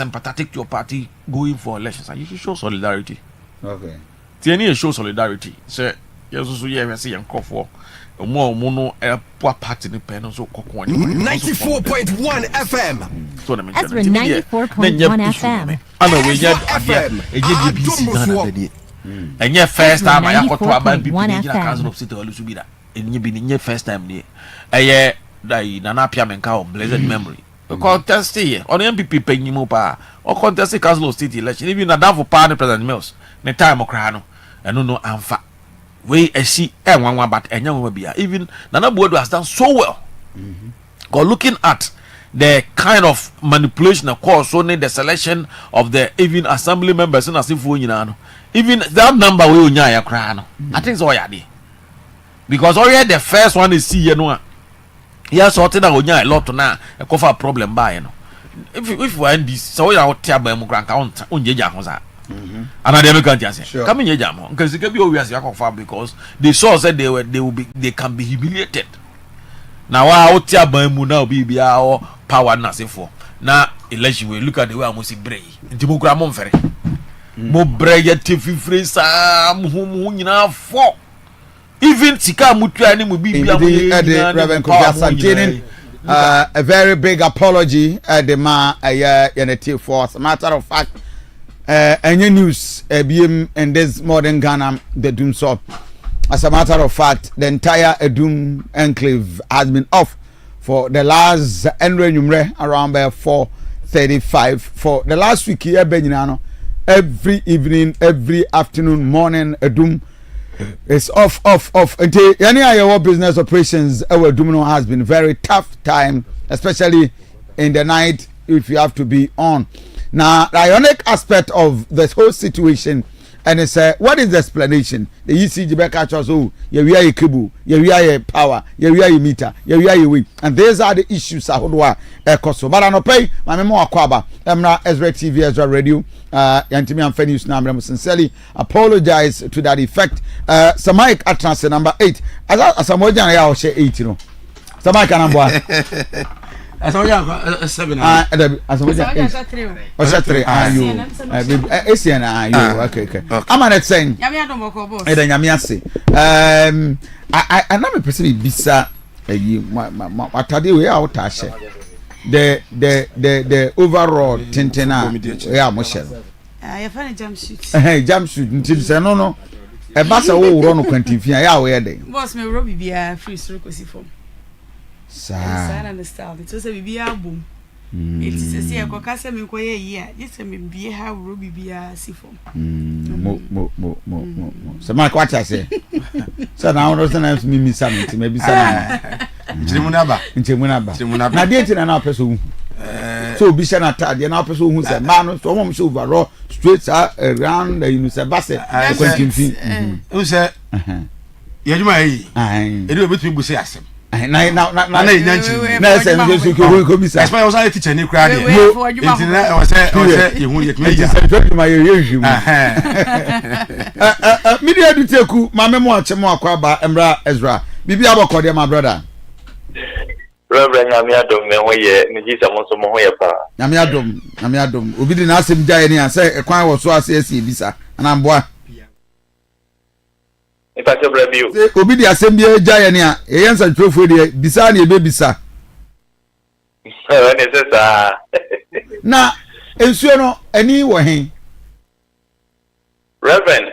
sympathetic to your party going for elections, and you should show solidarity. Okay. Tiani show solidarity. Say yes, so yeah, see and call for more mono poor party in the pen so 94.1 FM. Ezra 94.1 FM. I know we had and your first time I got to about people in the council of city or Lusubida. And you been in your first time near a year that Nana Piamenka blessed memory. Contest here on MPP paying you more or contest the council of city election. Even a down for party president Mills, the time of Crano, and no amfa. We a see and one but and young will be even Nana Board has done so well. Or looking at the kind of manipulation, of course, only the selection of the even assembly members in a Sifu. Even that number we will nyaya crown. I think so. Because already the first one is see you know. Yes, sorted out a lot to now a cover problem by you know. If we end this, so we are terrible grand count on Jaja. And I never can just say, come in your jam because it can be obvious because they saw that they can be humiliated. Now our terrible now be our power nothing for. Now election we look at the way I must bray. Democrat very. Mo braya tefi fresa mu nyina fo even tika mutu ani mu bibia mo Reverend Kofi Asante a very big apology the ma yeneti for as a matter of fact any news biem in this modern Ghana the doom so as a matter of fact the entire Edum enclave has been off for the last around by 4:35 for the last week here benyina. Every evening, every afternoon, morning, Edum is off. Until any of your business operations, our Edum has been very tough time, especially in the night if you have to be on. Now, the ironic aspect of this whole situation, and it's what is the explanation? The ECG back at us, oh, yeah, we are a kibu, yeah, we are a power, yeah, we are a meter, yeah, we are a wing, and these are the issues I would want a cost. But I don't pay my memo Aquaba, Emra Ezra TV, Ezra Radio. Yantimi and Fenius Namram sincerely apologize to that effect. Samaik Atras number 8. As a Mojan, I will share 8. You know, Samaik number 7. As a Mojan 3. You, Asian, you, okay. I'm not saying, Yamiasi. I never perceive Bisa, what I do out Tasha. The overall tintena yeah Michelle I find a jumpsuit jumpsuit until say no e ba say wo ro no kwantimfia ya we dey boss me robi bia free stroke kosi form sa and the style it was a bia boom it is say e ko kase me ko ye yi just me bia ha robi bia si form mo so ma kwa cha say so na no say na me mi sa me maybe sa Nchemunaba na dey tin na person so bi sha na tade na person hu say ma no so mo so overall straight around the say basse kwantimfi who say yaduma yi e do betu bu say asem na nyanchi na say me so ko bi sa especially was teacher ni kra de internet was say yehu yetme ya say ma yehu media du teku ma memo achemo akwaba Emra Ezra bibi abokode my brother Reverend Yamiadom me hoye ni Jesus mo so mo hoye pa Yamiadom obi di na asem jaye ni ase ekwan wo so ase esi ebisa ana mboa ifa se brabio obi di asem bi jaye ni a eyensa twofo di bisa na ebebisa ne se sa na ensuo no ani wo hen Reverend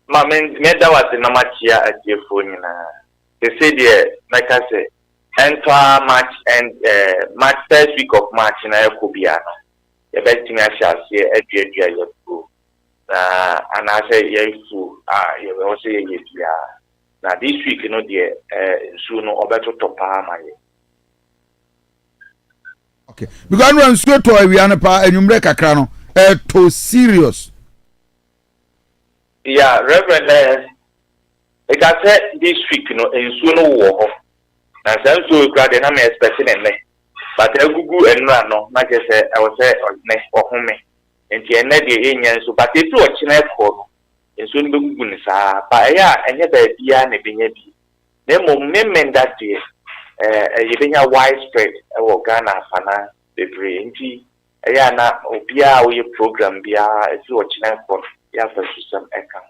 ma me da wase na machia adiefo nyina they say there like I say enter March and March first week of March na ekobia no ye beti me ahia se aduadua ye go and I say ye fu ye we say ye bia na this week no there nsu no obeto topa amaye okay because no nsu to awia no pa enwumre kakra no to serious yeah Reverend like I said this week no ensu no wo na say so kra de na me expecting en but egugu enra no na je say I was say ne ohome enti enne de enya so but etu o china ko no ensu no begugu ni sa ba ya enye ba bia na benya bi na mo memmen that day ye benya widespread e wo Ghana fana bebre enti yeah na obia we program bia esi o china for ya for system eka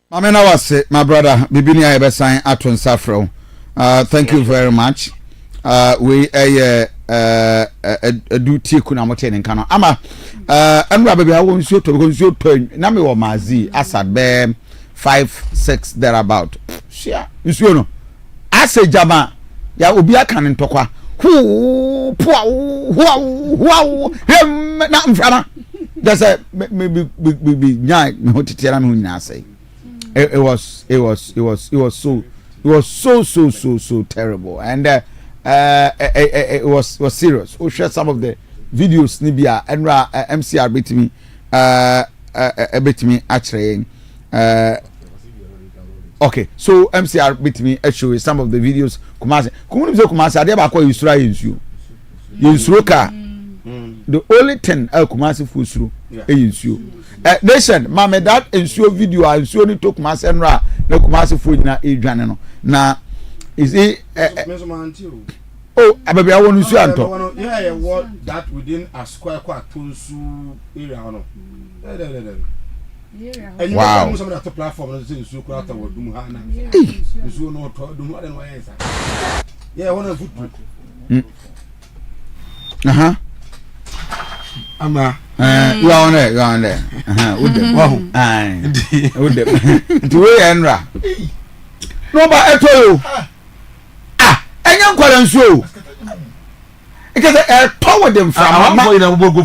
Mama na wase my brother bibini aye sign aton safro thank you very much we do tiku na mote nka no ama anura baby ha won suo to na me wo mazi asad be 5-6 thereabout share nsuo no ase jama ya obi aka ntokwa hu na mfama that's a me nya me hotitiara me nyina say it was so terrible and it was serious. We share some of the videos nibia enra MCR bit me actually okay so MCR bit me actually some of the videos kumase ade ba kwa yusura yinsuo ka the only thing kumase fusuru yinsuo nation mama that insuo video insuo ni to kumase enra na kumase fo nyina edwane no na is it oh ababi awon nsuo anto yeah what that within a square kwa tonsu area no wow some of the platform no say nsuo kwa ta wodum ha na nsuo no to dum ade no yesa yeah one of foot ama you are on there wow the way enra no ba eto enya nkwara nsuo because tower them from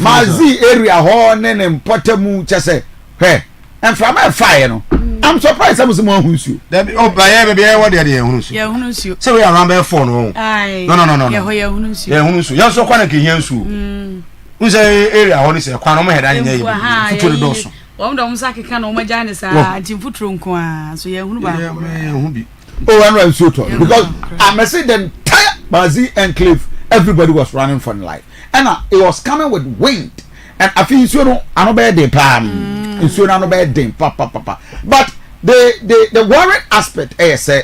mazi area ho ne mpotemu chese he and from fire no I'm surprised I'm some who nsuo that oh baby what dey hunu nsuo ya hunu nsuo say we around by 4 no no ya ho ya hunu nsuo ya hunu nsuo ya so kwa na ke hia nsuo unse area ho ni se kwa no mo heda nya yi futuro do so wọ́n sá kíkà na wọ́n já ní sáà tí futuro nko a so ya hunu ba ya hu bi oh and right so because I see the entire Bazi enclave everybody was running for life and it was coming with wind and I feel so no anobe de pam so no anobe de papa but the worrying aspect say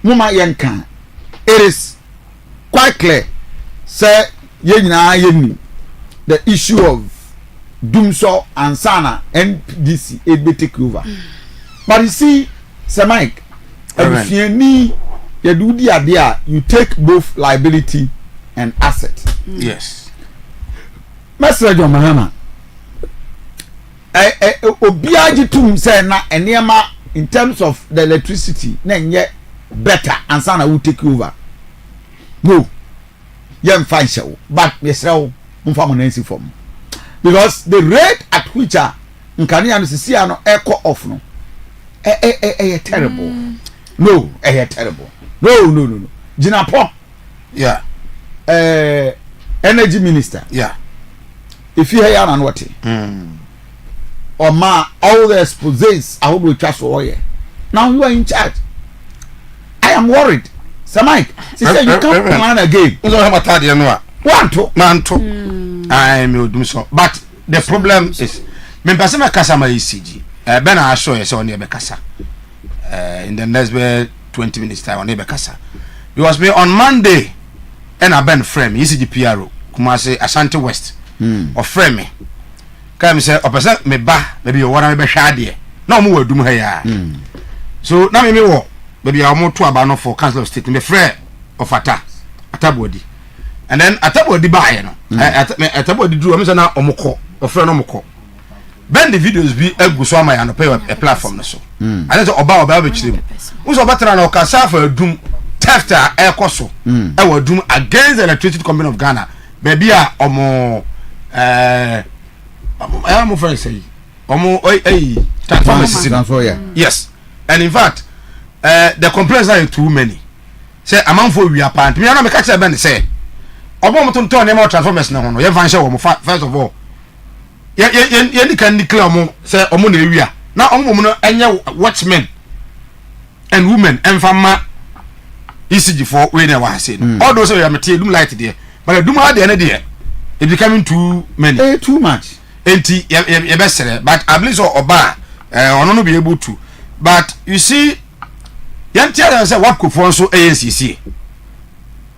mama yankan it is quite clear say yenyina yeni the issue of Dumso and Sana NDC it be take over but you see Sir Mike if you need you take both liability and asset. Yes. Master John Mahama. Obiaji tum say na enema in terms of the electricity na nye better and Sana will take over. No. Yem fine show but yesrew mfa monensi form. Because the rate at which nkani anu sisi ano echo off no terrible. No, terrible. No. Jinapo. Yeah. Energy minister. Yeah. If you hear and what? Or ma all the exposés I will trust for you. Now you are in charge. I am worried. Sir Mike, she said you can't plan again. You don't have a third no. Man to. I will do so. But the problem is me person kasama ECG. Ben I show you so near Bekasa. In the next 20 minutes time on Ebekasa. Because me on Monday and I been frame ECG PRO Kumasi Asante West or frame me. Can me say opposite me ba maybe you want to be shady. No more do me here. So now me wo maybe I more to about for Council of State me frame of Atabodi. And then Atabodi buy no. Atabodi do me say na omoko or frame omoko. Ben the videos be egu so am I pay a platform no so. And then oba be chiri. Who so better na okasa for dum theft e koso. E wa dum against the Electricity Company of Ghana. Baby a omo am friend say omo transformer. Yes. And in fact the complaints are too many. Say amount for we apart. Me na me catch Ben say obo mo ton na transformers na ho no. Ye van share wo first of all. Ye can declare mo say omo na ewia. Na omo no enye watchmen and women and fama ECG for we na wa say no. All those we am tie dum light there. But dum ha there na there. It becoming too many. Too much. Enti ye besere but I believe so oba ono no be able to. But you see yan tell say what could for so ANCC.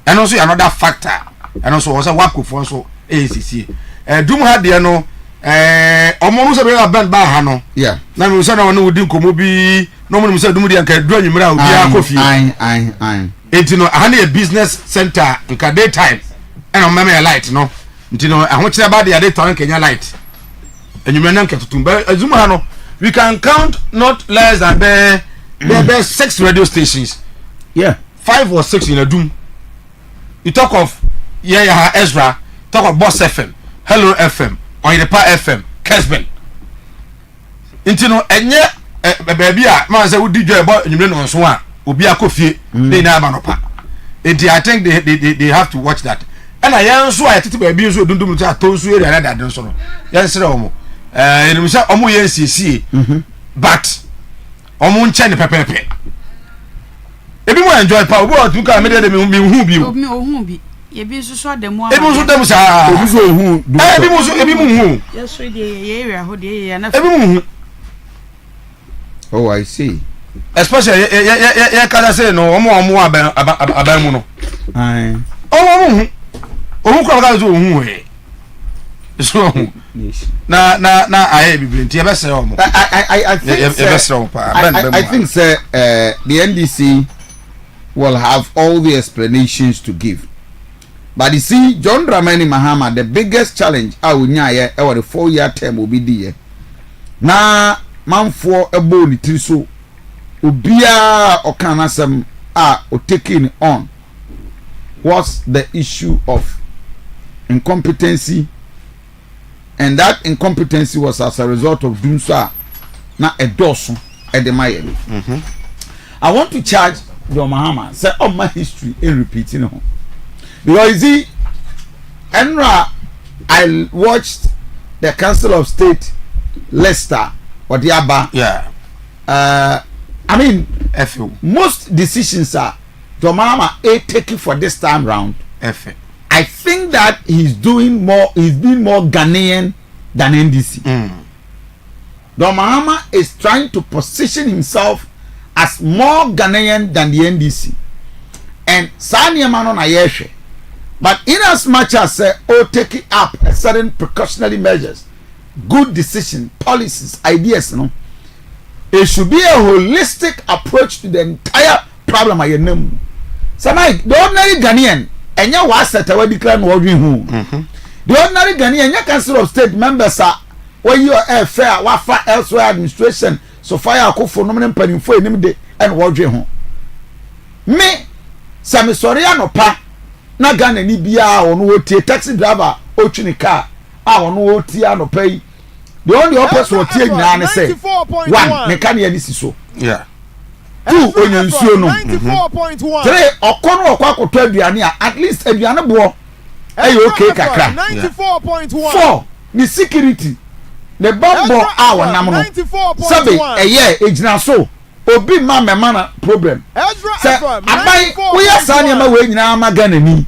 And also another factor. And also what could for so ACC dum ha de no omo no se be band ba ha no yeah na me so na wona wodi nkomo bi no mo se dum de nka duru anyimra obi a Kofi etino ha na business center nka daytime and on meme light no ntino aho kire ba de daytime Kenya light anyimra na nka tutumba azuma ha no we can count not less than the 6 radio stations. Yeah. 5 or 6 in a doom. You talk of Ezra, talk of Boss FM, Hello FM, Oyedepa FM, Kesben. Intino enye baby a man say we DJ about you know so one obi akofie dey na amanopa. I think they have to watch that. And I so I tete baby so dundum to atonsu area na that so no. Yan sere omo. You say omo yen siesie. But omo nche ne pepepe. Ebi mo enjoy pa obo otu ka me de me hu bi o. Me ohun bi. Ye bi so so dem wa. Ebi mo so dem sa. Obi so hu. Ebi mo hu. Yes so dey area ho dey ya na. Ebi mo hu. Oh, I see. Especially ye kada say no omo aban mu no. Aye. Omo hu. Omo kwa ka so hu he. So na aye biblinti e be say omo. I think say the NDC will have all the explanations to give. But you see, John Dramani Mahama, the biggest challenge I will nya over the 4-year term will be there. Na man for a bone triso ubia okanasem o taking on was the issue of incompetency, and that incompetency was as a result of doing so na edoso edemaye. I want to charge John Mahama say on my history in repeating home. Because you see, Enra, I watched the Council of State Leicester or Diaba. Yeah. I mean, most decisions are John Mahama taking for this time round. I think that he's being more Ghanaian than NDC. John Mahama is trying to position himself as more Ghanaian than the NDC. And Sanya Manon Ayeshe. But in as much as taking up a certain precautionary measures, good decision, policies, ideas, no, it should be a holistic approach to the entire problem. I know. So, the ordinary Ghanaian, and you was set away declare no who. The ordinary Ghanaian, your Council of State members are where you are fair, wafa elsewhere administration, so fire a for nominal penny for him day and wardrobe home. Me, Sammy Soriano pa. Na Ghana ni bia onu otie taxi driver ochini car onu otie no pay the only opposite otie nyina ne say one me kan ye ni siso yeah two onyansuo no 3 okono okwakoto aduane a at least aduane bo okay kakra 4 ni security the bombo a wonam no sabe ejina so obi ma na problem say abai we asane ma we nyina ma Ghana ni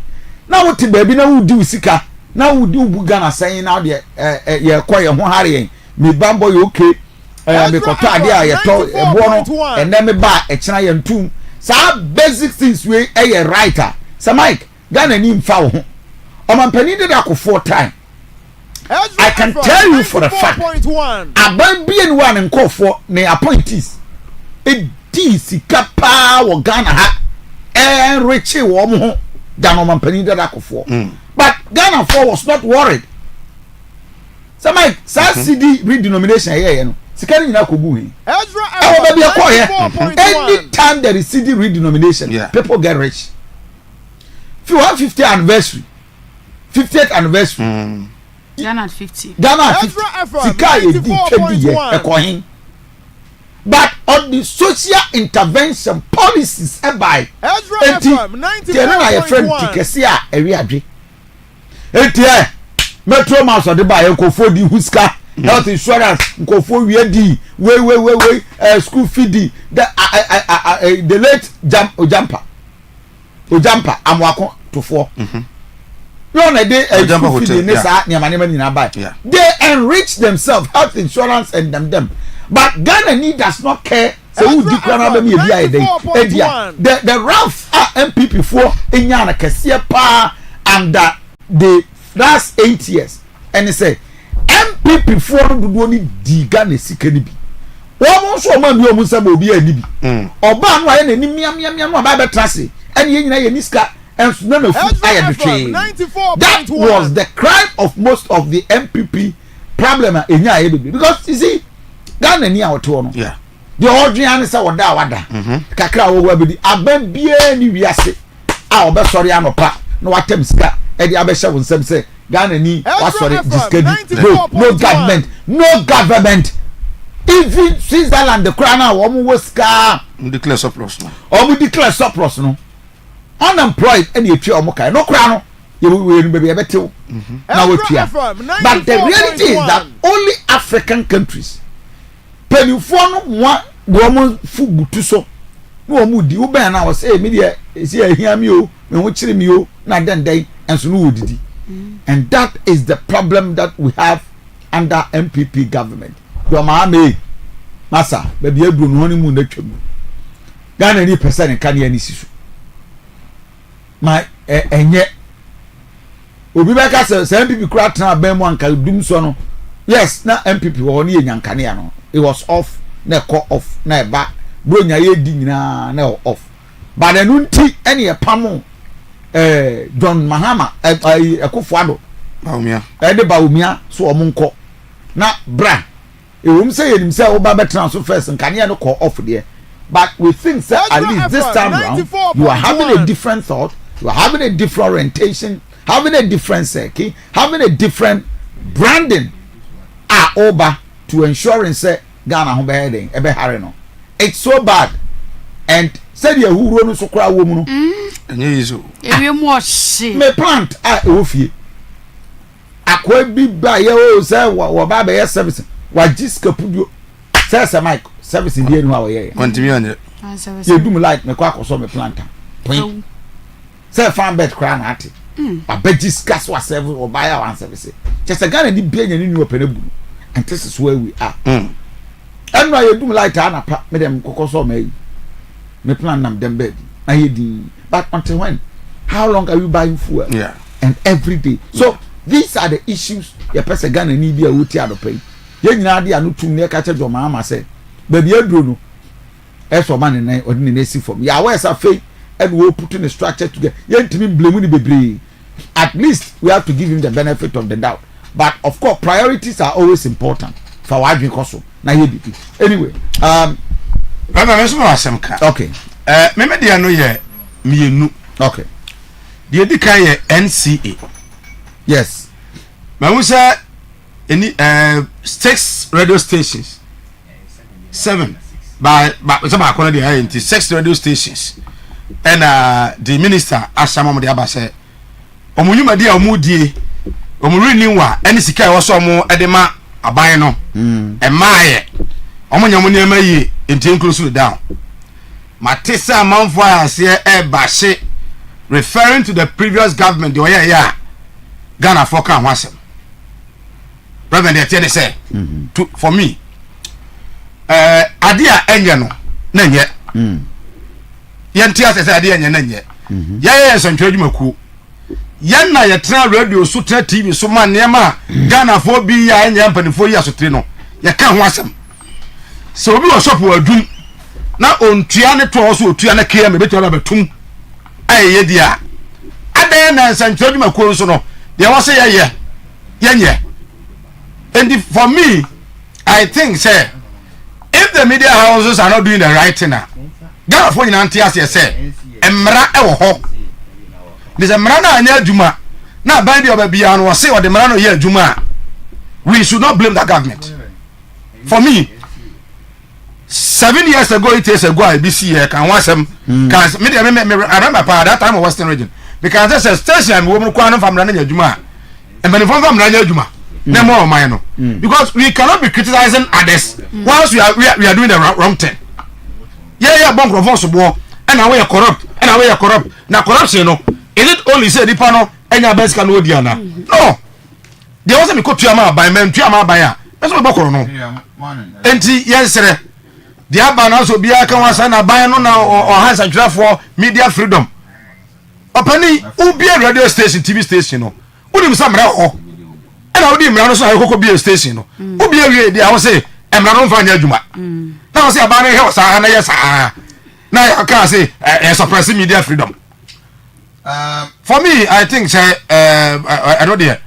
na wote baabi na wudi usika na wudi ubu Ghana saying na de ye koye ho hare me bambo ye okay me koto ade a ye to ebo no and then me ba e kina ye ntum sa basic things we e writer sa Mike Ghana ni mfa wo ho o man pani de akofo time I can tell you for a fact aban bi en one nkofo ne appointees e di sika pa wo Ghana ha enrichi wo mo ho than on penny that but Ghana 4 was not worried. So my CD redenomination here, you know, Sikari na kubuhi. Any time there is CD redenomination, people get rich. If you have 50th anniversary, 50th anniversary, Ghana at 50. Ghana at 50. Sikari but on the social intervention policies by Ezra FM 94.1 Metro Mouse or the buy Kofi di Huska health insurance Kofi we school fee the late Ojampa amwako to 4 no na dey school fee ni sa nyama ni na buy they enrich themselves health insurance and them. But Ghana does not care. So who do the Ralph MPP for Inyana Kesia Pa and the that's 8 years and he say MPP for do ni di Ghana sika ni bi wọ́n nso ọmọ mi ọmọ sábà obi ẹni bi ọba anu ayé n'ani miamia no aba bẹ trase ẹni yẹn nyina yẹ ni sika ẹnso na fu ayẹ de twee that was the crime of most of the MPP problem enya ayé bebree because you see Ghana ni awọte wọ no the ordinary answer wada wada kakra wo wa bi di aban bie ni wiase a obe sori anopa na watem sika e di abehye wo nsem say Ghana ni wa sori diskedi no government even Switzerland the crown na wo mo sika declare surplus no unemployed and you tell okay no crown you will be able to now but the reality is that only African countries penifo no wo mo fu butu so no mo di wo ben na wo say me de esi ahia mi o me ho kire mi o na den enso no wo didi and that is the problem that we have under MPP government do ma me masa be bi aduro no ni mu na twam Ghana ni person kan ya ni sisu ma enye obi be ka say MPP kura tana ben mu anka dum so no yes na MPP wo ni enyankane ya no it was off na call off na eba bro nya ye di nyina na off but enu nti ene ye pamo John Mahama Akufo-Addo Baumia de Baumia so omunko na bra ewum say yenim say wo ba betra so first nkane no call off there but we think say at least this time round you are having a different thought, you are having a different orientation, having a different circle, having a different branding over to ensuring say Ghana ho be heading ebe hare no it's so bad and said ye who no so kra wo mu no enye yiso ewe mo hye me plant ofie akwa bi ba ye o say wo ba be service wa jiska pudio say mic service die no wa ye continue on ye dum light me kwa akoso me planter point say farm bed kra na ate abajiska so service o ba ya wan service just Ghana di bia nya ni nu opene bu and this is where we are and no ye dum light anapa me dem kokoso me plan nam dem bed na ye di but until when how long are you buying fuel and every day so these are the issues your person Ghana ni bia wuti adopai ye nyina de anu tum ne ka che jo mama say baby aduro no eso man ne odine na si form ya where sa fei and we put in a structure together ye ntimi blame ni bebre at least we have to give him the benefit of the doubt but of course priorities are always important for wadwe koso na ye bi anyway Baba me so no asem ka okay me dia no ye mienu okay die di kan ye NCA yes ma wu say any 6 radio stations 7 by so ba kono dia enti 6 radio stations and the minister asama de aba say omunyuma dia omudie omurini wa eni sika wo so mo edema aban no emaaye omunyam ne emayi enti inclusive down matisa manfo ase bashe referring to the previous government the oya ya Ghana for kan wasem Reverend they tell say for me adia enye no na nye yenti ase adia enye na nye ya nsantwe adwumaku yan na ye tra radio so tra TV so man nema Ghana for bi ya enye mpanifo yi asotre no ye kan ho asem so obi wo shop wadum na ontua ne to so otua na kia me betua betum aye dia adan na nsantwe adwumaku so no they was say yeah and for me I think say if the media houses are not doing the right thing Ghana for nyina ntia say emra e wo ho this emra na anya adwuma na ban de obabia no say o de emra no ye adwuma we should not blame that government for me 7 years ago 8 years ago IBC here can wasem can media me I remember that time of Western region because I said station we kwa no famra na adwuma and when from famra na adwuma na more man no because we cannot be criticizing others once we are doing the wrong thing yeah bon grofon so bo and now we are corrupt na corruption no is it only say the panel enya best can odi ana no there was me ko tuama by men tuama by a so be bokoro no enti yensere the abana so bia kan wasa na ban no na o hansa twafo media freedom opani ubi radio station TV station no Unim some ho. And I would be so I could be a station. Who be a day, I will say, I'm not on Fanya Juma. Now say about a house, and yes, now I can't say suppressing media freedom. For me, I think, I know there.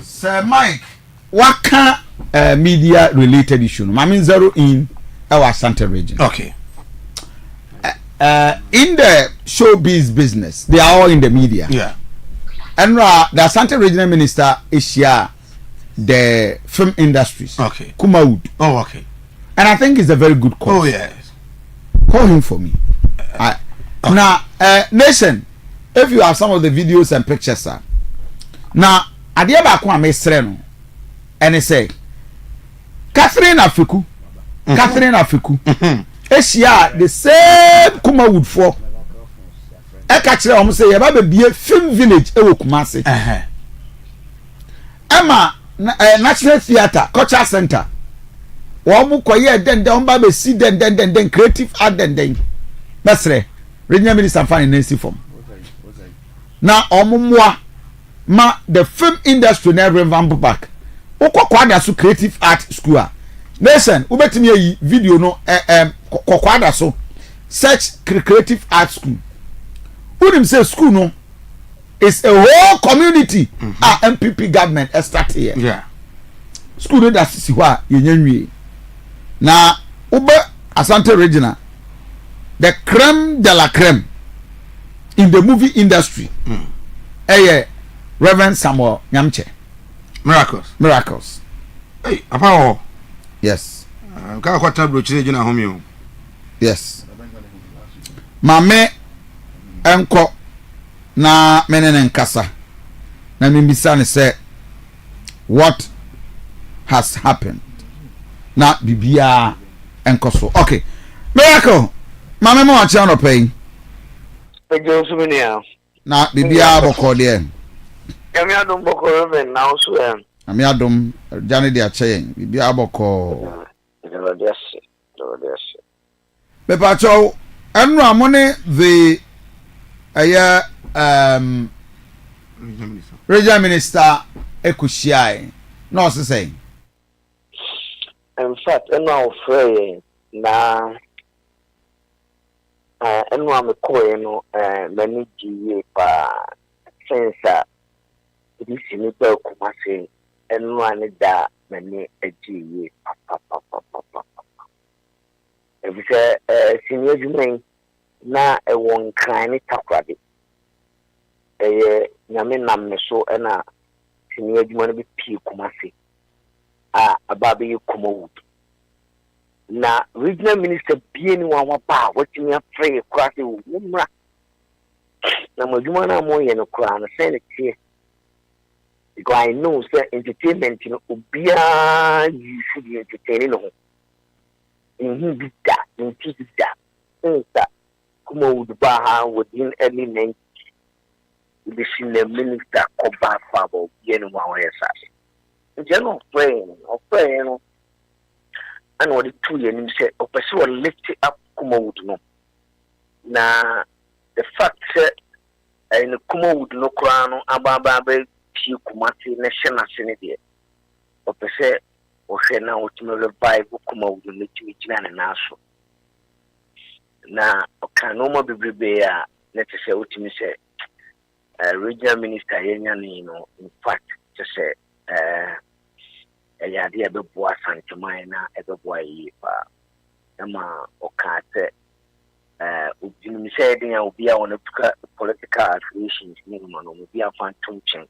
Sir Mike, what can media related issue? I mean, zero in our Asante region. Okay. In the showbiz business, they are all in the media. Yeah. And the Asante regional minister is here, the film industries. Okay. Kumawood. Oh, okay. And I think it's a very good call. Oh, yes. Call him for me. Okay. Now, Nation, if you have some of the videos and pictures, sir. Now, adeɛ baako a mesrɛ no ɛne sɛ Catherine Afiku ehyia the same Kumawood for ɛka kyerɛ wɔn sɛ yɛba bɛbie film village ɛwɔ Kumase ɛma National Theatre Cultural Center wɔn kɔyɛ dɛndɛn wɔn ba bɛsi dɛndɛn creative art dɛndɛn mesrɛ regional minister fan Nancy form na wɔn ma the film industry na revamp back ukwa so creative art school Nation ubetimi yi video no kokwa so search creative art school unim say school no is a whole community MPP government start here yeah school no that si hwa yenyanwie na ube Asante regional the crème de la crème in the movie industry Reverend Samuel Nyamche. Miracles. Hey, apa. Yes. Ka kwata brochire gina homi. Yes. Mame enko na menene nkasa. Na mimbisa ne say what has happened. Na bibia enko so. Okay. Miracle. Mame mo acha no pay. Ejo suminia. Na bibia boko de. Kami adum boko reven now so Ami adum jani de ache bibi aboko. Me pacho enu amone the regional minister ekushia no se say. In fact, enu ofre na enu ameko no mani giye pa sensa this is me ba Kumase enu ani da mani agiye papa ebise senior jumai na ewon kan ni takwade nyame nam me so na senior jumai bi pi Kumase ababe Kumawood na regional minister bien wa ba watimi afre kwase wumra na majuma na mo ye no kwa na say tie because I know say entertainment no obia you should be entertaining no in that Kumawood ba ha within early 90s the senior minister koba fabo bien wa wa yesa general friend no and what the 2 years him say o person will lift up Kumawood no na the fact in Kumawood no kra no ababa be pi Kumase na hye na se de o person o hwe na o tumi revive Kumawood no tumi gina na so na o kan no mo bebrebe a na te say o tumi say regional minister yenya ni no in fact te say yade abeboa Asante na ebeboa yi pa ama okate ubinu say den ya obi a wona political affiliations ni no obi a phantom chen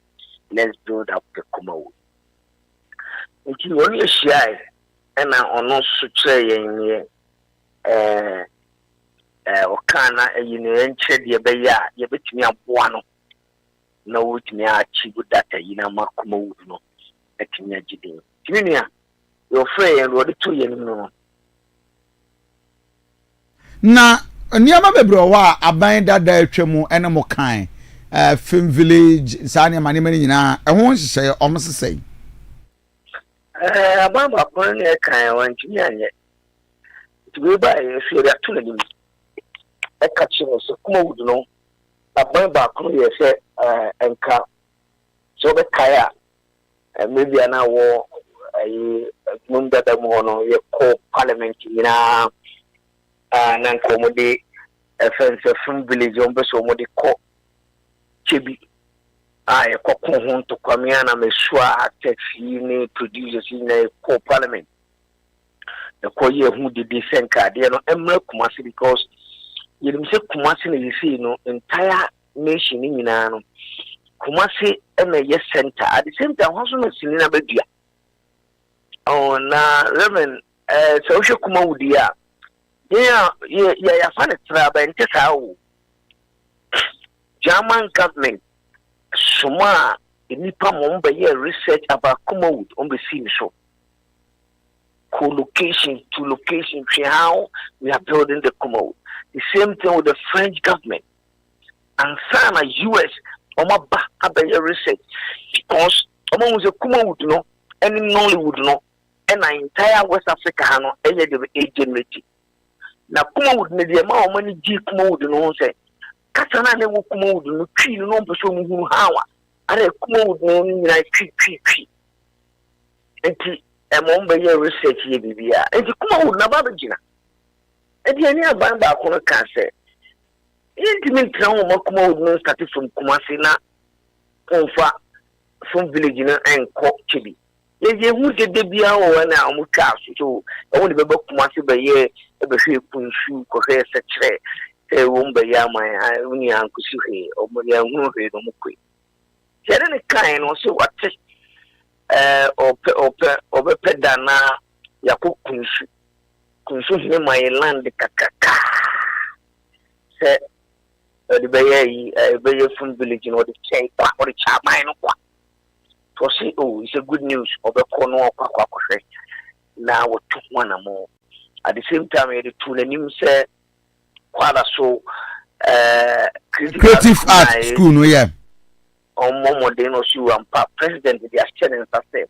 let's build up the Kumawood nti woni ehia na ono so kire yen okana eyi ne enche de be ya ye betimi aboa no na wotimi achieve data yi na ma Kumawood no etimi agide Kiminia, your friend and what the 2 years no. Na niyama bebre wa aban dada atwemu ene mo kan film village sani mani mani nyina e ho hyehyɛ ɔmo sesɛn aban ba ko ne kan wantumi anye to be by so ya to na dim e ka kyerɛ so Kumawood no aban baako yɛ sɛ nka so be kaya maybe ana wo mum dada mu hono ye ko parliament nyina na nko mo de fence from village on be so mo de ko chebi ye ko ho to kwamia na mesua taxi ni producers ni ko parliament the ko ye hu de senka de no emra kumasi because you say kumasi na you see no entire nation nyina no Kumasi yes center at the same time also no sinina bedua oh na remen social kuma wudia ya fan traba ente sawo German government suma nipa mo mba ye research about kuma wood on be seen so co-location to location how we are building the kuma wood. The same thing with the French government and sana US Omaba abaya research because Omo was a kuma wood no any Nollywood no and the entire West Africa no the agency. Na kuma wood ne the amount of money G kuma wood no say Katana ne wo kuma wood no tree no so mu hawa are kuma wood no ni tree enti emomba ye research ye bibia enti kuma wood na baba gina enti ani aban ba ko no kan say intimate now makuma would not start from Kumasi na Konfa from village na and Chibi. Ye who did the Bia or an Amuka so I want to be Kumasi by ye ever see Punshu Kohe Setre say Wumba Yama Uni Uncle Suhe or Maria Murray no Mukui. Then a kind also what or Pedana Yaku Kunshu Kunshu my land the Kakaka say the Bayer from village or the chain or the Chamino. To say, oh, it's a good news of a corner of Quack. Now, we took one more. At the same time, the two names say, Quada so creative art school, no, yeah. Or Momo Deno Shu and President with the Australian system.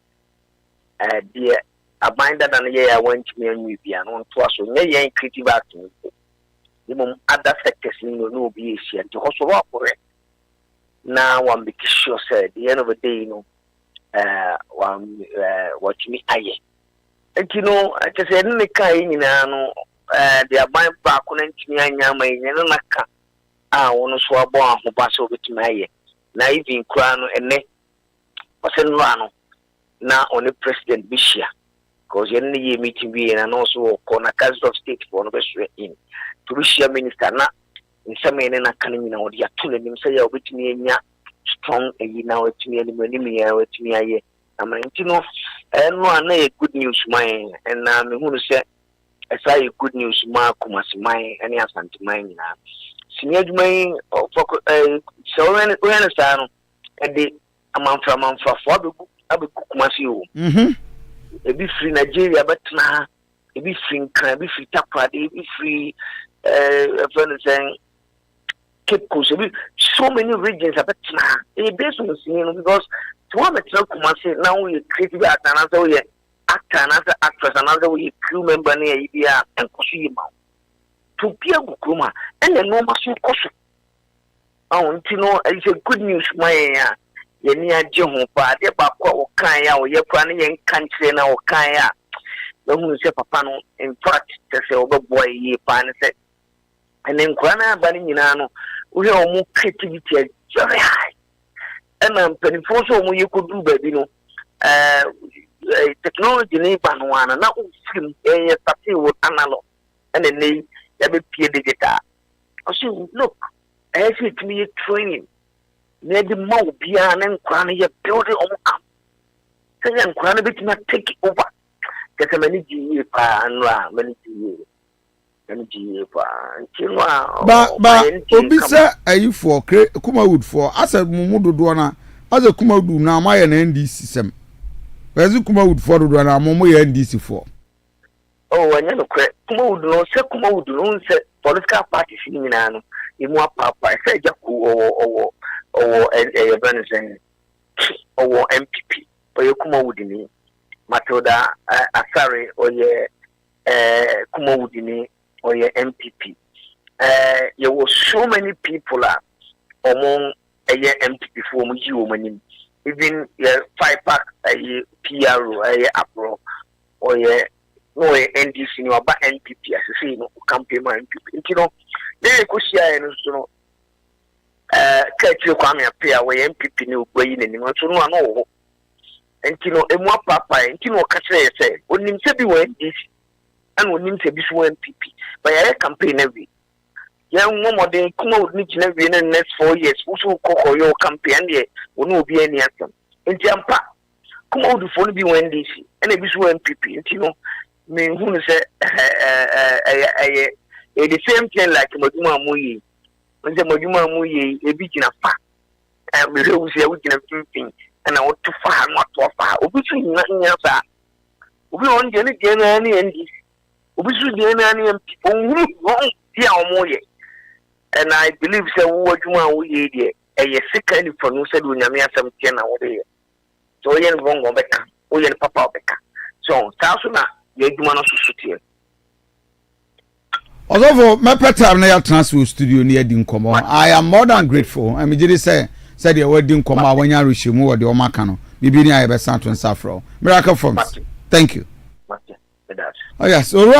Dear, a binder than a year I went to me and we be an on to us, so no, creative art. Other sectors in no be here to also operate. Now one be sure said at the end of the day, what me aye. And I just said in the kind they are buying back on Yama and Naka. I want to swap on who pass over to my now even crown and neck was in Rano now on the president this year. Because you're in the year meeting being and also corner council of state for an in. To Russia minister na in some men na coming now they are telling him say you with me strong and now with me and with me aye I mean and one good news mine and me who say I say good news ma kuma si mine and Asante mine na senior mine so when understand and the amount for abe kuma si o e be free Nigeria but na e be free can be free Takrade e be free friend saying Cape Coast so many regions are based on the because to one Kumasi now we creative art another way actor another actress another way crew member near Ibia and Koshima to Pia Gukuma and the normal cost. Oh, it's a good news my near Jomo but the Bako Kaya or your planning country now Kaya. The who say Papa in fact to say over boy ye pan said. And then Grana Baninano, we are more creativity very high. And I'm pretty for so you could do, baby, technology neighbor one and now film a party with analog and then they every peer the guitar. I say, look, I see to me training. Near the more piano and Grana building on up. So then Grana bit not take it over. Get a many G and many G. But Obisa are you for Kuma Wood for as a Mumudu Dwana as a Kuma do now my NDC system. Where's the Kuma Wood for Dwana Momo NDC for? Oh, I never quit. Kuma would know, say Kuma would know, say political parties in Minano, in more papa, say Jaku or Venison or MPP, or your Kuma Woodini, Matilda Asare or your Kuma Woodini. Or your MPP. There were so many people among a MPP form you money. Even 5-pack a PRO, a APRO, or no NDC, no, but NPP, as I say, no campaign MPP. You know, they could share and so. Catch Kwame appear where MPP no going anymore, so no. And you know, a more papa, and you know, Catcher say, when him say be when this, and when him say be MPP, but I campaign every young woman, they come out in the next 4 years, also call your campaign, there will not be any action. And Jampa, come out the phone be when this, and a be MPP, and you know, me who say, the same thing like Maduma Muyi. Nse moduma mu ye ebi gina fa me rewu se ewu gina finfin na wo to fa no to fa obi su nya fa obi on je ne na ni ndi obi su je na ni onwu won dia omo ye and I believe say wo adwuma wo ye de eye sika ni for no se do nyame asem tie na wo de ye so ye no bongo beka o ye papa beka so ta so na ye adwuma no so tie. Although my time na transfer studio near Dinkomo, I am more than grateful. I mean, just say the wedding Koma when you reach mu or the Omakano. Bibi ni I be Santo and Safro. Miracle Forms. Thank you. Oh yes, so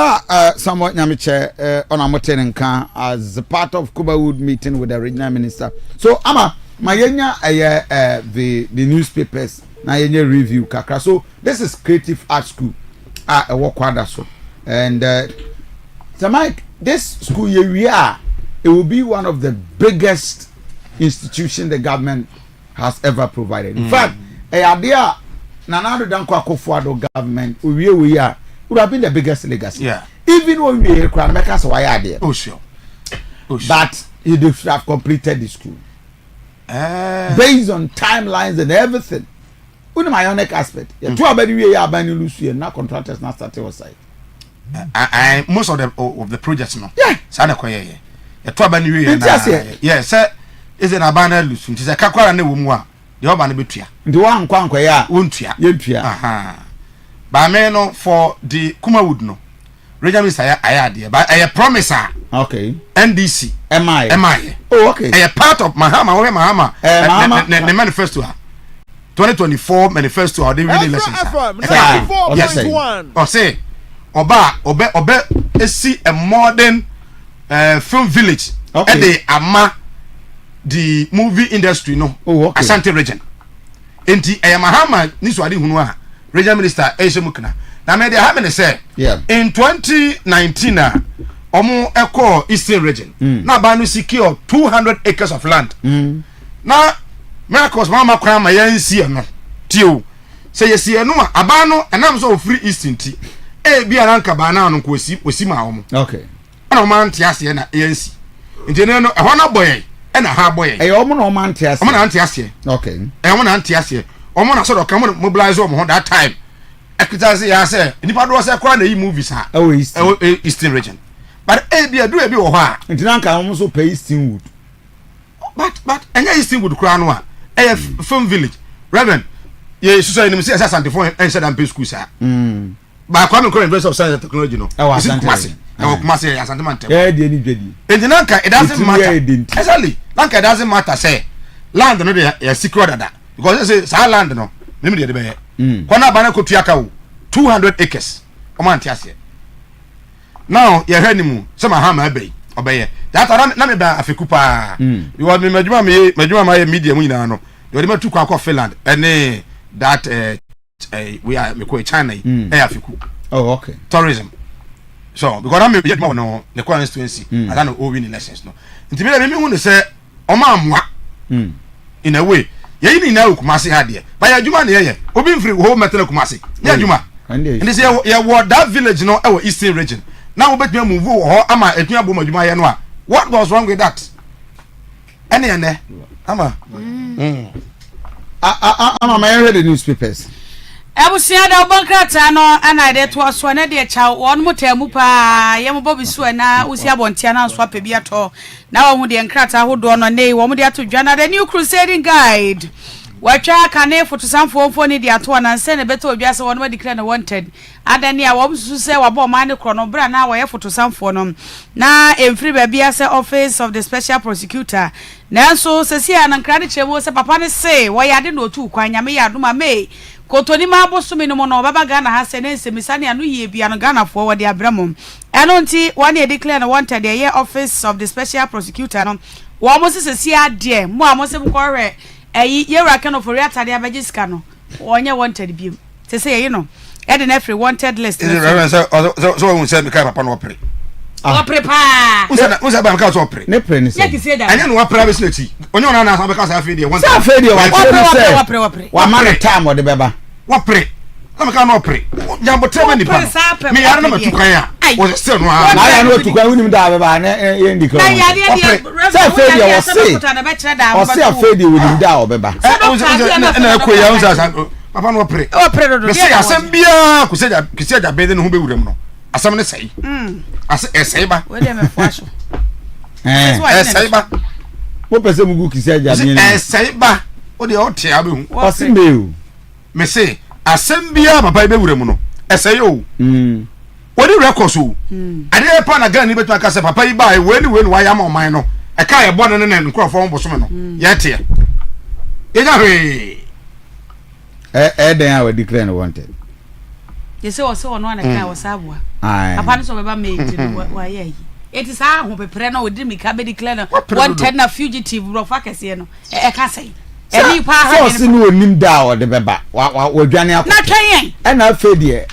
somewhat Nyamiche on Amotenenka as a part of Kubawood meeting with the regional minister. So Ama, my the newspapers na review kakra. So this is Creative Art School at Wakwadaso. And so Mike, this school year it will be one of the biggest institutions the government has ever provided. In fact, a idea Nanado Danko Akufo-Addo government we are would have been the biggest legacy. Yeah. Even when we are make us why idea. Oh sure. But you should have completed the school. Based on timelines and everything. With my own aspect. Yeah, two about we are banning Lucy and now contractors not starting our side. Most of the projects no. Yeah. Sana kwa yeye. Ya tu abani we na. Yeah, sir. Is an abana lusu. Nti se kakwara ne wo mu a. De oba ne betua. Nti wa nkwa ya. Wontua. Yentua. Aha. Ba me no for the Kumawood no. Regional Minister ayade. But I promise her. Okay. NDC. MI. Oh, okay. A part of Mahama. The manifesto. 2024 manifesto. They really listen. Ezra 94.1. Or say. Oba see a modern film village. Okay. And they ama the movie industry no. Oh, okay. Asante region. Enti Mahama ni so ade hunu a regional minister Eshemukna. Na me dey have say in 2019 omo eko eastern region. Na ba no secure 200 acres of land. Na Marcos mama kwa ma yansi no. Tio. Say yesi no aba no enam so free eastern ti. Bia ranka ba na no kosi ma wo. Okay. Ana man tiase na ANC. Nti no ehwa na boye na ha boye. Omo na man tiase. Omo na tiase. Okay. Omo na tiase. Omo na so do come mobilize omo that time. Ekitaze ya say nipa do say kwa na yi movies ha. Eastern region. But bia do wo ho a. Nti ranka omo so pay Eastern Wood. But enya Eastern Wood kura no a. Film village. Reverend, ye so say nim say Asante for en say dan school sa. Ba kwa me University of Science and Technology no. Is it Kumasi? Kumasi Asante man tem. Yeah, dey ni dwedi. Enti nanka it doesn't matter. Exactly. Nanka it doesn't matter say land no dey secure dada. Because say sa land no, me dey be here. Kona ba na ko tuaka wo 200 acres. Omo antiase. Now ye hwani mu, say ma ha ma abey. Obeye. That na me ba afeku pa. You want me madwuma ma media mu nyina no. You dey ma tu kwa Finland. Ene that we are me China Africa. Oh, okay. Tourism. So because I'm yet more no the constituency. I don't know all winning elections no. Nti me hu no say omamwa. In a way. Ye ni na Kumasi ha de. Ba ya djuma na ye. Obi mfiri ho metal Kumasi. Ya djuma. And they say ye that village no e eastern region. Now we betwe move ho ama etun abom adjuma ye no a. What was wrong with that? Ene ama. I'm read the newspapers. Ebusia da obankrata no ana de to so na de cha won mutamu pa yem bobi so na usia bontia na so pa bia to na wo de nkrata hodo no nei wo de ato dwana the new crusading guide watwa kane foto sanfo ni dia to na nse ne beto odwase won ma declare na wanted adani a wo susu se wabo man ne kro no bra na wo ye foto sanfo no na emfiri ba bia se office of the special prosecutor na so se sia na nkra de chemo se papa ne se wo ya de no tu kwan nyame ya doma me kotoni ma boso me no mo no baba Ghana ha se ne nsemisane anu ye bia no Ghana fo wo de abramo eno nti won ye declare na wanted the year office of the special prosecutor no wo mo se sia de mo amose mkore yewra kan of atade abejiska no onye wanted biem se say you know e dey na free wanted list so we say me kai papa no opre pa usa ba ka so opre ne pre ni say anya no opre be snati onye ona na sa be ka sa afedi wanted sa afedi opre wa man time de beba opre kama ka no opre jambo tema ni pa me yare na matukan ya wo se no na ya no tukwan unim da beba na ye ndika sa afedi wo se afedi unim da obeba na ko ya unsa papa no opre do se asem bia kuseja bede no ho be wuram no asem ne sei sei ba we dem fo aso sei ba wo pese mugu kuseja mi ni sei ba o de o te abehu o se meu me se asem bia papa be wuram no sei o wodi record so ade pa na Ghana ni betu aka se papa yi ba we ni wa ya ma o man no e ka ye bo no ne nkrofo won boso me no ye te ye ja hwe den I declare no wanted. You say also on one account was abua. Papa so beba me wa ye. It is how pepre na odi me ka be declare wanted na fugitive rofa kese no. E ka say. Any pa ha so no onim da o de beba. Wa dwane akọ. Na twen. E na afedie.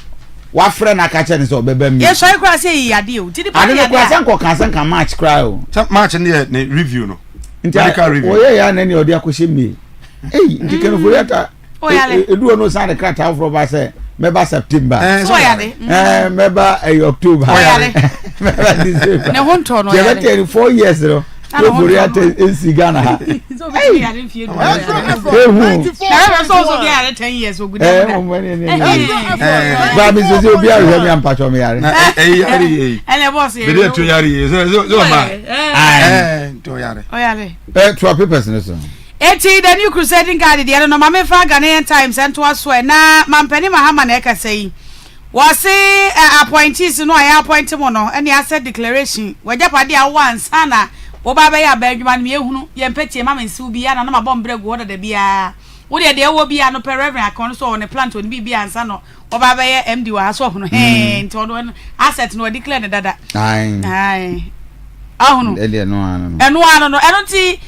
Wa frɛ na ka che ne so beba mi. Yes, so I cry say yade o. Did pa ya. Ade ko san ka match cry o. Match ne review no. Medical review. O ye ya na ni odi akɔhye mi. Ndike no foriata. Edu no san de krata for ba say meba September. So yade. Meba October. Meba December. Ne honto no yade. 24 years no. So foriata in Ghana ha. So be yade mfie do. So be yade 10 years o gudu. Ba mi so obi ahwe mi ampacho mi yare. Ele boss ye. Be dey to yare. So ma. To yare. O yare. Two papers no so. Eti the new crusading guard the no mama fa Ghanaian Times and to us na mampani mahama na eka sei was say appointees no I appoint mo no any asset declaration wajapade a once ana wo ba ba ya ba adwuma no ehunu ye mpeti mama nsi bi ya na ma bom bregu wo da bia wo de wo bia no per reverend account so on the plant on bia ansa no wo ba ba ya MD wa so hono nti wo asset no declare ne dada ai ahunu ele no ano eno ti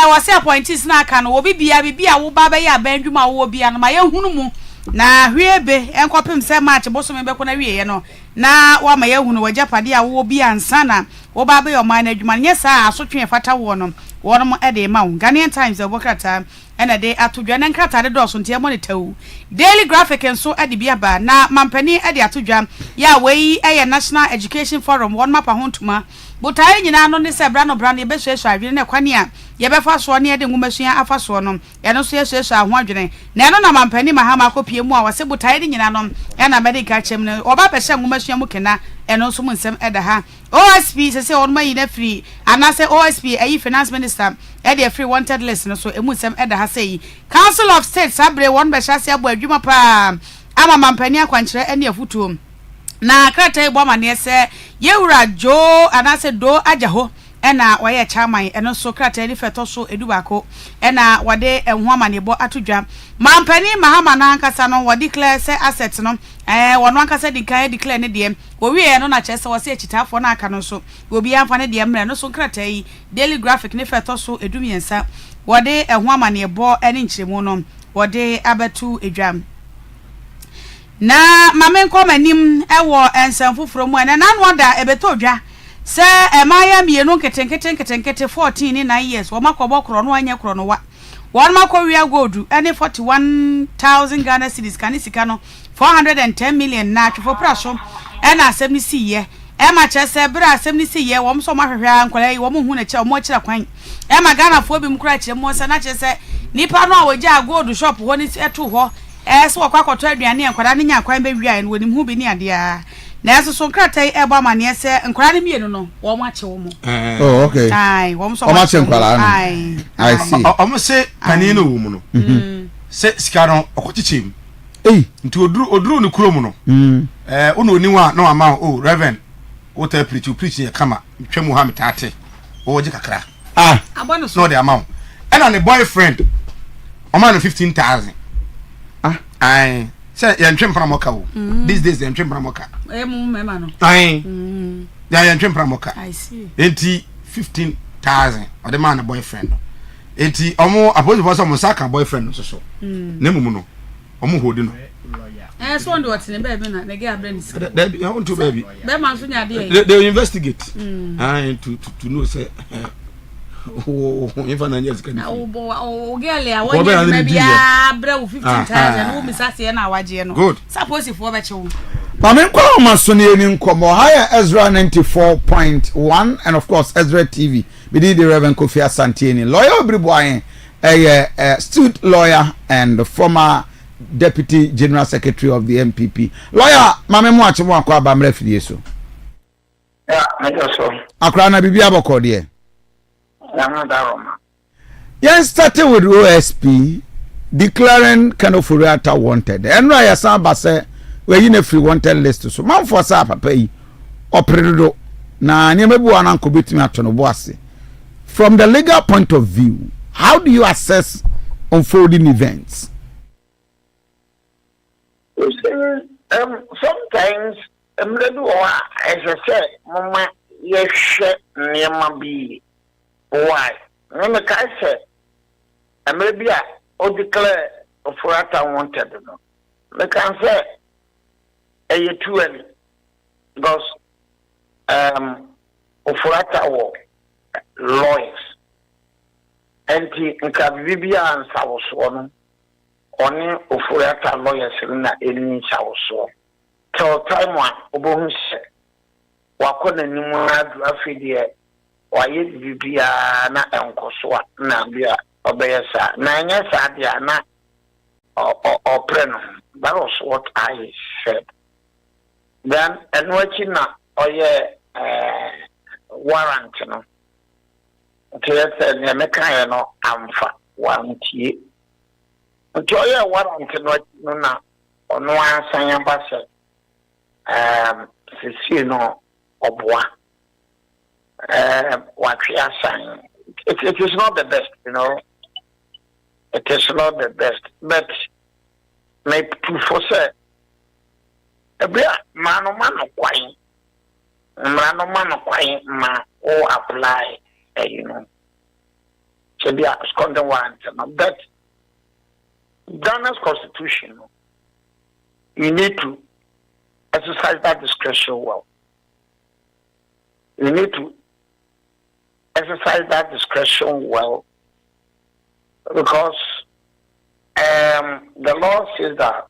wase appointees na aka no obi bia wo ba ba ya bandwuma wo bia no ma ye hunu mu na hwiebe enkopem se match boso me beko na hwieye no na wa ma ye hunu wajapade a wo bia ansana wo ba ba yo man na adwuma nye sa asotwe fata wo no wo no e de ma wo Ghanaian Times obokrata ena de atodwa na nkrata de doso ntia monitawu Daily Graphic enso e de bia ba na mampani e de atodwa ya wei e National Education Forum won mapa hontuma botai nyina no ne se bra no bra ne be hwehwe adwene ne kwane a ye be fa so ne ye de ngumasua afa so no ye no so ye hwehwe aho adwene na no na mampani mahama akopie mu a wase botai de nyina no e na medical chem ne oba be hwe ngumasua mu kena e no so mu nsem e da ha OSP se on ma yi na free anase OSP ayi finance minister e de free wanted list no so emu nsem e da ha sei Council of State sabre won be hwase abo adwuma pa ama mampani akwankyere ene afutuo na krata egbo amane se yewura jo anase do ajaho ena waye chairman eno so krata ni feto so edubako ena wade enho amane bo atodwa mampani mahama na ankasa no wadi declare se asset no wono ankasa declare ne de wo wie no na chese wo se chitafo na aka no so obi amfa ne de mre no so krata yi Daily Graphic ne feto so edumiensa wade enho amane bo ene nchiremu no wade abatu edwam na mamenko manim ewo ensanfufuro mu na nanu oda ebetodwa se emaya mienu ketenkete 14 ni 9 years wo makobo kro no anya kro no wa won makowia gold ene 41,000 Ghana cedis kanisika no 410 million na twofo praso ena asem si ye ema chese bra asem si ye wo so mahwehwa ankwala yi wo mu hu na che mo kira kwan ema Ghana fo bi mu kra kire mo se na chese nipa no a woja gold shop ho ni eto ho so wakwakoto aduane enkwara ne nya kwan be wia en wonim hu bi ni ade a na so nkratai e ba mane se enkwara ne mienu no wo mo ache wo mo oh okay ai wo mo so wo ma che enkwara ai I see o mo se pani no wo mu no se sikano okochichim nti oduru ne kurom no ono oniwa na ama o reverend what I preach ya kama twemu ha metate o je kakra abano no the amount and on the boyfriend o man 15,000 ai say ya ntwem pramoka o these days ya ntwem pramoka mema no ai ya ntwem pramoka I see enti 15,000 o the man boyfriend enti omo apozi for some saka boyfriend so na mumu no omo hodi no so on what in baby na nege abrani that I want to baby be man so nya dey they investigate to know say if an years can o girl ya won maybe ya bra 15,000 wo misase na awaje no good suppose if wo be chewo Mame kwa masoni eni nkomo higher Ezra 94.1 and of course Ezra TV bidi the Reverend Kofi Asante Ennin lawyer obriboayen student lawyer and the former Deputy General Secretary of the MPP. Lawyer, mame mo ache mo akwa ba mra fidie so. Yeah, so. Akra na bibia boko de. Yeah, Roma. Yen started with OSP declaring Kanofuriata wanted. And I asamba say we in a free wanted list so. Man for sa papa yi opredo na nyemebu ananko betimi atono boase. From the legal point of view, how do you assess unfolding events? Sometimes as I said, Mama, yes, near be why. When the guy said, and maybe I declare for what I wanted to know. The can say, a two and because for what I want lawyers and the Cabibia and South Swan. Oni ofurata lawyers na Ennin chawoso till time one obohun se wakona nimu adu afidie waye bibia na enkoso na bia obeyesa na nya sadia na opreno. That was what I said. Then enwachi na oye warrant no tese ne meka no amfa wantie Joya warrant no na ono ansan yamba se no obwa what we are saying it is not the best, you know. It is not the best, but may to foresee mano kwai ma o apply you know to be a second warrant but Ghana's constitution, you need to exercise that discretion well. You need to exercise that discretion well because the law says that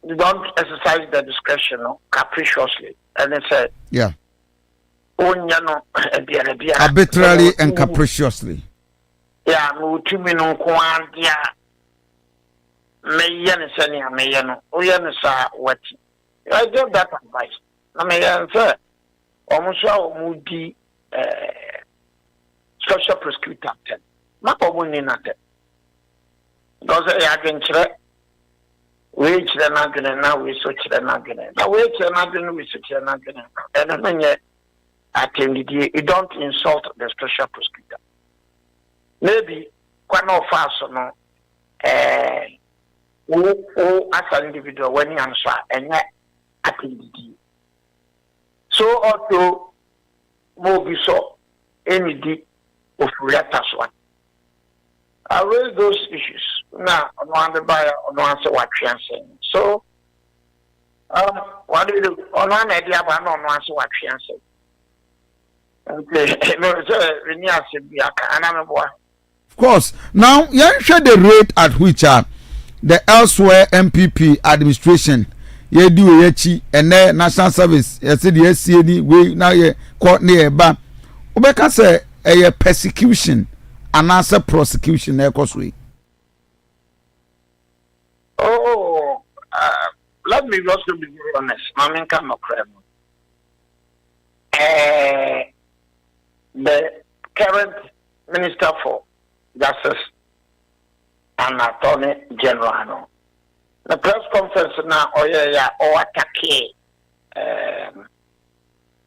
you don't exercise the discretion capriciously, and it said, yeah. Arbitrarily and capriciously. Yeah, no two minutes, Mayan Senia Mayano, Oyanasa, what I gave that advice. I may answer almost Moody special prosecutor. Not only not that. Because I can check. Which they're not going to now, we switch the Nagana. Now, which they're not going to, we switch the Nagana. And then yet. You don't insult the special prosecutor. Maybe quite no fast no as an individual when you answer and yet attended. So also more so any deep of letters one. I raise those issues now on the buyer on answer what you are saying. So what do you do on one idea but no answer what you are saying. Of course. Now, you share the rate at which the elsewhere MPP administration ye do yechi and then national service ye said ye see any way now ye court near ba. Obeka say a persecution and answer prosecution e cause we. Oh, let me also be honest. I mean, come Minister for Justice and Attorney General. The press conference now, OKATAKYIE,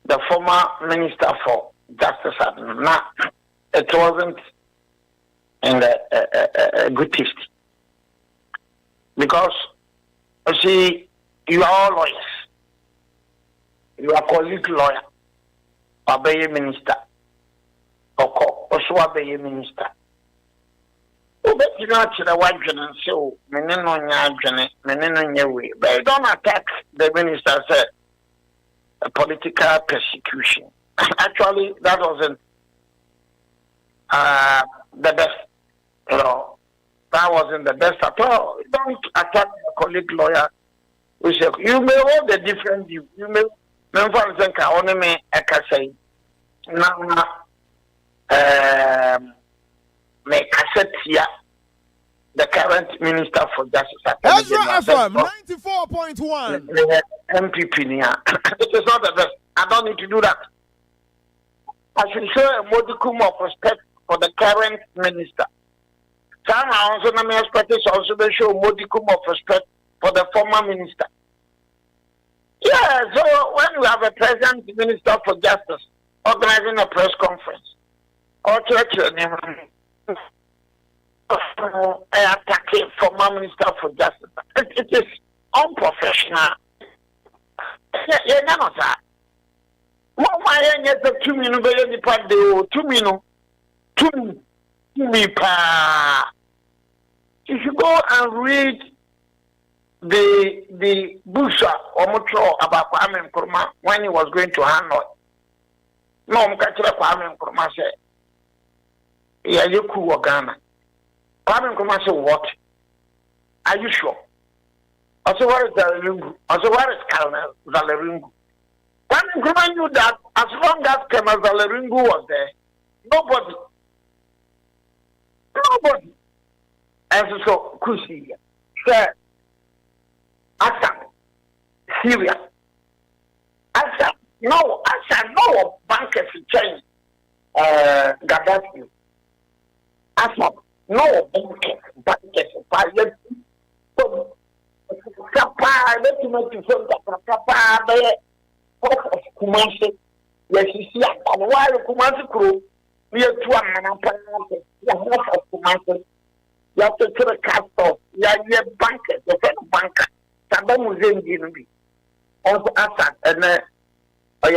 the former Minister for Justice. Now, it wasn't in a good taste. Because, you see, you are all lawyers. You are colleague lawyer. Obey minister. Also obey minister. But you know, the white and so many way. But you don't attack the minister said a political persecution. Actually, that wasn't the best. You know, that wasn't the best at all. You don't attack a colleague lawyer. We say you may hold a different view. You may for example, only me I can say now me cassette here. The current Minister for Justice. Ezra FM 94.1. MPP. It is not the best. I don't need to do that. I should show a modicum of respect for the current minister. Somehow also my expectation also they show a modicum of respect for the former minister. Yeah, so when we have a present Minister for Justice organizing a press conference, or church attacking former Minister for Justice. It is unprofessional. Yeah, no, sir. Why is the 2 minutes by the part 2 minutes? 2 minutes. If you go and read the Busha or Mutro about Kwame Nkrumah when he was going to Hanoi, no, Kwame Nkrumah said, yeah, you cool Ghana. Kwame Nkrumah said, what? Are you sure? Also, where is Zalerungu? Also, where is Colonel Zalerungu? Kwame Nkrumah knew that as long as Colonel Zalerungu was there, nobody. And so, Kusi, sir, Asante, Syria. Asante, no bankers to change Gaddafi. Asante. No, bankers, pilot. Kapa, let me make you feel that Kapa, Kumasi, yes, you see, and while Kumasi crew, we are 2 Kumasi. You have to take a cast off. You are bankers, the first banker. Saddam Hussein didn't be. Also, Assad, and a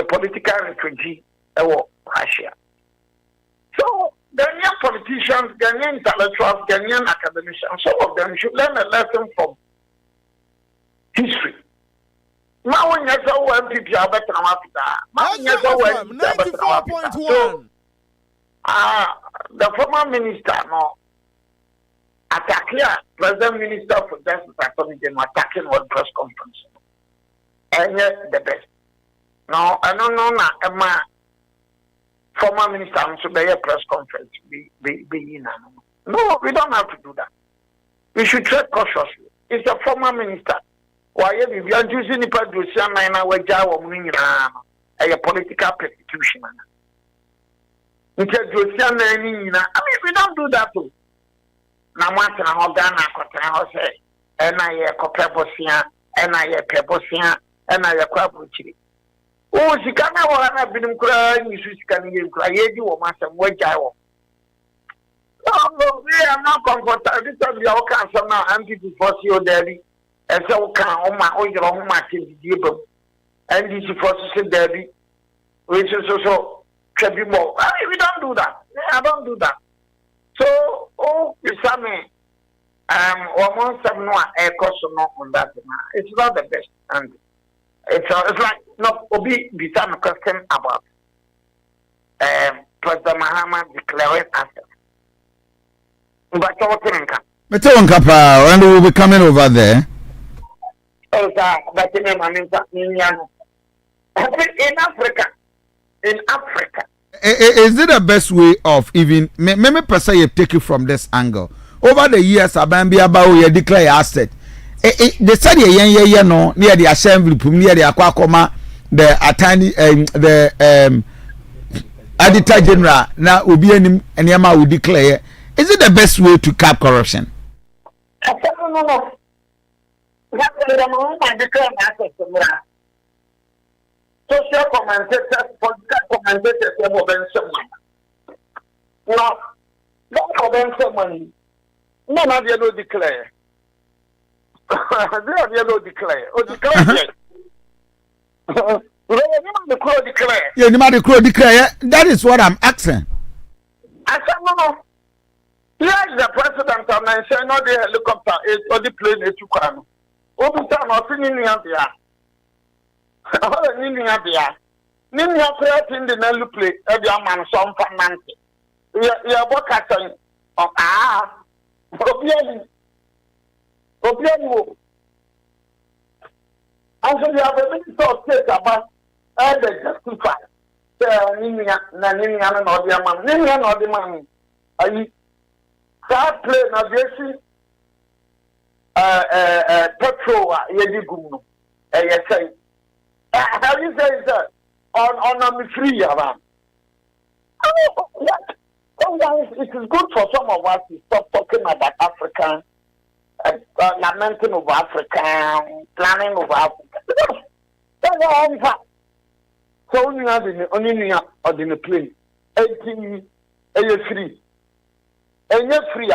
political refugee, Russia. So, Ghanaian politicians, Ghanaian intellectuals, Ghanaian academicians, some of them should learn a lesson from history. Now, when you saw MPP, I better not the former minister, no, attacking President Minister for Justice attacking one press conference. And yet, the best. No, I don't know now, Emma. Former minister should be a press conference. No, we don't have to do that. We should tread cautiously. It's a former minister. Why if you are using the producer, a political persecution. We don't do that too. Now, once in a whole Ghana, say, and I a Copabosia, and I a Pebosia, and I a Quabuchi. Oh, she can't have been crying, you can cry, you must have wait. No, we are not comfortable. This is your cancer now, anti before you, daddy, and so can my own activity. And this is for daddy, which is also can more. I mean, we don't do that. I don't do that. So, it's something. Almost no air cost on that. It's not the best, and it's like no. Obi become a question about President Mahama declaring assets. But and we'll be coming over there. In Africa. Is it the best way of even maybe per se you take it from this angle? Over the years, Abambi about you declare asset. They said no near the assembly, near the Aquacoma, the attorney, the Auditor General na obi anim enema we declare. Is it the best way to curb corruption? No. That's the moment I declare myself to me. Social commentators, political commentators, they will be someone. No, don't commend someone. None of you don't declare. They have you declare. Or declare. The crow declare. Yeah, the crow declare. That is what I'm asking. I said, no. Yes, the president of Nigeria, not the helicopter, is or the plane is to come. Open time, I'll see you here. Nini operating the Nelu play, every man, some fancy. We are working on Opiani. And so you have a little of state about and they justify. Nini and the man, Nini and the man. That plane of Jesse petrol, Yedigum, you say. How you say that on free around? What? Sometimes it is good for some of us to stop talking about Africa, lamenting over Africa, planning over Africa. That's all in fact. So only have in the plane. 18 free. And you're free.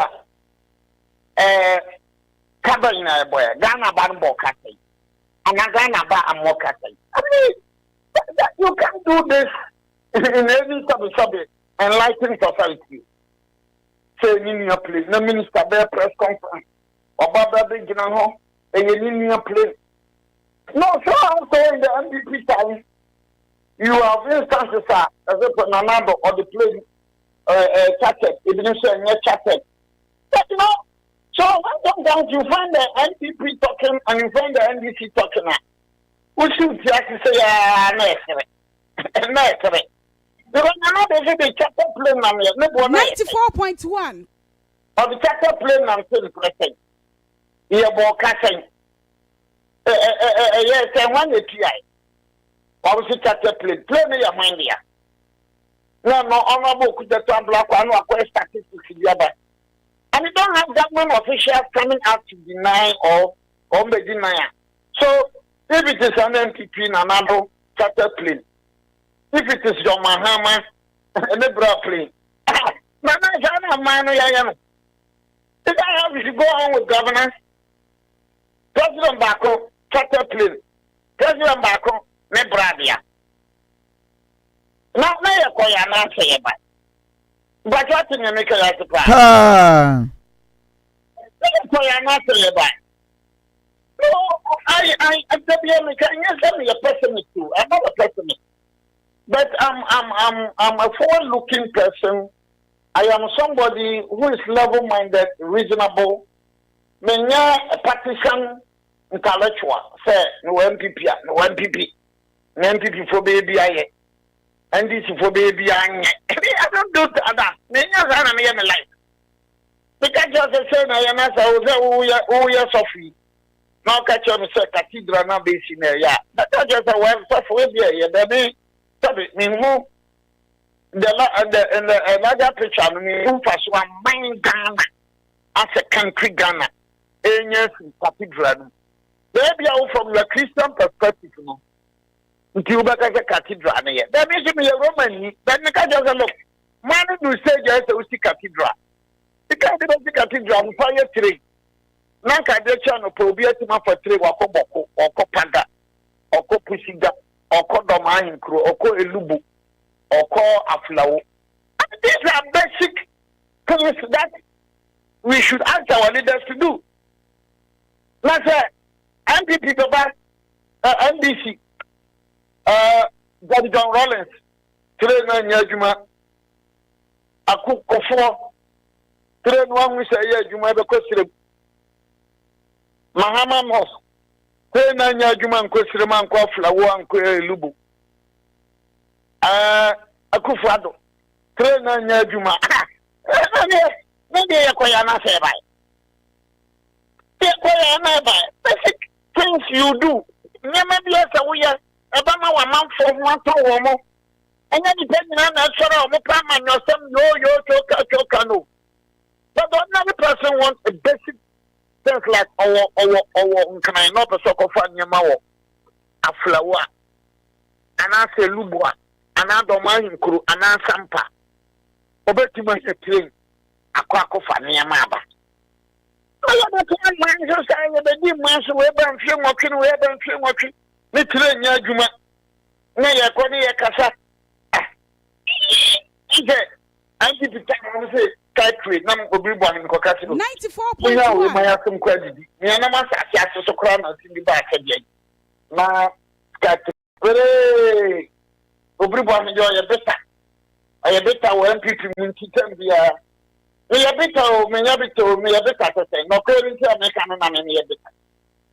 Cabana boy, Ghana Bambo Catty. And Ghana Bambo Catty. I mean, you can't do this in any subject. Enlightened society. Say in your place, no minister bear press conference. Or Baba Big General, and you in your place. No, so also in the MVP time, you have instances as if Nanado or the plane chatted, even if you're chatted. But you know, so sometimes you find the NPP talking and you find the NDC talking. We should just say, no. Because now they the chapter plane 94.1. Or the chapter plane and still pressing. Here, broadcasting. Yes, and one API. Or was it chapter plane? Plane your mind here. No, honorable could the time block one or quest statistics in the other. And you don't have government officials coming out to deny or deny. So, if it is an MPP and another chapter plane, if it is your Mahama and the Brooklyn, Mama, if I have to go on with governance, President Bako, charter plane, President Bako, Nebradia. Not me, a coy answer, but what in the maker as a prize? No, I send me a pessimist too. I'm not a pessimist. But I'm a forward-looking person. I am somebody who is level-minded, reasonable. Menya a partisan intellectual. Say no MPP, no MPP for baby I. NDC for baby I. I don't do that. Menya zana me my life. Because just say na yana sa o ya Sophie. Now catch on say cathedral na be in ya. That just a way for baby ya baby. Me who the larger picture me who first one mind Ghana as a country Ghana. Yes, cathedral. Maybe from the Christian perspective, no. Until back as a cathedral, yeah. That means me a Roman. Then you can just look. Man, do say just a cathedral. You can't do the cathedral fire tree. Nanka de channel probia to my for tree or Koboko or Kopaga or Kopusiga. Or call Domain Crew, or call Elubu, or call Aflao. These are basic things that we should ask our leaders to do. Let's say, MPP go back, NDC, Daddy John Rollins, Train Yajuma, Aku Kofo, Train one we say, Yajuma, because Mahama Mos. Tena nyajuma nkosirema nkwa flawo anko elubu akufado tena nyajuma nende yakoya na seba yakoya na ba basic things you do nyama biasa wo ya eba ma wa manfo ho ato wo mo And then depending on that, no. But another person wants a basic things like can I not a soccer fan yamawo, a flower, and I say lubwa, and I don't mind crew, and I sampa. Obetima is a train, a quack of an yamaba. I have a man who sang the deep mass web and film watching, the train yajuma. Naya Korea Casa. I did the time say, Kaitri, number of people in Kokatino. 94.1. We might have some credit. Yanama Sassas of Crown in the back again. Now, Kaitri, everyone enjoy a better. I a better when people in Titan be a. Me a better, no current American and a better.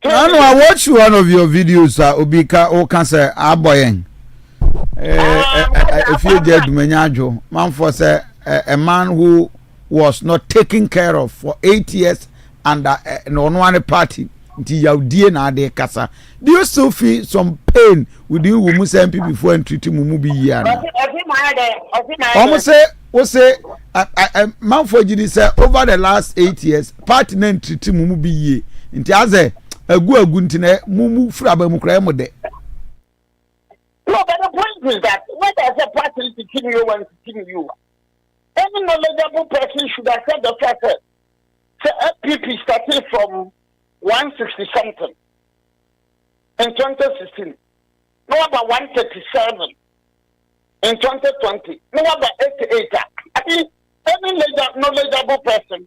No, I watched one of your videos, Obika, or cancer, Aboying. If you get Menyajo, man for say a man who was not taken care of for 8 years under no one party until you DNA de casa. Do you still feel some pain with you who must MP before and treat him movie year? Almost say, man for you say over the last 8 years, party name treat him movie year. Into as a good guntine, mumu frabamukra de. No, but the point is that what as a party to kill you and to kill you. Any knowledgeable person should have said the fact that the FPP started from 160 something in 2016. No about 137 in 2020. No about 88. I mean, any knowledgeable person,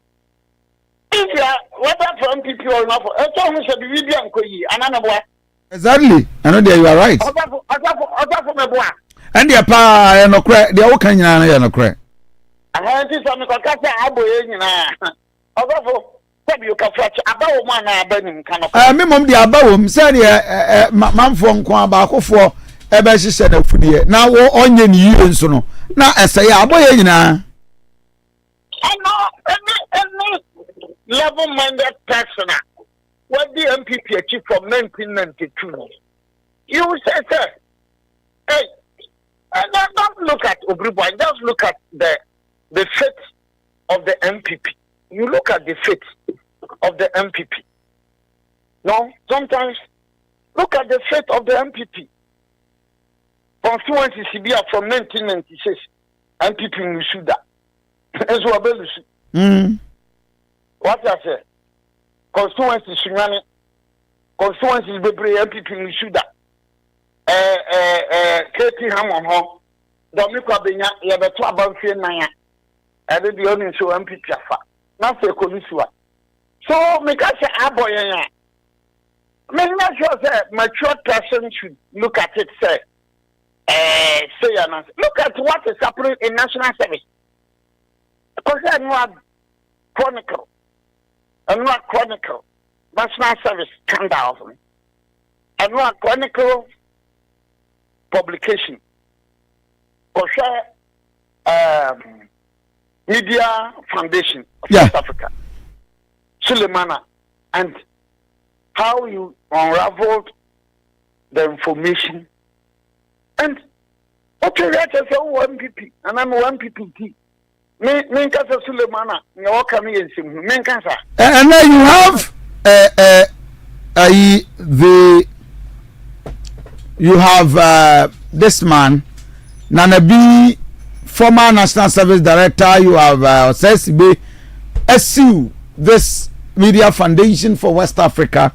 if you are whether from FPP or not, it's almost a BBM Koyi, and another. Exactly. I know that you are right. And the pa no cry, the old can no cry. I had this on the Kaka Abo. Although you can fetch about one burning kind of. Mimum the abawum said man from Kwabako for a she said of food. Now onion you and so no. Now I say aboy. I know any level-minded person. What the MPP achieved from 1992? You say, sir, hey, don't look at Obribwan, just look at the fate of the MPP. You look at the fate of the MPP. No, sometimes look at the fate of the MPP. Constituency Sibia from 1996, MPP Nusuda. What I say? Constituency Sunyani, constituency Bebre MPP Nusuda. Katie Hamon Ho, Dominic Abenya, Yabetu Abanfi Naya, and the only show MPP Afa. Not a Colisua. So, make us say, Aboya. I'm not sure that mature person should look at it, say, look at what is happening in national service. Because I know chronicle. And not chronicle national service scandal. And not chronicle publication. Because Media Foundation of South Africa. Sulemana. And how you unraveled the information. And okay, that's a MPP. And I'm one PPT. And then you have this man Nanabi, former National Service Director. You have Sesibe SU, this Media Foundation for West Africa,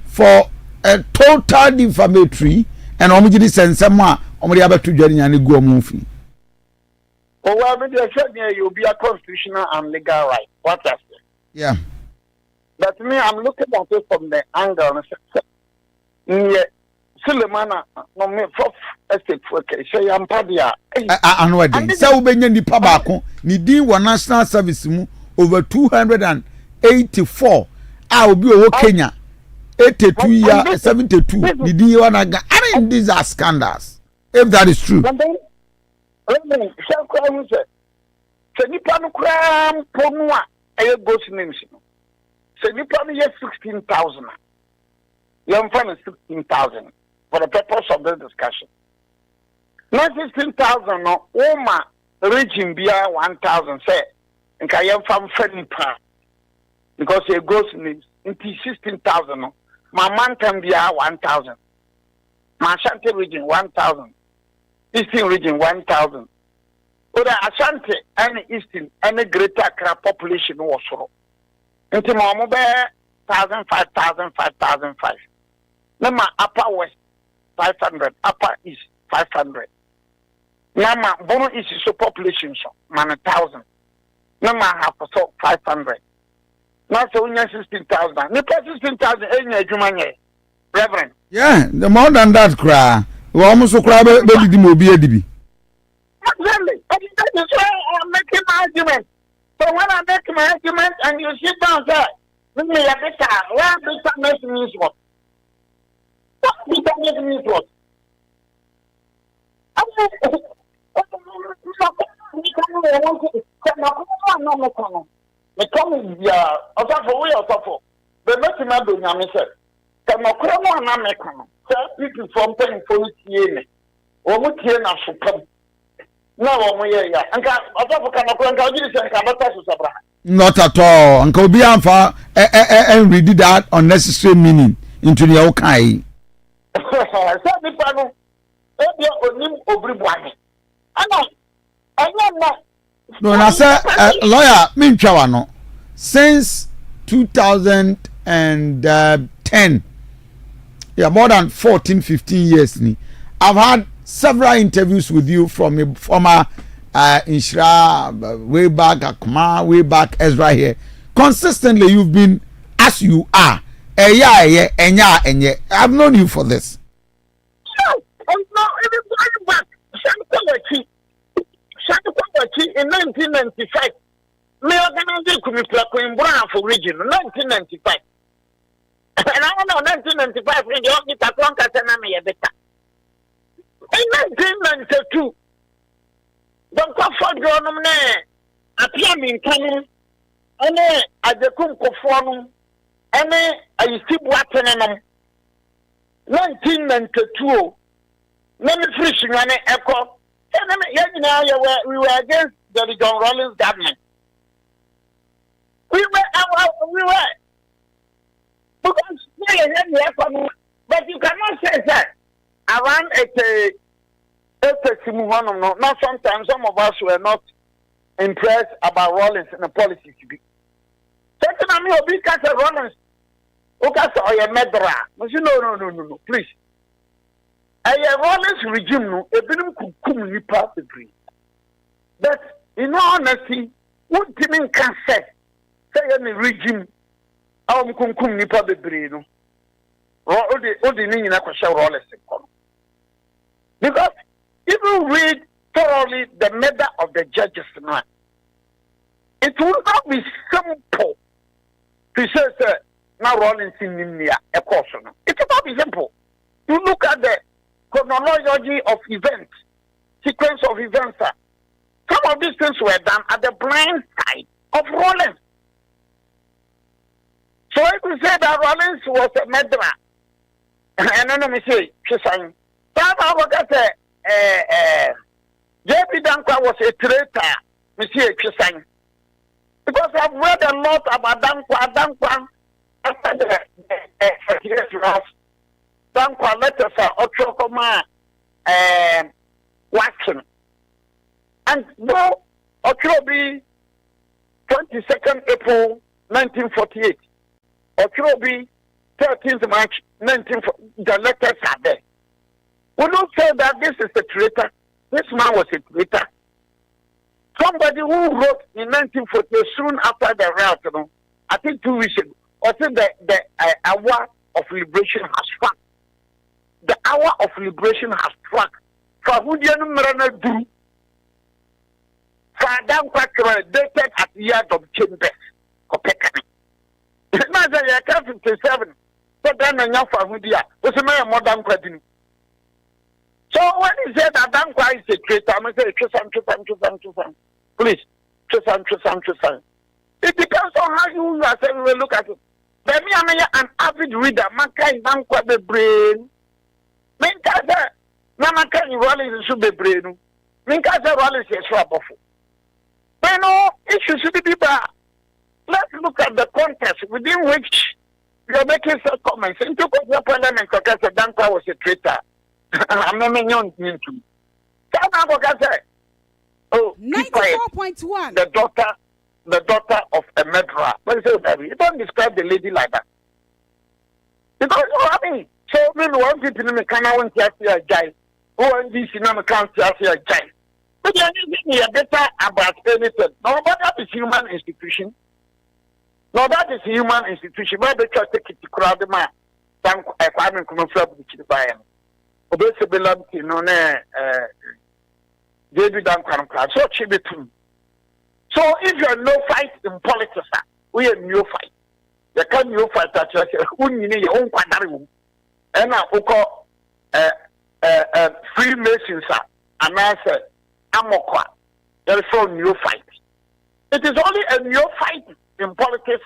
for a total defamatory and omijidi sensema omudi abetu jani yani go mufi. Oh, well, you'll be a constitutional and legal right. What else? Yeah. But me, I'm looking at it from the angle. Sulemana, no me fourth estate for say I'm padia. I know that. So we ni pabako ni di wa national service mu over 284. I will be over Kenya 82 years 72. Ni di wa naga. I mean, these are scandals. If that is true. Say nipa no kram ponua e go names no. Say nipa no 16,000. You find 16,000 for the purpose of this discussion. Not 16,000 no Oma region bia 1,000 say nka yem fam fanipa because it goes into 16,000 no my mountain bia 1,000 my Asante region 1,000 Eastern region 1,000 Oda Asante and Eastern and Greater Accra population was so into mo be 1,000 5,000 5,005 Nama upper west 500 upper east 500 Nama Bono is so population so man 1,000 Nama half so 500 Now so 16,000 Nipa 16,000 enya adwuma Reverend yeah the more than that cry we almost cry be di mo bi edibi Exactly. That is why I'm making my argument. So when I make my argument and you sit down there, with me a better, where bitterness means what? What bitterness means what? Not at all. Uncle Obi Amfa and read that unnecessary meaning into the okay. No, I said lawyer Minchawano since 2010. Yeah, more than 14-15 years. I've had several interviews with you from a former Inshra, way back, Akuma, way back, Ezra here. Consistently, you've been as you are. I've known you for this. In 1995, me organized Kumi Brown for region, 1995. And I don't know, 1995, when you get a contact and I'm a better. In 1992, don't come for John, a PM in Canon, and at the Kumko Forum, and I see what 1992, many fishing and echo. We were against the John Rollins government. We were. Because but you cannot say that around now sometimes some of us were not impressed about Rollins and the policy to be. Certain I mean because Rollins Okasa Medra. No, please. Rollins regime no ebinum kukum nipa bebree. But in all honesty, what didn't can say any regime kunkum nipa bebree no. Odi ni nyina kwasha Rollins kono. Because if you read thoroughly the matter of the judges now, it will not be simple to say now Rollins in Nimnia a course. It will not be simple. You look at the chronology of events, sequence of events. Some of these things were done at the blind side of Rollins. So if you say that Rollins was a murderer, and then me say, JP Dankwa was a traitor, Monsieur Chisan. Because I've read a lot about Dankwa after the Dankwa letters are Ochokoma Watson. And no, Ochobi 22nd April 1948. Ochobi 13th March 1940. The letters are there. We don't say that this is a traitor. This man was a traitor. Somebody who wrote in 1940, soon after the riot, I think 2 weeks ago, or said the hour of liberation has struck. The hour of liberation has struck. For who do you know? For Adam Quacker dated at the yard of Chambers. Now they are 57. So then a young Fahudia was a man modern credit. So when he said that Dankwa is a traitor, I'm going to say, please, it depends on how you yourself will look at it. But me, I'm an avid reader. Man, can't Dankwa the brain. Nana can you rally the Subebreno? Minka rally says Swabofo. But no, it should be bad. Let's look at the context within which you are making some comments. And took over parliament because the Danka was a traitor. I'm not young into. Oh, 94.1. The daughter of a murderer. But you don't describe the lady like that. Because I mean, so many one people in the Canada want to see a guy. Who in this cinema can't see a guy. But you are better about anything. No, but that is human institution. No, that is human institution. Why the church take it to crowd the man? Thank a farming come from the Chibayan. Obese belong to no David Dankan. So Chibitum. So if you are no fight in politics, we are new fight. You can't new fight that you say, who need your own quadru. And now, Freemasons, and I said, Amokwa. There is no new fight. It is only a new fight in politics.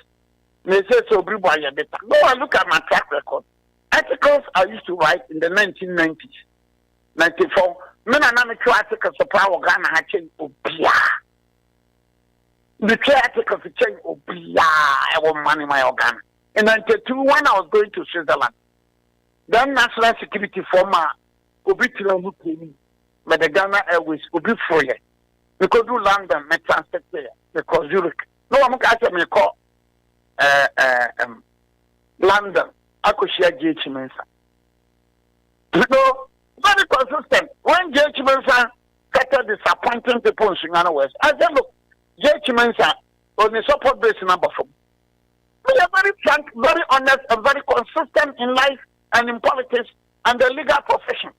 They say so, go and look at my track record. Articles I used to write in the 1990s, 94. Men are not articles of power Ghana had changed Obia. The articles to change Obia. I want money in my organ. In 92, when I was going to Switzerland, then national security former Obitila who came but the Ghana Airways will be free. Because do London, me transit there, because Zurich. No, I'm going to call London. I could share JH Mensa. So, very consistent. When JH Mensa started disappointing people in Singana West, I said, look, JH Mensa on the support base number 4. We are very frank, very honest, and very consistent in life and in politics and the legal profession.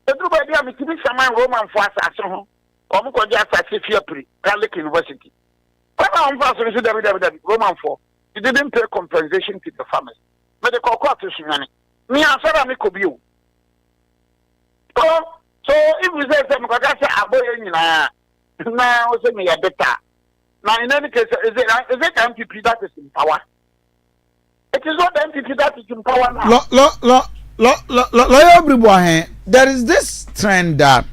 Everybody has to be some Roman for us. I'm going to say Catholic University. When I'm first Roman 4, you didn't pay compensation to the family. But the court is money. Me answer me could be you. So if we say something, I say I boy now say me a better. Now in any case, is it MPP that is in power? It is not MPP that is in power now. There is this trend that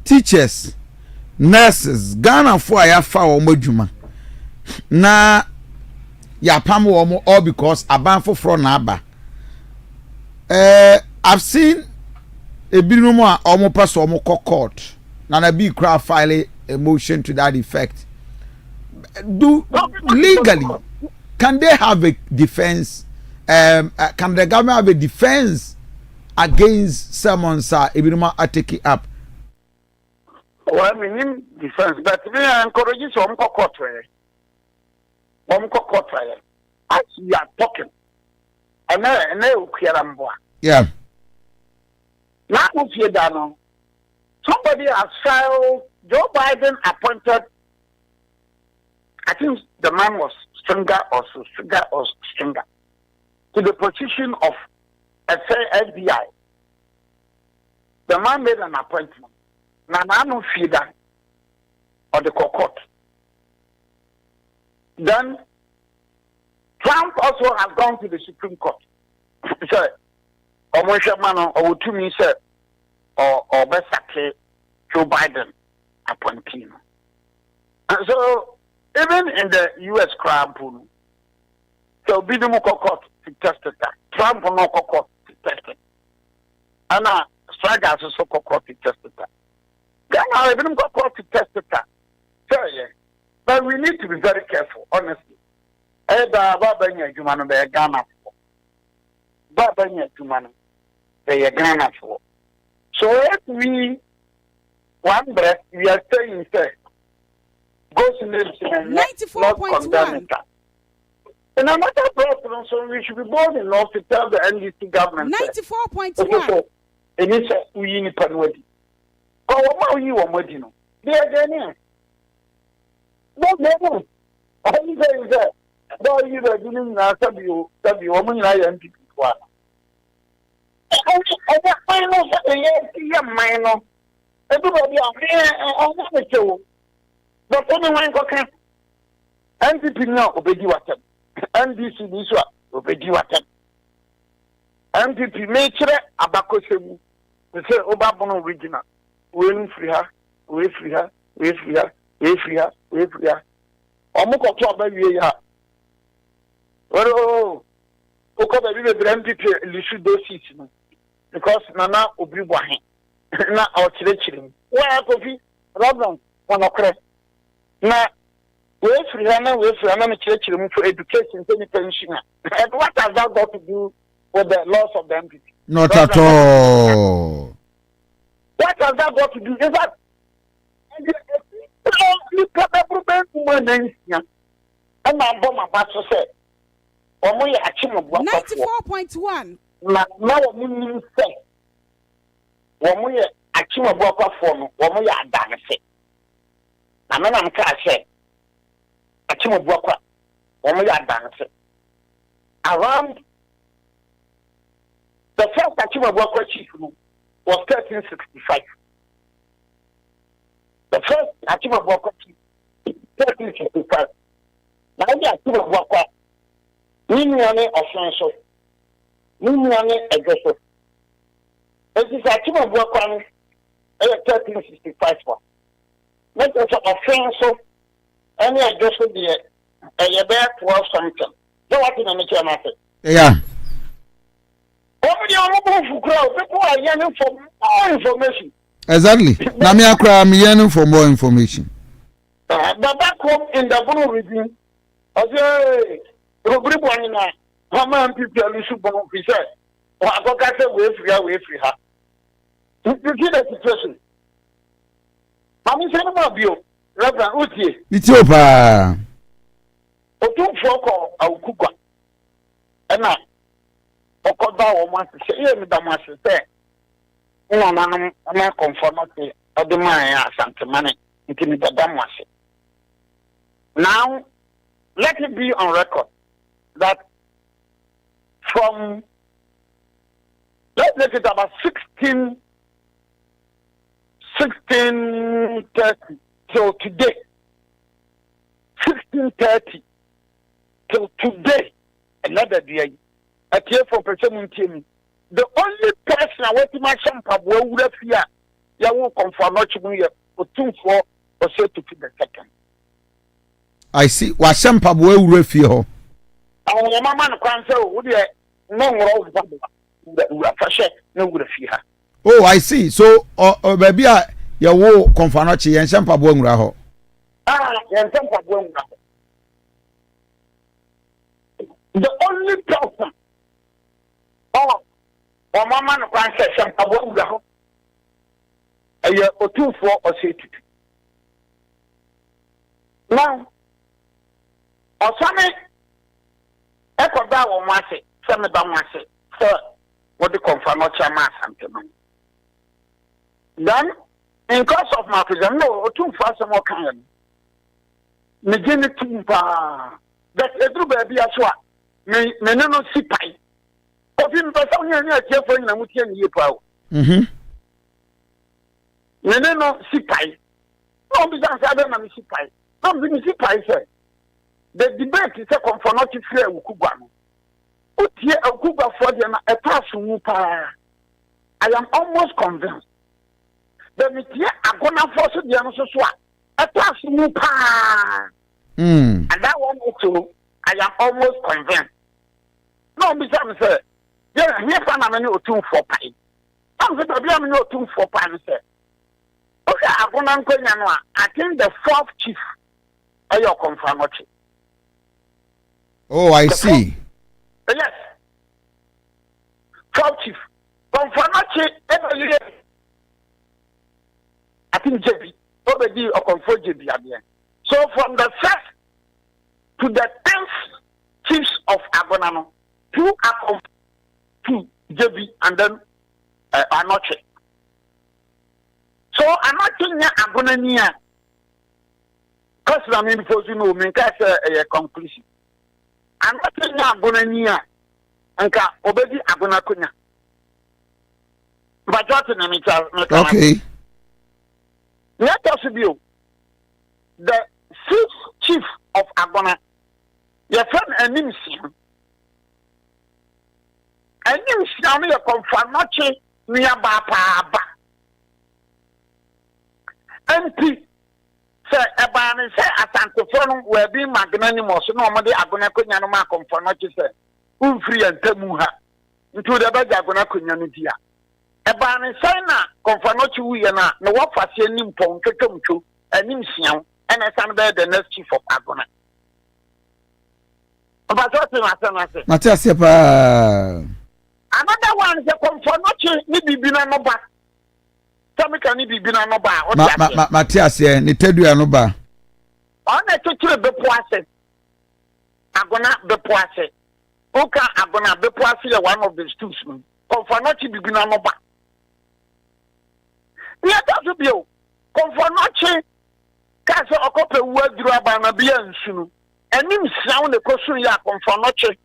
teachers, nurses, Ghana for ya fa omojuma. Na ya pam wo all because abanfo fro na aba. I've seen a binumu a omo paso omo court. Na na be cry file a motion to that effect. Do legally can they have a defense? Can the government have a defense against someone sir ibinuma take it up? Well, I mean defense, but we encourage some court. As we are talking, and yeah. Now, somebody has filed. Joe Biden appointed. I think the man was Stringer to the position of FBI. The man made an appointment. Now, I don't feel that or the court. Then Trump also has gone to the Supreme Court. So, or to me, sir, or basically Joe Biden appointing. And so, even in the U.S. crime pool, so Bidemu court to test it. Trump no court to test it. And Stragers also court to test it. Ghana even court to test it. So, yeah. But we need to be very careful, honestly. Babanya Jumano be Ghana for. Babanya Jumano be Ghana for. So if we one breath, we are saying say goes in the 94.1. And another problem, so we should be bold enough to tell the NDC government 94.1. And it's a we in Panwadi. Oh, what you want Modino? They are Ghanaian. No. I think that though you are doing now, W woman, I am people. I know that minor. Everybody are here on the show. But anyone can NDP now obey what NDC this one obey what NDP nature abakosemu They say Obabono original. We free her, we free her, we free her, we free her, we free her. Omuko to abawie ya. Oh, Oko baby be MPP lisu do seats no. Because nana obi bwahe. Na o chire. Why Kofi? Problem one okre. Na we free her na me chire mu for education any pension. And what has that got to do with the loss of the MPP? Not at all. What has that got to do? Is that look at the problem woman and my bomb about to say, or we are 94.1. Now, we say, when we are achieve a work of form, when we are done, say, I mean, I'm can't say, achieve a work when we are done, say, around the first achieve a work chief was 1365. The first achievement work 1365. Now the achievement work Niniane offensive. Niniane aggressive. It is achievement work 1365 for. Let us offensive any aggressive there a bear 12 something. So what in the nature matter? Yeah. People are yearning for more information. Exactly. Namia Kra, I'm yearning for more information. But back home in the Blue region, I say, Rubribuana, how many people are listening to what we said? Or I got to wait for her. You see the situation. I'm saying about you, Reverend Uti. Ethiopia. Otu Foko, Aukuka. And now, Okoda or want to say, you must say, I'm conformity of the Maya Asante money into the Damwasi. Now, let it be on record that from, let's make it about 1630 till today, 1630 till today, another day, a year for President. The only person I want to my shampoo would have here, you won't confirm much more or 2 4 or so to the second. I see. What shampoo will refill? Our mamma can't say, would you no more that we are fresh, no would have here. Oh, I see. So, baby, you will confirm and shampoo won't raho. Ah, and shampoo won't. The only person. Oh. Or Mamma can't say something about a year or 2 4 or 6. Now, or some echo down on my say, some about my say, sir, what the confirm not your mass something. Then, in course of my prison, no, or 2 4 some more kind. Megin to that a true baby as well. May no see pie. Kofi mpesa onye anya tiefo nyina mutie nie pawo. Nene no sipai. No bi san sa na mi sipai. No bi mi sipai say. The debate is a confrontative fear ukugwa no. Utie ukugwa for the na etasu mu pa. I am almost convinced. The mitie agona for so dia no so a etasu mu pa. And that one too, I am almost convinced. No bi san say yeah, here for na many or 2 4 pie. I'm going to be a minute 2 4 pie, sir. Okay, I'm going to go. I think the 4th chief are your confirmation. Oh, I see. Yes. 4th chief. Confirmation every year. I think JB. Already or confirm JB again. So from the 1st to the 10th chiefs of Agonano, 2 are confirmed. JB and then Anoche. So Anoche Agonania. Because I mean, because you know, me can say a conclusion. Anoche Agonania. Anka obedi Agonakunya. But what in the okay. Let us be the 6th chief of Agona. Your friend Ennin. And you see, a confirmation Nia Bapa. MP say Ebani say Asante phone will be magnanimous. Normally, I'm going to put your mark on for not to say, free and Temuha into the bed. I'm going to put your media. Ebani say na confirm na no what for saying him pon to and him sian and I stand there the next chief of Agona. But what I Matias pa. Another one is a confirm ni bibina no ba. Tell can be bibina no ba. Matias ni tedua no ba. On a tutu be poase. Agona be poase. Oka Agona be poase one of the stools. Confirm bibina no ba. Yeah, that's a bill. Confornache Casa Ocope word Rabana Biansunu. And him sound the question ya confornache.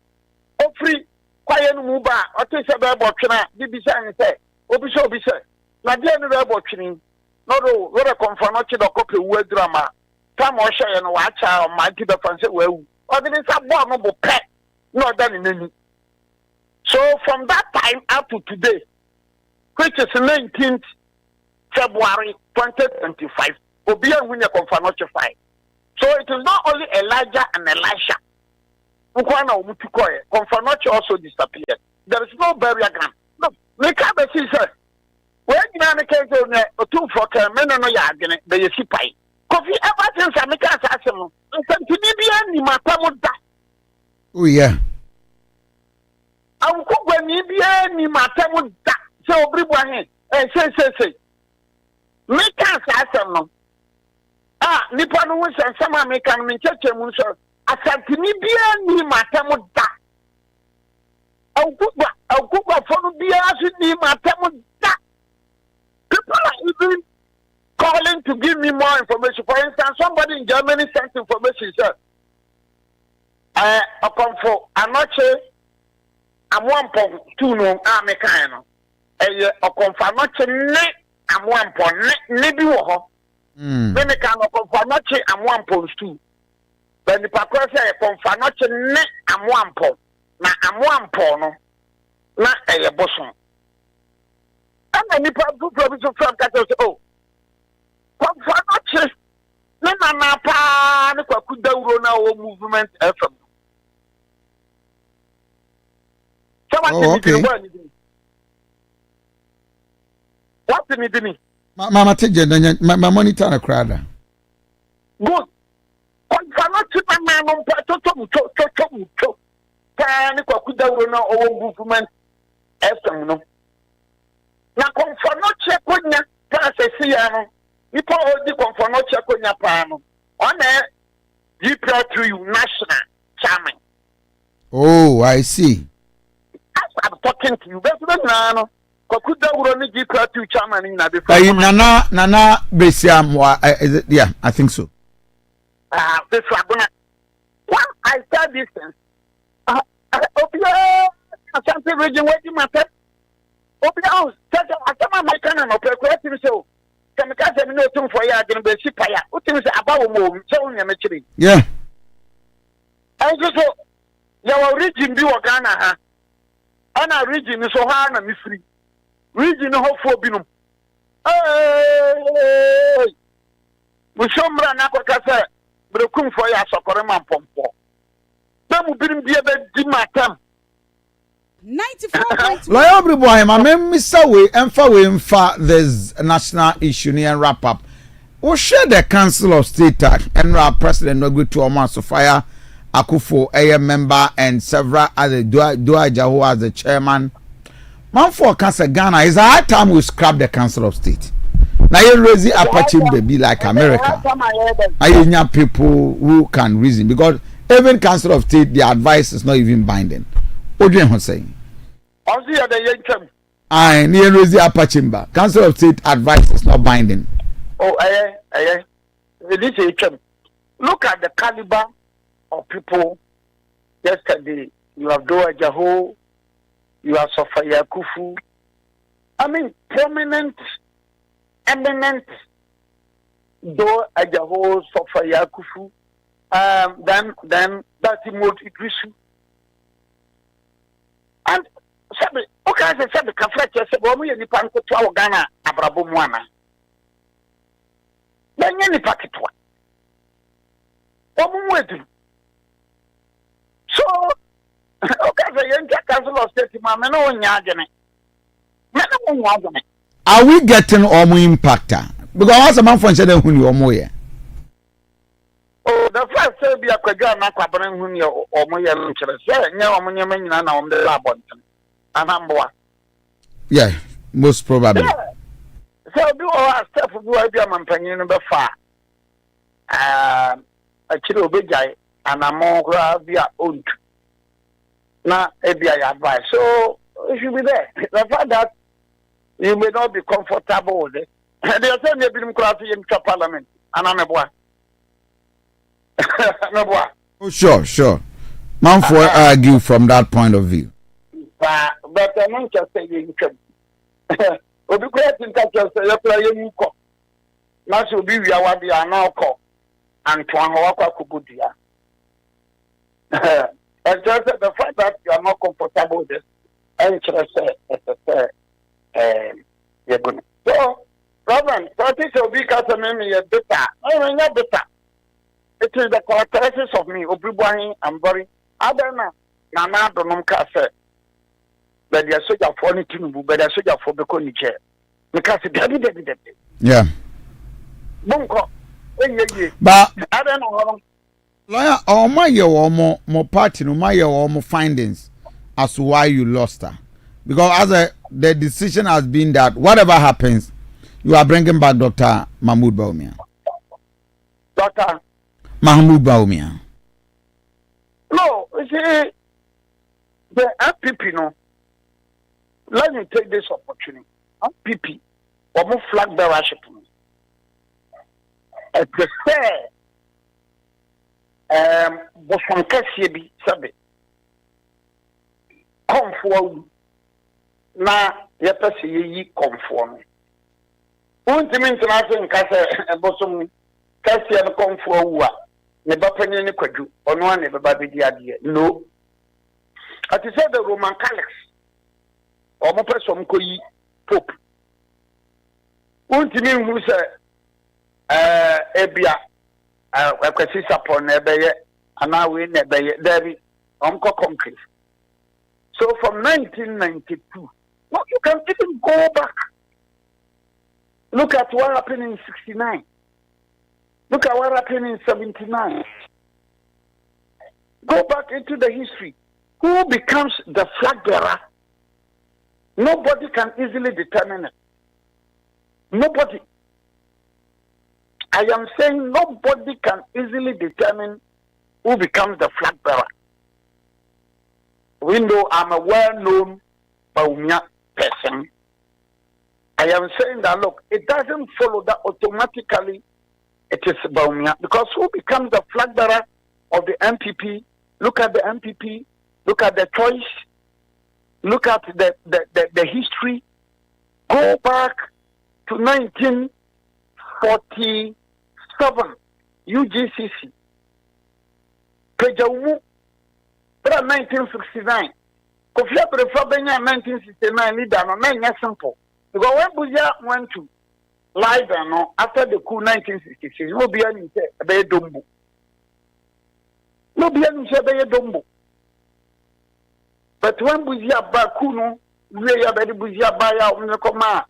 O free quiet muba, or take a bear botchina, Bibisan say, Obisho be said. Nadia never botching. No, what a confornache the copy word drama. Come or shy and watch our mighty the fancy well. Or there is a bombable pet, not done in any. So from that time up to today, which is 19th February 2025, Obia Winya Confanotify. So it is not only Elijah and Elisha. Ukwana Umutukoye, Confanochi also disappeared. There is no burial ground. No, Mikabe says, when you are the case of 2 for Meno Yagin, the Yesipai. Kofi ever since Amika Assassin, and Santinibian, you must come that. Oh, yeah. I will cook when you be any matter with that. So, everyone, say. Make us asem nipa no won sama make an me cheche mu so Asante ni bia ni matem da awugba fonu bia so ni matem da. People are even calling to give me more information. For instance, somebody in Germany sent information said for anoche amwampo tu no amekan no okonfa anoche ne amwampo ne bi wo ho me kan okonfa anoche amwampo stu but ni pakwa say okonfa anoche ne amwampo na amwampo no na boson ana ni pa du provision from ka say oh okonfa anoche na pa ni kwaku dawuro na o movement FM. Oh, okay. What's the meaning? Mama, take my monitor a crowd. Good. Confirm to my man to Panic or could or movement FM. No. Now, confirm not check on ya, pass a Siano. You probably confirm not check on your panel. On there, you brought to you national chairman. Oh, I see. I'm talking to you. That's the Nana Besiam, is it? Yeah, I think so. This one, I said this. Obia, Asante region, what you matter? Obia, such a my canon of a show. Can I have no tune for ya? Going to be Sipaya. What is about more? Showing a maturity. Yeah. I just saw your region be Ghana. Ana region is so hard and free. Region hope for binum. Hey, we show Mranaka, Brokum for ya Socorema Pompo. Then we bring the other Dimatam 94. Loyal boy, my name is Sawe, and for this national issue near wrap up. We share the Council of State and our President Nogu to Oman Sofia Akufo, a member, and several other Duaja who was the chairman. Man for Cancer Ghana is a high time we scrap the Council of State. Now you raise the Apache be like America. I young people who can reason because even Council of State, the advice is not even binding. What do you saying? I near raise the Apache Council of State advice is not binding. Oh, look at the caliber of people. Yesterday, you have Doa Jaho, you have Sofia Kufu. I mean, prominent, eminent Doa Jaho, Sofia Kufu. Then Batimot Idrisu. And Okay, as I said, the cafe said, well, we need to go to Ghana, Abrabumwana. Then any packet one. So, okay, the young council of state, Mamma, no one yagane. Are we getting Omo impactor? Because as a man from Shedden, who you Omo. Oh, the first say be a Quagan, Aquaban, whom you Omo, no Omo, now on the lab. And I'm boy. Yeah, most probably. Yeah. So, do our step of Wabia Mampanian number 5. A chill big and a more via own. Now, ABI advice. So, you should be there. The fact that you may not be comfortable with it. They are saying they've been crafty in parliament. And I'm a boy. Oh, sure. Man for argue from that point of view. But I'm not just saying, we'll be great in touch with the player. Now, so be we are now called. And to Anwaka Kubudia. And just the fact that you are not comfortable with this, and you're good. So, Robin, that is a big as a name, you're better. I'm not better. It is the characteristics of me, Obribwani, I'm very. I don't know. Nana, don't know, Cassa. But they are so funny to but they are so for the Connie chair. Because it Yeah. Bunko. But I don't know. lawyer, or my more party, no my more findings as to why you lost her. Because the decision has been that whatever happens, you are bringing back Dr. Mahmoud Baumia. Dr. Mahmoud Baumia. No, you see, the MPP, no. Let me take this opportunity. MPP, or more flag bearership. I prefer Bosankasi bi sabe. Come forward. Na yepese yi come forward. Untimi ntena nkase bosom kasi an come forward. Ne bapanye ne kwadu. Ono an ne baba bedi ade. No. Ati say the Roman Catholics. Omo person ko yi pope. Untimi hu say ebia akwasi support na ebeye ana we na ebeye there onko concrete. So from 1992, no, you can even go back. Look at what happened in 69. Look at what happened in 79. Go back into the history. Who becomes the flag bearer? Nobody can easily determine it. Nobody. I am saying nobody can easily determine who becomes the flag bearer. We know I'm a well-known Baumia person. I am saying that, look, it doesn't follow that automatically it is Baumia. Because who becomes the flag bearer of the MPP? Look at the MPP. Look at the choice. Look at the history. Go back to 1947 UGCC. Pejaumu. 1969. Kofi AFRIFA Benya 1969 leader no na simple. Because when Buja went to live after the coup 1966, no be any say be dombo. No be any say be dombo. But when Buja ba coup no, we ya be Buja ba ya unekoma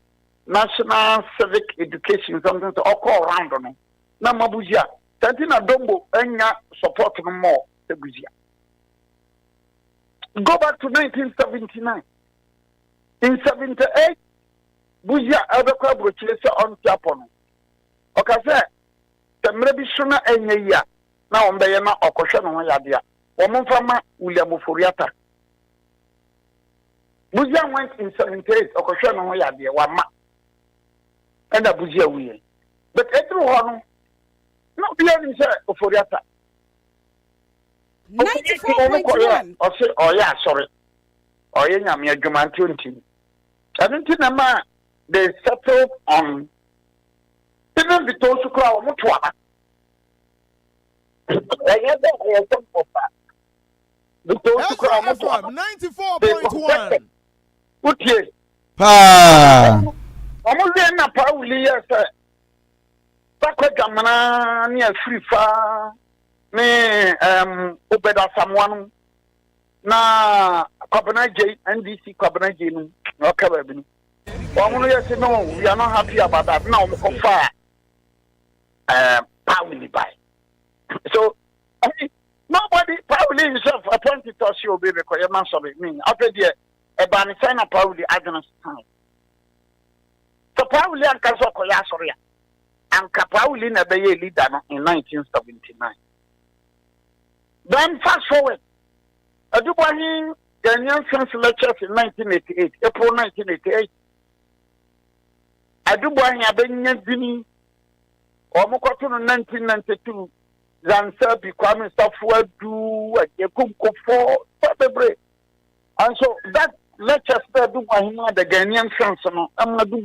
national civic education something to all around no. Na mabuja. Tantina dombo enya support no more the Buja. Go back to 1979. In 78, Buja Abeka Brochese on Japan. Okay, sir. The Mrebishuna Enya now on Bayana or Koshana Yadia. Omonfama William Furiata. Buja went in 78 or Koshana Yadia, Wama. And a Buja we. But everyone, not beyond Furiata. 94.1. Oh yeah, sorry. Oh yeah, me a Juman 20. I don't think they settled on even the Tosu crowd. What one? The Tosu crowd. 94.1. utie pa omo we na Pauli yes bakwa gamana ni AFRIFA me obeda samwanu na kwabena J NDC kwabena J no okay baby omo yes no we are not happy about that now omo kofa Pauli by so nobody Pauli himself appointed us your baby because your man sorry me after the ban sign up Pauli against time so Pauli and Kaso Koya sorry and Pauli na be leader in 1979 then fast forward Aduanaba Ghanaian Science Lectures in 1988 April 1988 Aduanaba abenya dini omokoto no 1992 Zansa becoming software do Yakumkofo Fabre. And so that lecture there do the Ghanaian France no am do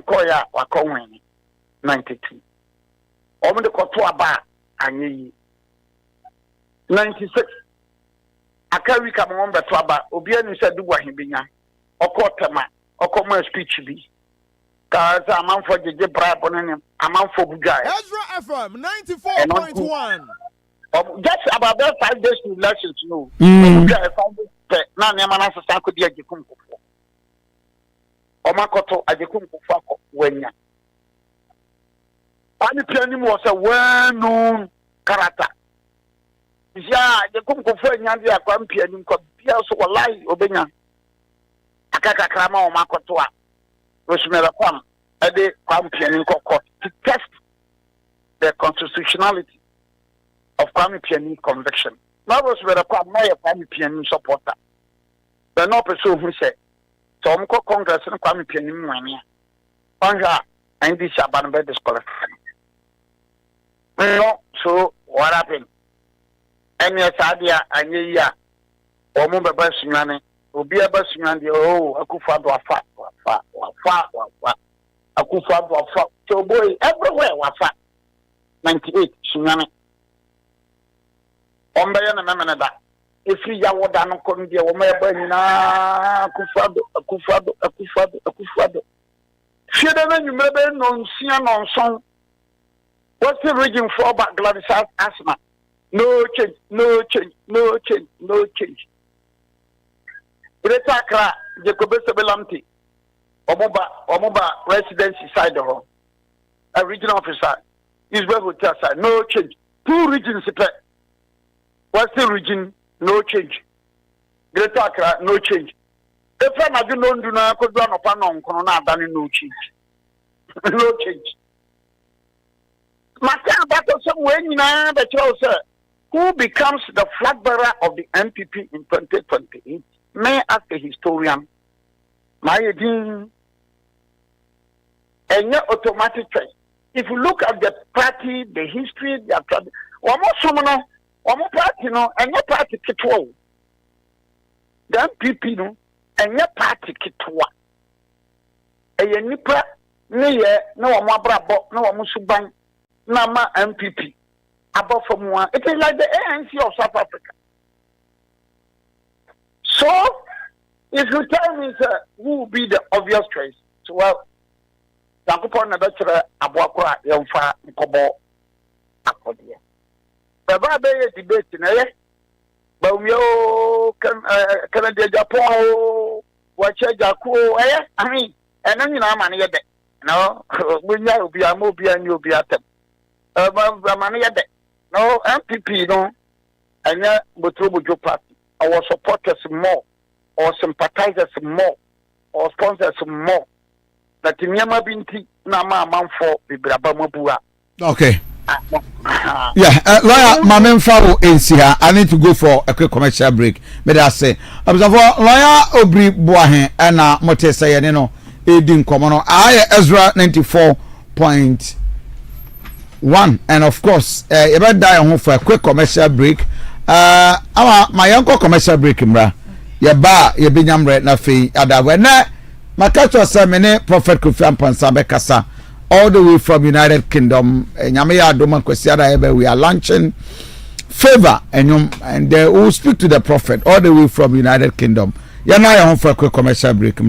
Koya Wakong 92. Omo de koto aba anyi 96 akari ka mo mbeto aba obi anu se do binya okotema okoma speech bi kaza aman for jeje bribe no ne aman for bugai Ezra FM 94.1 just about that 5 days to elections no na ne mana sasa ko dia jekum kofo o makoto ajekum kofo akọ wanya ani piani mo say well-known character ya jekum kofo anya dia akwa piani ko bia so wallahi obenya akaka krama o makoto a Rosemary Kwam ade Kwame court to test the constitutionality of Kwame conviction. Now Rosemary Kwam na Kwame supporter. The no person who said so umko Congress na Kwame mwani. Panja indi shaban be disqualified. No, so what happened? Any sadia anye ya omo beba sunyane obi aba sunyane akufa do afa akufa do afa so boy everywhere wafa 98 sunyane omba ya na memene da efi ya woda no ko ndie wo meba nyina akufa do fiede na nyumre be no nsia no nson what's the region for back Gladys asthma no change Greater Accra, Jacobe Sebelamti, Omoba residency side of home, a regional officer, Israel Hotel side, no change. 2 regions, Western region, no change. Greater Accra, no change. If I do not do not go down upon no change. No change. Master battle somewhere in the choice, who becomes the flag bearer of the MPP in 2028? May ask a historian, my dean, and your automatic choice. If you look at the party, the history, the tradition, one more party, no, and your party kitwa. The MPP, no, and your party kitwa. A nipa, no more brabo, no more suban, no more MPP. Above from one, it is like the ANC of South Africa. So, if you tell me, sir, who will be the obvious choice? So, well, Zakupon Nabatra Abuakura, Yomfa, Kobo, Akodia. Baba Bay debate in a but we all Canada, Japan, watch Jaco, I mean, and then you know, money at no, we know be a movie and you'll be at them. Money at no MPP, no, and yet, but Robo Party. Our supporters more, or sympathizers more, or sponsors more. That in Yama Binti, Nama Manfo, Bibrabamabua. Okay. Yeah, lawyer Mamemfa is here. I need to go for a quick commercial break. But I say, observe lawyer Obri Boahen and Motesa Yanino, Edin Komono. I Ezra 94.1, and of course, about die home for a quick commercial break. My uncle commercial break mra ye ba ye binyam re na fe ada we na makacho semene prophet Kofi Ampansa be kasa all the way from United Kingdom nyame ya adoma kwasi ada we are launching favor and they will speak to the prophet all the way from United Kingdom. You're now home for a quick commercial break.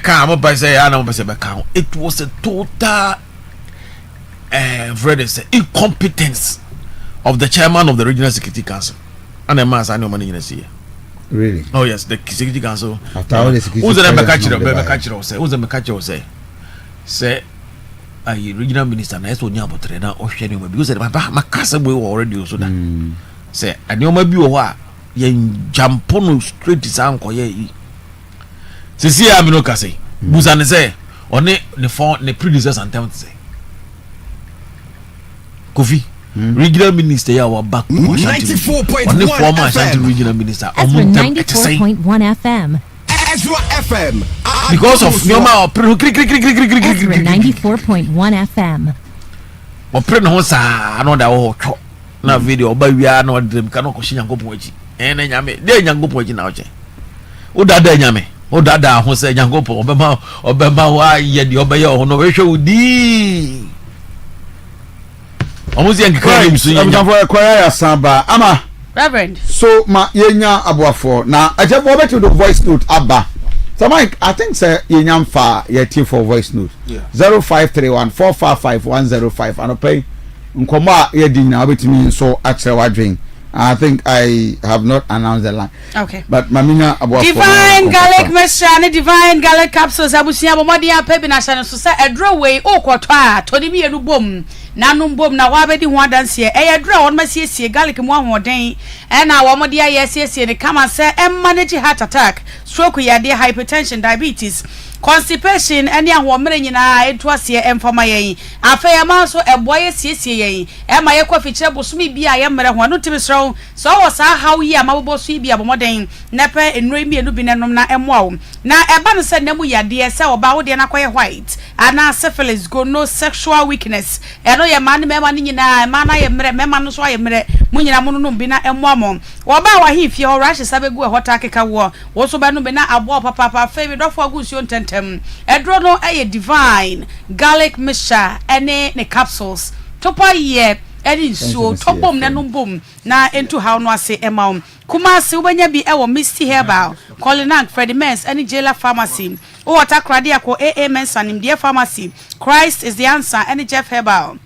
can't. I'm by say I know account. It was a total incompetence of the chairman of the Regional Security Council. And a mass I know money in a year. Really? Oh yes, the Security Council. After all the security. Who's the catcher? Say who's the catcher? Say a regional minister na eso nya botre na o hwe ne ma because my cousin we already so that. Say and you ma bi o wa ye jampo no straight san koye yi. Sisi ya no ka say. Buza ne say one ne phone ne predecessor and say. Kofi regional minister ya wa back 94.1 FM regional minister Ezra 94.1 FM. Ezra FM because of Nyoma Ezra 94.1 FM. o pre no sa another wo tho na video oba wia na odrem ka no ko shi nyankopon aji na nyame de nyankopon aji na oche o dada nyame o dada ho se nyankopon obema wa ye de oba ye ho no we hwe udi almost young crime so I'm for choir samba ama Reverend. so ma yenya aboafo na aje bo beto the voice note aba so Mike I think say yenya mfa ye tie for voice note 0531455105 and pay nkomo a ye di na obetimi so akere wadwen I think I have not announced the line. Okay. But Mamina aboafo Divine garlic mixture, divine garlic capsules abusia bomodi apebi na channel so say edro way okwoto a todi mi enu bom nanum bom na wa bedi ho adanse edro won ma siesie garlic mu ahoden na wa modi aye siesie ne kama say manage heart attack, stroke yade, hypertension, diabetes, constipation any ahomre nyina etu ase emfama yen afeya ma so eboye siesie yen ma ye Kofi kire bosumi bia ye mre ho no timisro so wo sa haw yi amabobo so bia bomoden nepe enro mi enu bi nenom na emoa na eba no se nemu yade se oba wo de na koye white ana syphilis go no sexual weakness eno ye man mema ni nyina ma na ye mre mema no so ye mre mu nyina mu no bi na emoa mo oba wa hifie ho rash sabegu e hota keka wo so ba no bi na abo papa fe bi dofo agusuo ntentem edro no eye divine garlic mixture ene ne capsules topa ye eni so topom na no bom na into how no ase ema kuma se ubanya bi ewo misty herbal Colin Freddy Mens eni Jailer Pharmacy o watakrade akọ AA Mens anim die pharmacy Christ is the answer eni Jeff Herbal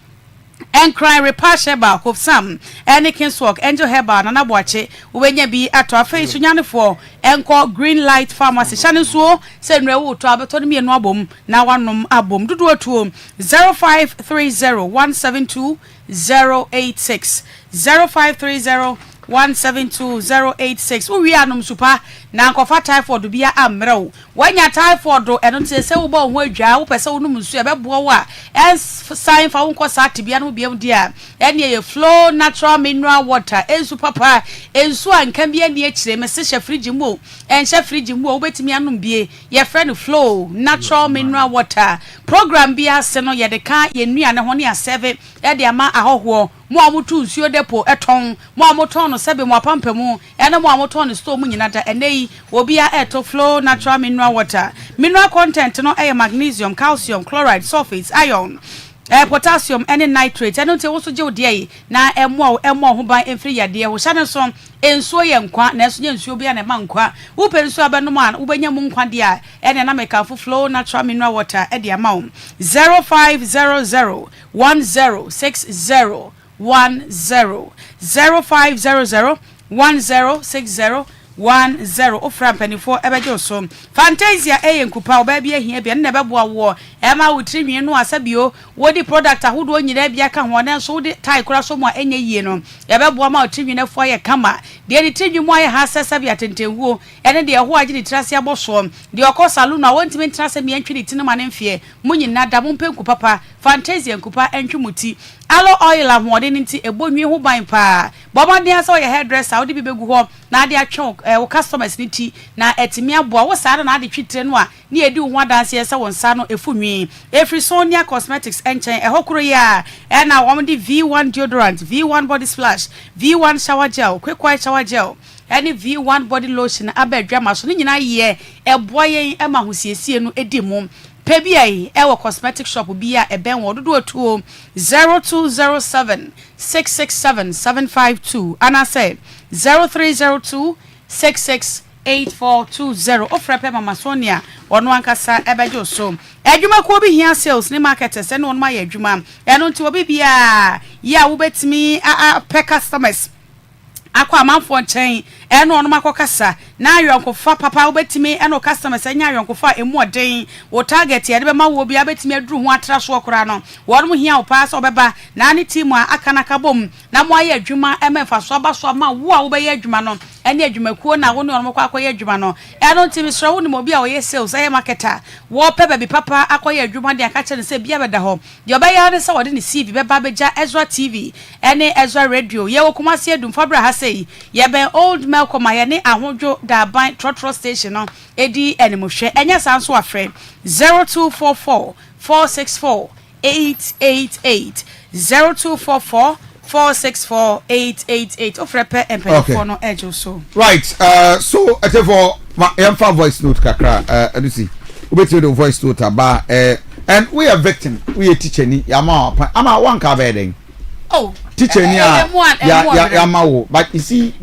and cry repair herbal of some any kinswalk angel herbal na naboache ubenya bi ato afei so nyanefo enko green light pharmacy chane so se nre wo to abeto ne enu abom na wanom abom dudu atuo 0530172086 0530172086 we anom super na nkofa typhoid bia amrew wanya typhoid eno te se wo bo ho adwa wo pese wo num nsu e bebo wo a sign fa wo nko sa tibia no bia dia ene ye flow natural mineral water ensu papa ensu anka bia ne akire mese hye fridge mu enhye fridge mu wo betimi anom bie ye friend flow natural mineral water program bia se no ye de ka ye nua ne ho ne a7 e de ama ahoho mo amutu nsuo depo eton mo amoton no sebe mo apampamu ene mo amoton no store mu nyina da enei obia eto flow natural mineral water mineral content no magnesium, calcium, chloride, sulfates, iron, potassium and nitrate eno te wo so je odie na emo ho ban emfiri yade wo hya ne so ensuo ye nkwa na eso nye nsuo bia na ma nkwa wo pe nsuo abano ma wo benya mu nkwa de a ene na make flow natural mineral water e de ama 0500106010 0500106010 ofra penifo ebejo so fantasia nkupa obabi ahia bia na beboa wo ema wutrinwi no asabio wodi product ahodo nyira bia ka ho na so wodi tai kura so mo enye yie no ebeboa ma wutrinwi na fo ye kama de ni trinwi mo ye ha sesa bia tentenwuo ene de ho agye trase aboso de okọ salon na wontimi trase mi antwi tinu ma ne mfie munyina da mo mpenku papa fantasia nkupa entwumuti alo oil amode nti ebonwi ho ban pa bobade asa ye hairdresser wodi bibegu ho na ade atwe wo customers niti na etimi aboa wo saa na ade twitire no a ne edi ho adanse esa won sa no efunwi Efrisonia Cosmetics enchen ehokuro ya na wo de V1 deodorant, V1 body splash, V1 shower gel, quick white shower gel, any V1 body lotion abedwa maso ne nyina ye eboa yen ema hosiesie no edi mum pebiai ewo cosmetic shop bia eben wo dodo atuo 0207667752 ana say 0302668752 8420 ofrepe mama Sonia ono ankasa ebejo so adwuma ko bi hia sales ni marketers ene ono ma ya adwuma eno nti obi bia ya wo betimi pe customers akwa amanfo nchen eno ono makokasa na ayonkofa papa obetimi eno customers enya ayonkofa emu oden wo target ye de be ma wo bia betimi aduru ho atra so okora no wono hia wo pass obeba na ani team a akanaka bom na mo aye adwuma emefa so aba so ma wo a wo be ye adwuma no ene adwuma kuo na wo ne ono makwa akoye adwuma no eno ntimi sro wo ne mo bia wo ye sales aye marketer wo pe baby papa akoye adwuma de akache ne se bia beda ho de obeya ne se wo de ne CV beba beja Ezra TV ene Ezra Radio ye wo kuma se adum fabra ha sei ye ben old Malcolm ayane ahodwo da ban trotro station no edi enemohwe enya sanso afre 0244 464 888 0244 464-888 ofrepe empefo no ejo so right so for my voice note kakra you see ubeti the voice note aba and we are victim we are teacher ni ama one ka beden oh teacher ni ya mawo but you see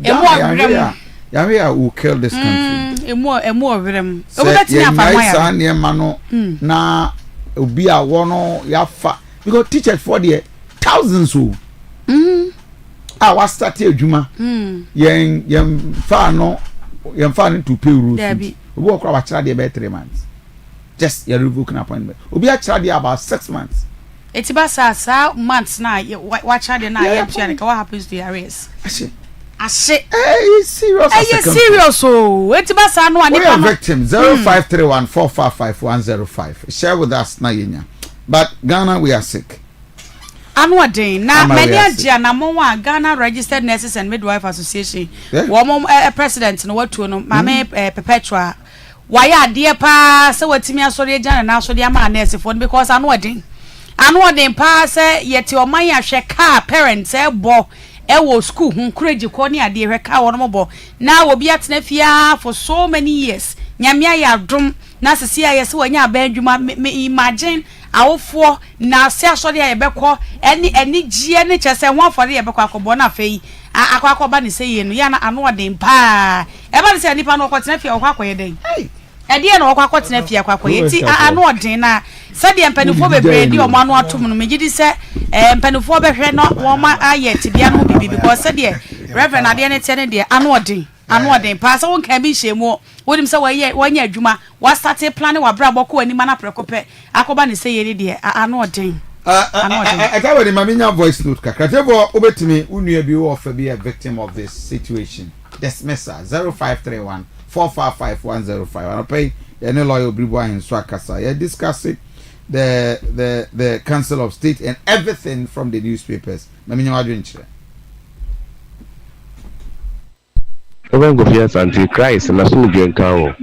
ya will kill this country emu ovrem ubeti na fa ya sa ne ma no na obi a wono ya fa because teachers for the thousands who was start adwuma yen fa no to pay rules obi okra wa kira dey be 3 months just you revoke an appointment obi a kira dey about 6 months etiba sa months na wa kira dey na ya tua ne what happens to your arrears ase serious oh etiba sa no ani pa no victim 0531455105 share with us na yenya but Ghana we are sick Anwadin na many agia na mo wa Ghana Registered Nurses and Midwife Association wo mo president no watu no mame perpetua waya de pa se watimi asori agya na asori ama nurse for because anwadin pa se yeti oman ahwe ka parents ebo ewo school hu courage ko ne ade hwe ka wono mo na obi atena fia for so many years nyamia ya dum na sisi ya se wanya abadwuma imagine awofo na se asori ya yebekọ eni gie ne chese ho afori yebekọ akobo na afei akwakoba ne sey no ya na anodin pa e ba se nipa no kwotena fia okwakoye den ede na okwakotena fia akwakoye ti anodin na sade mpanifo bebre di omo anu atom no megidi se mpanifo behwe no wo ma aye tibia no bibi because sade reverend ade ne tie ne de anodin pa so won kan bi hyemu wodim se wanya adwuma wa start plan wa bra boko ani mana prekope akoba ne se yeri de anodin aka we ma minya voice note kakra tebo obetimi unua bi wo ofa bi a victim of this situation dismissa 0531 455 I pay any lawyer bribo in Swakasa you discussing the Council of State and everything from the newspapers ma minya adwenchire Kofi Asante Christ na sunu genkawo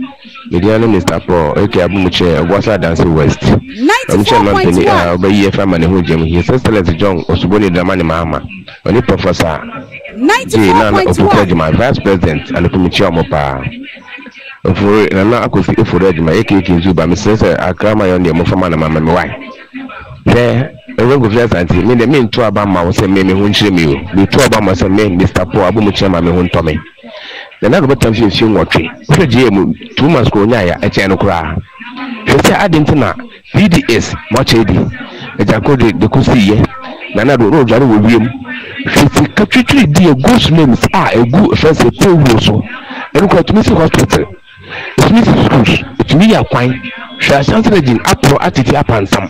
mediano Mr. Paul eke abumuche Wasa Dance West 94.1 obayi fama ne hojem he Celeste John Osuboni Dramani Mahama oni professor 94.1 my vice president and komichi omopa ofuru na akosi ofuru adwuma eke nzuba mesese akrama yo ne mofama na mama me wai Kofi Asante me de me nto aba ma wo se me ho nkyire me o me to aba ma se me Mr. Paul abumuche ma me ho ntome na go betam fi nsi nwotwe so je mu 2 months ko nya ya eche no kura se adentina PDS mo chedi eja ko de kusiye na do ro jare wo wiem fi katwitwi di egu names egu first pewu so enu ko tumi si hospital tumi schools tumi ya kwan sha Asante regin apro atiti apansam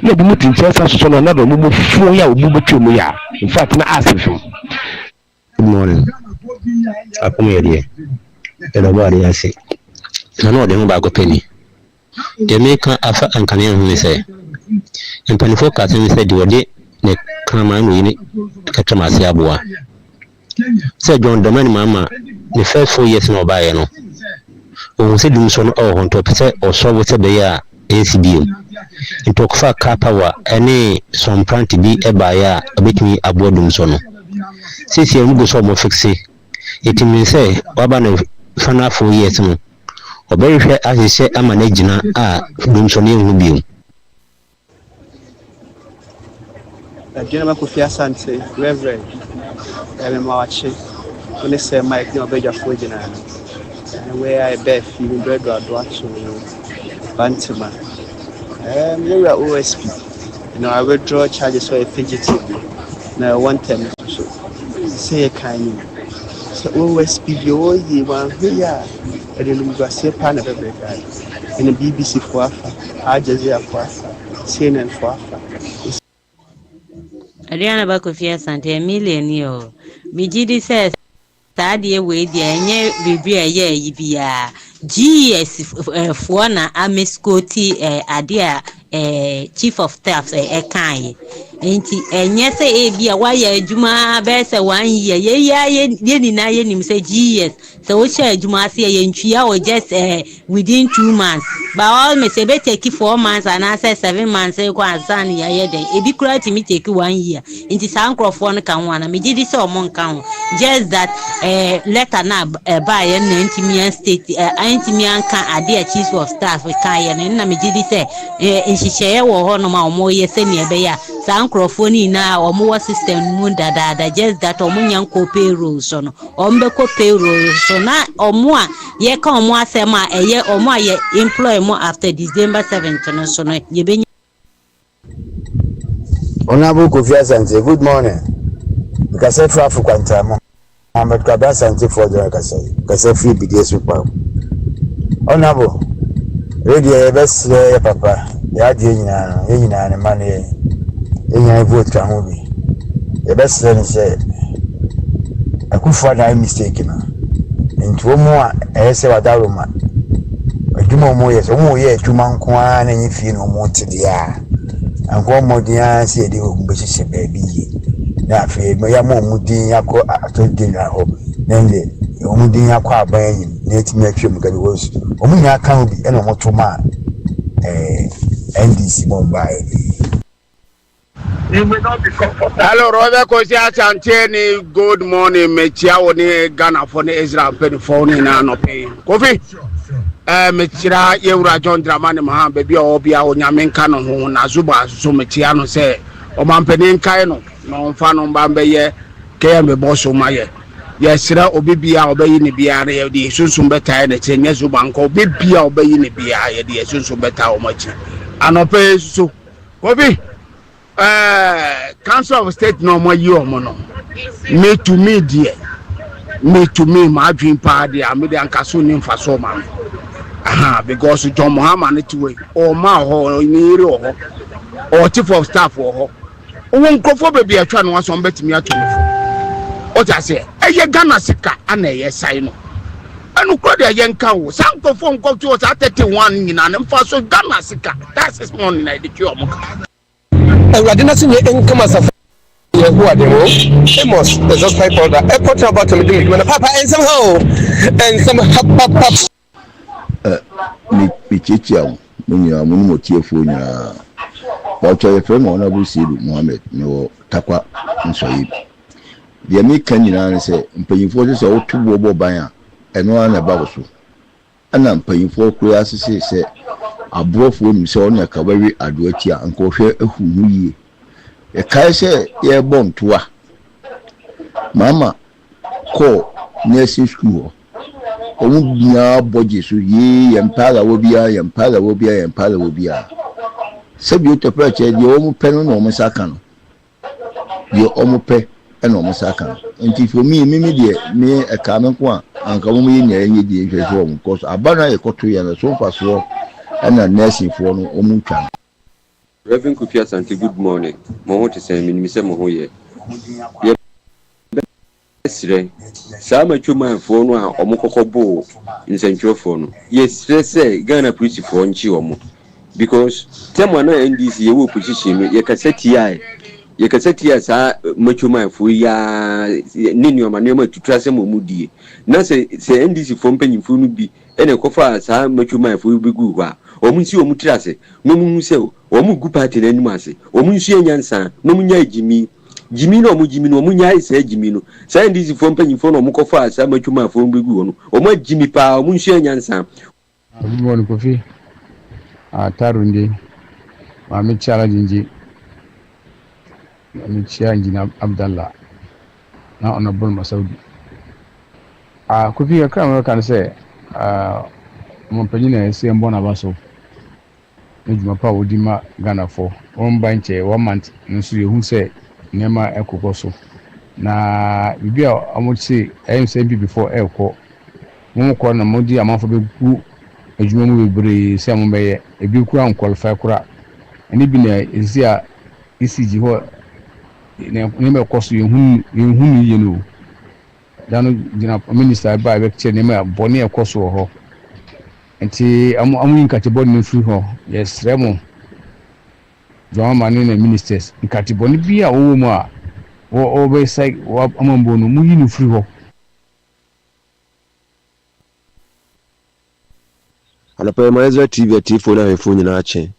na bi mutin chesa so no na do mu fu ya obu betwemu ya in fact na asifim. Good morning. Akumere elobari yase nano de mba go penny de meka afa ankane hu ni say empanifo ka se say de wode ne kama no yini katama se aboa say John Domani mama the first 4 years no ba ye no o se dum so no o hon to say o so wo se be ya ACBM into kwa kapawa any some plant bi e ba ya obetimi aboa dum so no sisi ya go so mo fixe it means say waba no fana 4 years no obehwe ahihye ama na gina dum so ne hu biom Aduanaba Kofi Asante Reverend Mawache when say Mike no beja for gina where I bet feeling bread or watching Bantima. You are OSP. I withdraw charges for a fugitive. Now, 110 so say a kind. So OSP, you all the one here. And then we got say pan of every guy. And the BBC for Afa, Al Jazeera for Afa, CNN for Afa. Aduanaba Kofi Asante million Mijidi says Tadie we the enye bibi eye bia GS for na amescoti adia chief of staff kan enti enye se bia waya adwuma be se 1 year ye ni na ye nim se GS so wo sha adwuma se ye ntwia o just within 2 months but all me se be take 4 months and I say 7 months e kwa asan ya ye den ebi kura ti me take 1 year enti san crofo no kan wana me gidi se o mon kan just that letter na buy na intimian state intimian kan ade chief of staff we kan ye na me gidi se nhihye wo ho no ma omo ye se ne be ya san crofo ni na omo wa system mu dada just that omo nyan ko payroll so no ombe ko payroll so na omo a ye kan omo asema eye omo a ye employ mo after December 7th no so no ye be Honorable Kofi Asante, good morning. Because AFRIFA kwantamo Mohammed Kabir Asante for the Kase free BDS super. Honorable, radio best ya papa. Ya di nyina ne mane enya vote ka ho bi. The best thing say akufa na mistake na. Nti omo a ehse wadaroma. Adwuma omo yes, omo ye adwuma nko a na nyi fie no omo te dia. Anko modia se de ogbehye baby yi. Na fe ya mo mudin yakọ atodin na ho. Nende omudin yakọ aban yi na etimi atwem gabi wo. Omunya kan bi e na omo to ma NDC Mumbai. You will not be comfortable. Hello, Robert Kofi Asante. Good morning, Mechia Oni Ghana for the Ezra 94 na no pay. Kofi. Mechira Yewra John Dramani Maha baby obia onyamenka no ho na zuba so mechia no say o mampeni nkai no no mfa no mbambe ye KM boss o maye. Yesira obibia obayi ne bia na ye de sunsun beta na chenye zuba nko obibia obayi ne bia ye de sunsun beta o machi. Anope so. Kofi Council of State no mo yi omo no. Me to me dear. Me to me my dream party am de ankaso ni mfa so ma. Because John Muhammad way or ma ho ni ri ho or chief of staff ho. Won krofo baby atwa no so betimi atwa. O ta say eye Ghana sika ana eye sai no. Anu kro de eye nka wo sanko fo nko to 31 nyina ne mfa so Ghana sika. That's this morning I dey omo. Awurade na se ye nkama safa ye ho ade ho. Amos the just type order. E put about to me na papa and somehow papa mi chichiam munya munimo tiefo nya wacha ye frema ona busiru Mohammed no takwa nsoyi de mi kan nyina ne se mpanyimfo se otubo bo ban a eno ana ba so ana mpanyimfo kura asese se abrofo nim se ona ka bawi adoati a anko hwe ehunu yie e kai se ye bontoa mama ko nesi school omu bia boje so ye yempala wo bia sabi o tepra che de omu pe no no musaka no de omu pe e no musaka no nti for me de me e ka me ko anka mo ye nya ye de hwe so omu cause abana ye koto ya na so fa so na nursing for no omu twa. Reverend Kofi Asante, good morning. Mo ho te se mi se mo ho ye Sire sama chuma fo no a omukoko bo nsentwofo no yesire se Ghana police fo nchi omo because temo na NDC ye wo position no ye kaseti sa machuma fo ya nini o manema tutrase mo mudie na se NDC fo mpanyimfo no bi ene kofa sa machuma fo bi gu kwa omunsi omutrase no mu se omugu party na anim ase omunsi enyansa no munya Jimmy no munya ise Jimmy no say ndisi fo mpanyimfo no mukofa asa matwuma fo mbegu no omo Jimmy pa omo nsu anyansa Bon Kofi Tarundi Mami Chala Jinji Mami Chia Njina Abdallah na Honorable Masaudi Kofi akram kan say mpanyin na ese mbɔ na ba so edwuma pa wodi ma Ghana for on ba nche 1 month nso yehu sɛ nneɛma ɛkokɔ so na bibi a ɔmochi MCB before ɛkɔ mo kɔ na modi amanfo begu edwuma mu bebree sɛ mo bɛyɛ ebi kura unqualified kura ani bi na ezi a ECG hɔ ne mɛkɔ so yehu yie no dano gina minister ba bɛkye ne ma bɔne ɛkɔ so hɔ nti amu nkatibɔ ne free hɔ yes remo jɔn ma ne ministers nkatibɔ ne bi a wɔwɔ mu a wɔ bɛ sai wɔ amambo no mu yi no free hɔ anapa ma Ezra TV atifo na hefo nyina ache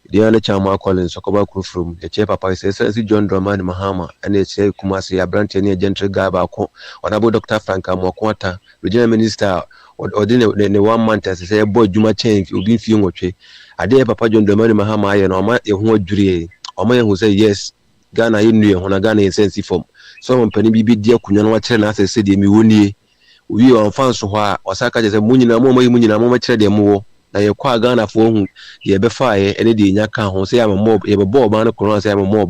dia ne chama Collins okoba kurufrum e che papa se John Dramani Mahama ene che kumase ya branch ne gentle guy ba ko onabo Dr. Frank Amokwata regional minister odine ne 1 month se boy juma change obi fi nwotwe ade papa John Dramani Mahama aye no ma ehun adwure o ma ehun say yes Ghana yenu ehun na Ghana sense form so mo pani bibi dia kunyo no wa kire na se de mi wonie owi on fan so ho a osaka je se munyina mo ma kire de mo wo na ye kwa Ghana fo hu ye be fa ye ene de nya ka ho se ya mo ye be bo ba ne kro se ya mo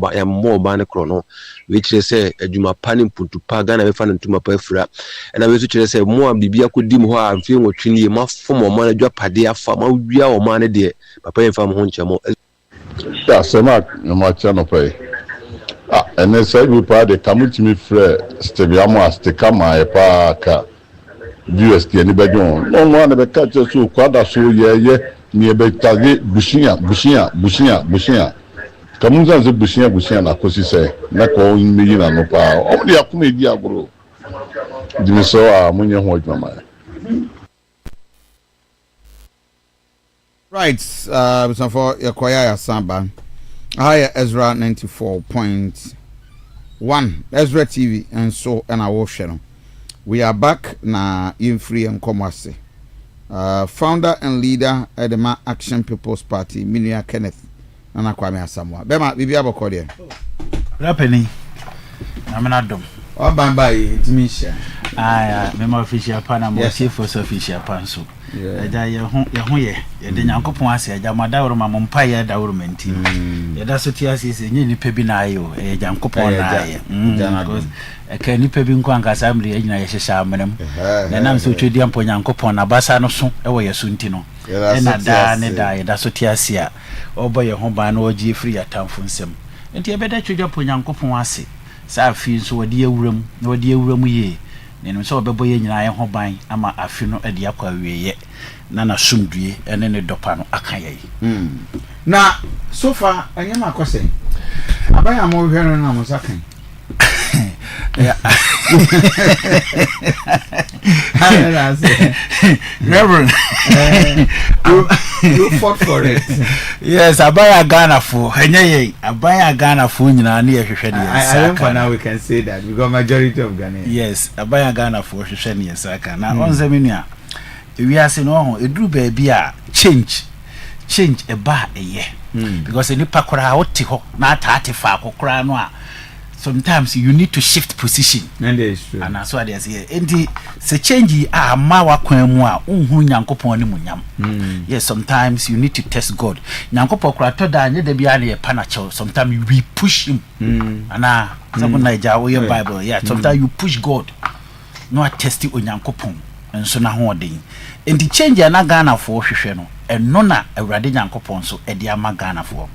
ba ne kro no we kire se adwuma pa ne mputu pa Ghana be fa ne ntuma pa afura ena we so kire se mo a bibia kodi mo ho a mfi nwotwe ni ma fo mo ma adwa pade afa ma wia o ma ne de papa ye fa mo ho nche mo ya sema no ma cha no pai ene sai bi pa de kamutimi frɛ stebiamo astika ma e pa ka viewers ki ani badon no no na be catch so kwada so ye ni be tagi bushia kamunza ze bushia na kosi se na ko mi na no pa o de akuma edi agoro dimi so a munye ho adwama right for yakoya Samba higher Ezra 94.1 Ezra TV and so and our channel. We are back na in free and commerce. Founder and leader at the Action People's Party, Minia Kenneth Nana Kwame Asamoah. Bema bibi abokɔ de. Rapeni. Amenadom. O bamba intimisha. Mema official pa na mo chief official pa so. Eja ye ho ye de Nyankopon ase eja madawro ma mo mpa ye dawro menti. Ye da so tiase se nye nipa bi na ayo e Nyankopon na aye. Because eka nipa bi nko anka samri e nyina ye hyehya amenem. Na nam so twedi ampo Nyankopon na basa no so e wo ye so nti no. E na da ne da ye da so tiase a obo ye ho ba na oji free atamfo nsem. Enti e beda twedi ampo Nyankopon ase. Sa afi so wodi awuram na wodi awuram ye. Nenu so obebo ye nyina ye ho ban ama afi no ade akwa wieye na na sumdue ene ne dopa no aka ye na so far anyama akose abaya mo hwe no na mo sakan Reverend you fought for it. Yes, abaya Ghana for enye abaya Ghana for nyina na ye hwehwe de saka. I now we can say that because majority of Ghanaians. Yes, abaya Ghana for hwehwe ne saka na onze menua we ase no ho eduru ba bia change e ba eye because any pakora oti ho na ata fa akokora no a sometimes you need to shift position and is true and so they say enti se change a ma wakwan mu a unhu Nyankopon ne munyam yes sometimes you need to test God Nyankopon kora to da anye da bia na ye panacho sometimes we push him ana some Naija wo your Bible sometimes you push God no test Nyankopon enso na ho odin enti change na Ghana for hwehwe no eno na awurade Nyankopon so e dia ma Ghana for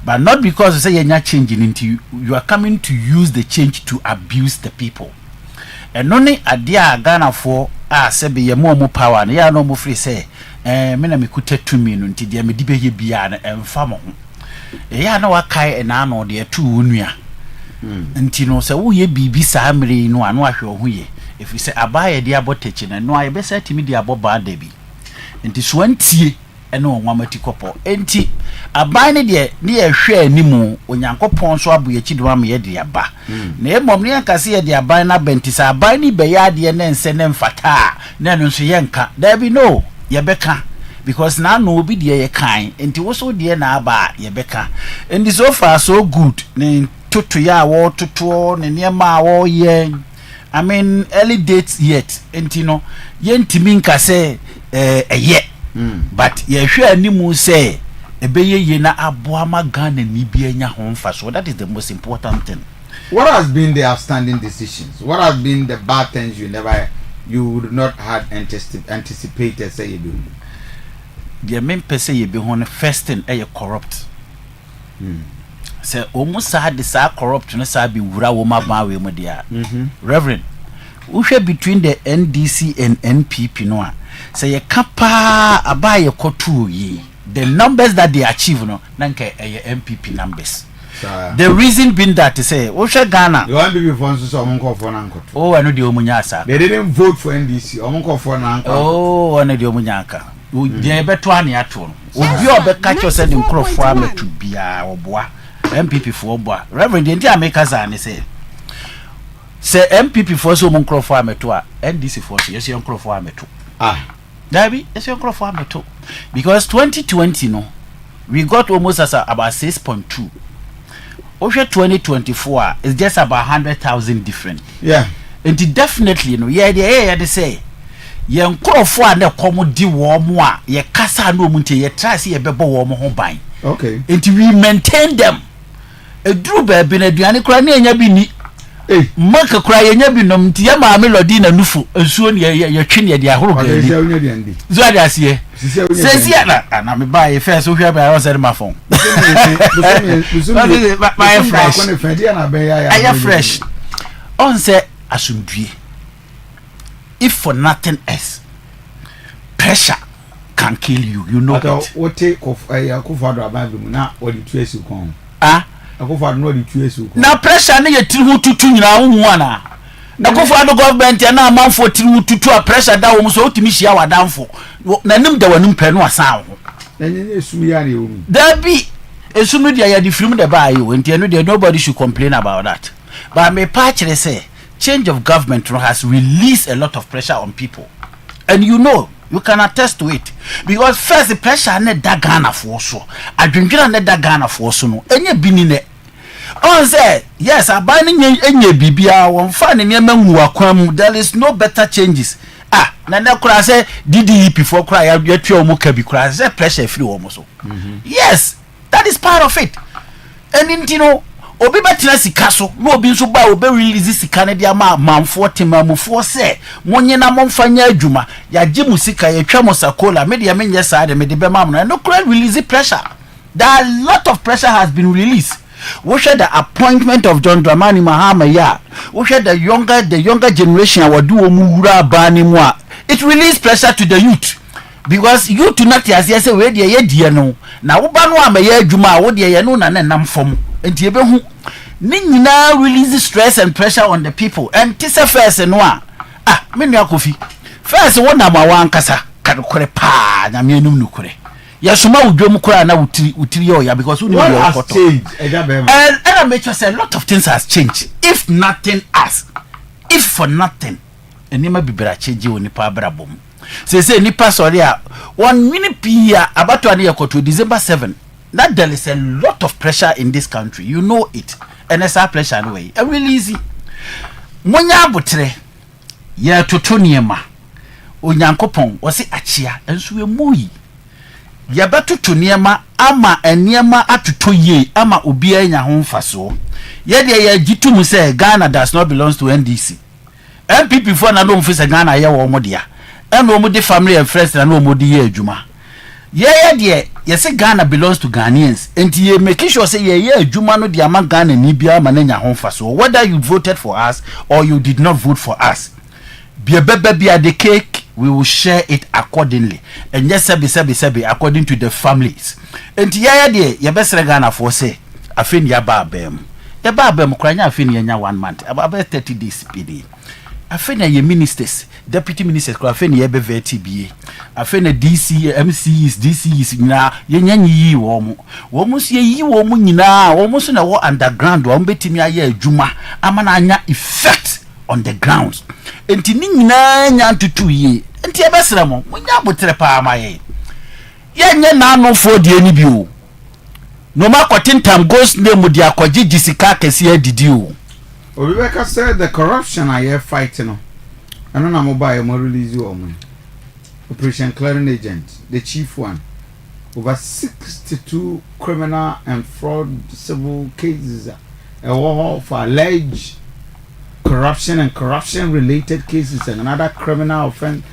but not because say you change into you are coming to use the change to abuse the people eno ne ade a Ghana for se be ye mo power na ya no mo free say me na me kuta tumi no nti dia me di be ye bia na emfa mo ho ya na wakai na no de tu onua nti no se wo ye bibi sa amre no ano ahwe ho ye if you say abaya dia botechi na no aye be say timi dia boba da bi nti so antie eno nwamati kopo enti aban ne de ne ye hwe animu Onyankopon so abo ye chidwa me ye de aba na emom ne ankase ye de aban na benti sa aban ni be ya de ne nse ne mfata na no so ye nka da bi no ye beka because na no obi de ye kan enti wo so de na aba ye beka and so far so good ne tutu ya wo tutu ne niema wo ye I mean early dates yet enti no yentimi nka say but ye hwe animu say ebeye ye na aboa magana ni bi anya ho mfa so. That is the most important thing. What has been the outstanding decisions? What have been the bad things you would not have anticipated say you do? The main person you be on first thing corrupt. Say almost had this corrupt no say be wura wo ma we mo dia. Reverend, we between the NDC and NPP no a say ye kapa abaye kotu yi. The numbers that they achieve no nanka MPP numbers. The reason being that to say Osha Ghana you want to be for so omunko for nanko. Oh, I know the omunyasa. They didn't vote for NDC. Omunko for nanko. Oh, I know the omunyaka. They beto ani ato no. Obi obeka cho say the nkrofo ametu bia oboa. MPP for oboa. Reverend the America say say MPP for so nkrofo ametu a NDC for so yes nkrofo ametu. Dabi yes nkrofo ametu. Because 2020 no we got almost as about 6.2. Over 2024 is just about 100,000 different. Yeah. And definitely, they say, young crofo and the comedy warm wa, ye casa no munte, ye trasi ye bebo warm home buying. Okay. And we maintain them. A drew baby, a diani cranny and yabini. Mark a cry and yabinum, Tiama Melodina Nufu, and soon your chin at your whole game. Zadias ye. Says Yana, and I'm by a fair so here I was at my phone. I am fresh. On say Asumbi. If for nothing else, pressure can kill you. You know that. What take of a Kofado about now or the trace you come? Now pressure near to now one. Na Kofado government and now man for to a pressure that almost ultimately our down for. Nanim the one penwa sound. There be a soon the film the buy you and nobody should complain about that. But I may partially say change of government has released a lot of pressure on people. And you can attest to it. Because first the pressure net that Ghana for so. I drink net that Ghana for so no. And you been in it. On say yes, I buy any BBA one finding there is no better changes. Nana kura say DDP for cry you tell mo kabi kura say pressure free almost. Yes, that is part of it. And obi betina sika so no obi nso ba obi release sika ne dia manfo temamufo say monye na momfanya adwuma ya gye musika ya twa mosakola me dia menye saa de me de be mam no kura release pressure. That a lot of pressure has been released. We share the appointment of John Dramani Mahama ya. We share the younger generation wa do omura bani mwa. It released pressure to the youth. Because youth not as yes we dey ye no. Na wo ba no amaye adwuma wo dey ye no na nam fom. Enti ebe hu ni nyina release stress and pressure on the people. And this first no me nua Kofi. First wo na ma wan kasa kadokore pa na me enum nukure. Yasuma udwom kura na utiri ya because we has changed. And I make sure say a lot of things has changed. If nothing else, if for nothing, and you might be better change you nipa brabom. Say nipa sorry 1 minute pia about 1 year to December 7. That there is a lot of pressure in this country. You know it. And it's a pressure anyway. And really easy. Monya butre ya totoniema. Onyankopon wasi achia enso emuyi. Yabeto to niema ama eniema atuto ye ama obi anya ho mfaso ye de ye gitum say Ghana does not belongs to NDC. MPP for na no mfisa Ghana ye wo modia and wo modi family and friends na no modi ye adwuma ye de ye say Ghana belongs to Ghanaians and ye make sure say ye adwuma no de ama Ghana ni bia ma na nya ho mfaso whether you voted for us or you did not vote for us bia the cake we will share it accordingly and yes sebi according to the families and ye besre Ghana for say afin ya ba bem kranya afin nya 1 month about 30 days pd afin ye ministers deputy ministers ko afin ye be VTBA afin DC MCs DCs nyina ye nyanyi wo mo so yi wo mo nyina wo mo so na wo underground wo betimi aye adwuma ama na anya effect on the grounds. Enti ni nyina nya ntutu yi. Enti ebesere mo, munya botre pa amaye. Ye nye na no fo die ni bi o. No ma kwatintam goes name di akwaji jisika kesi adidi o. Obibeka said the corruption I hear fighting no. Ano na mo ba e mo release o mo. Operation Clearing Agent, the chief one. Over 62 criminal and fraud civil cases for alleged corruption and corruption related cases and another criminal offense.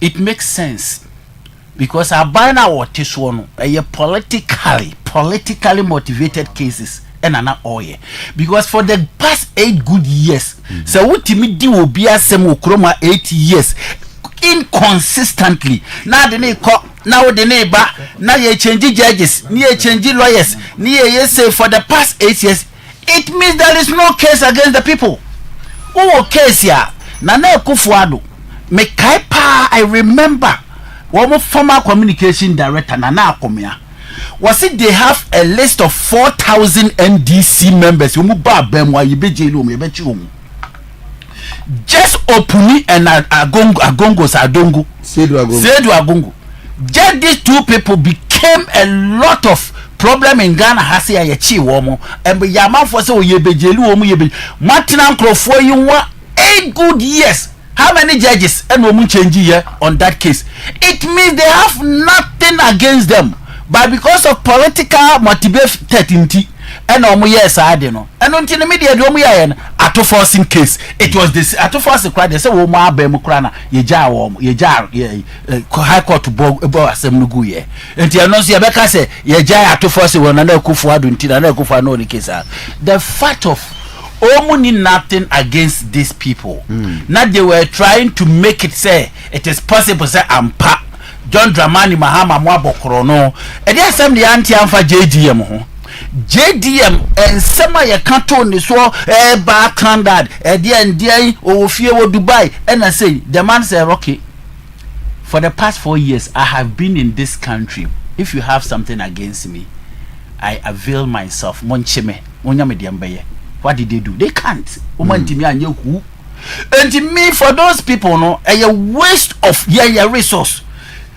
It makes sense because our banner what is one politically motivated cases and an oil because for the past 8 good years so what timidi will be as some 8 years inconsistently now the neighbor now you change judges you change lawyers you say for the past 8 years it means there is no case against the people who case here Nana Kufuado me kaipa I remember one former communication director Nana Akomia was it they have a list of 4,000 NDC members just Opuni and Agongo Sedu Agongo just these two people became a lot of problem in Ghana hasi ya chi womo and yama for say oyebejelu womo yebe Martin Crofo you 8 good years. How many judges and women change here on that case? It means they have nothing against them. But because of political motivation, and yes, I don't know. And until the media do me an forcing case. It was this forcing cry. They say, "Oh, my Bemukrana, ye jar, high court to Bo Assembly." And the announce Yabeka say, "Ye jar forcing one another Kufuadu until another Kufa no case." The fact of Omuni nothing against these people. Now they were trying to make it say it is possible say Ampa John Dramani Mahama Mwabokrono. And there's some the anti-Amfa JDM. JDM and some of your canton is so background that at the end of Dubai. And I say the man said, okay, for the past 4 years I have been in this country. If you have something against me, I avail myself. Moncheme, Onyamediambaye. What did they do? They can't. And to me, for those people, no, a waste of your resource.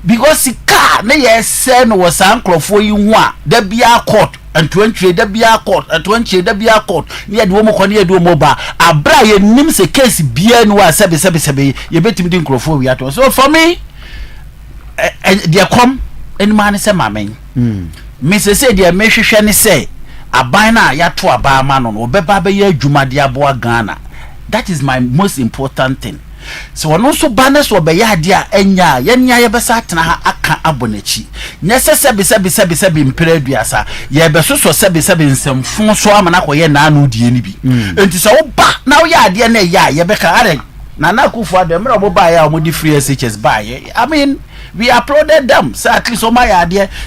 Because the car, they send was uncle for you one. There be a court and 20, there be a court and 20, there be a court. Near the woman, near the mobile. A Brian names a case, bien was 777. You bet him didn't for we at all. So for me, they come and man is a mammy. Mrs. said, dear Messi Shani say. Abana ya to abama no obeba be ya adwuma de aboa Ghana. That is my most important thing. So one also banners will be ya dia enya yenya ye besa atena ha aka abonachi. Nyese sebi impereduasa ye beso so sebi nsemfo so amana koye na anu die ni bi. Enti so wo ba na wo ya de na ya ye beka are na na kufu ademra mo ba ya mo di free SHS ba ye. I mean we applauded them. So at least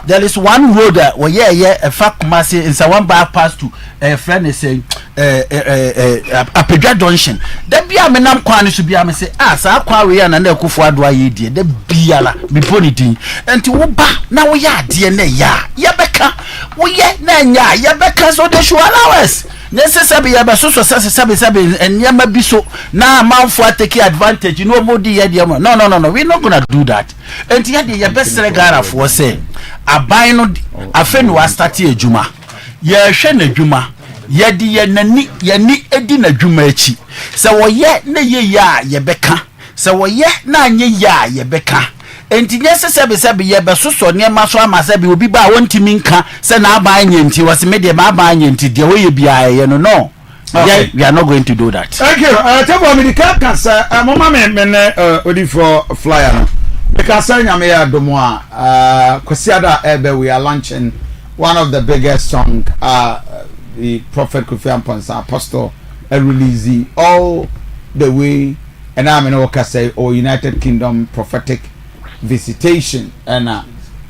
there is one road a fact massy in one bypass to a friend is saying a Pedra Junction. The Bia Menam Kwani should be a say, ah, Aquari and a Kufuadwa ye dear, the Biala, be ponyting, and to Uba now we are dear Yabeka, we yet Nanya, Yabeka, so they should allow us. Necessary Sabi and Yama Biso now mount for taking advantage. You know, Modi no, we're not gonna do that. And yet the best regard for say a bino a friend was starting a Juma. Ye shene Juma, ye nani edina Jumachi. So yet ne ya beka. So yet na ye beka. And necessary ye beso near Maswa Masabi will be by one timinka, send our buying into was made a buying into the way you be no. Okay. We are not going to do that. Thank you. Tell me the carcass, Mama Odi for flyer. Because I am here, Domoa, Kosiada Ebe, we are launching one of the biggest songs, the Prophet Kofi Amponsa, Apostle, release all the way, and I'm in Okase or United Kingdom prophetic visitation, and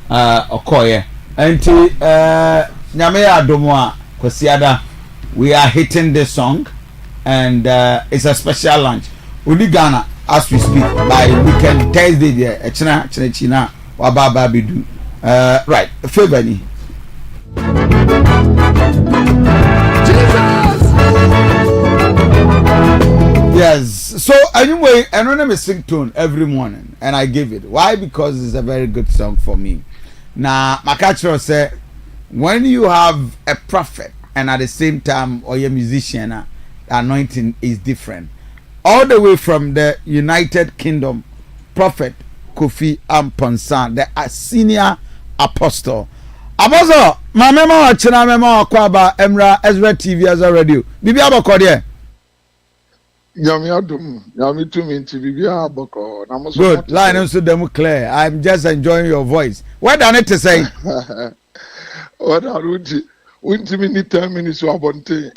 Okoye. And to Nyamea Domoa, Kosiada, we are hitting this song, and it's a special launch. Uli Ghana, as we speak, by weekend Thursday there, China, Wababa Bidu. Right, February. Yes, so anyway, anonymous sing tone every morning, and I give it. Why? Because it's a very good song for me. Now, Makachro said, when you have a prophet and at the same time, or a musician, anointing is different. All the way from the United Kingdom, Prophet Kofi Amponsan, the senior apostle. Apostle, my memo china memo kwaba Emra Ezra TV as a radio. Bibi abako there. Yami adum, yami to me to bibi abako. Good. Line also them clear. I'm just enjoying your voice. What do I need to say? What are you? Wouldn't me need 10 minutes to abonte.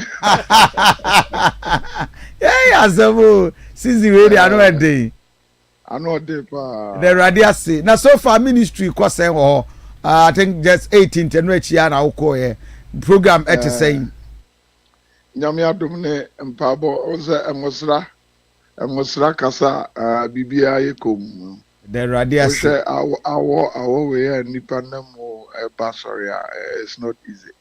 Yeah, so since the radio, I know a day. I know a day, pa. The radio say. Now, so far, ministry, I think just 18th and which year now, program at the same. Yami adumne mpabo oze emosra kasa bibia yekom. The radio say our way nipa nemo basoria. It's not easy.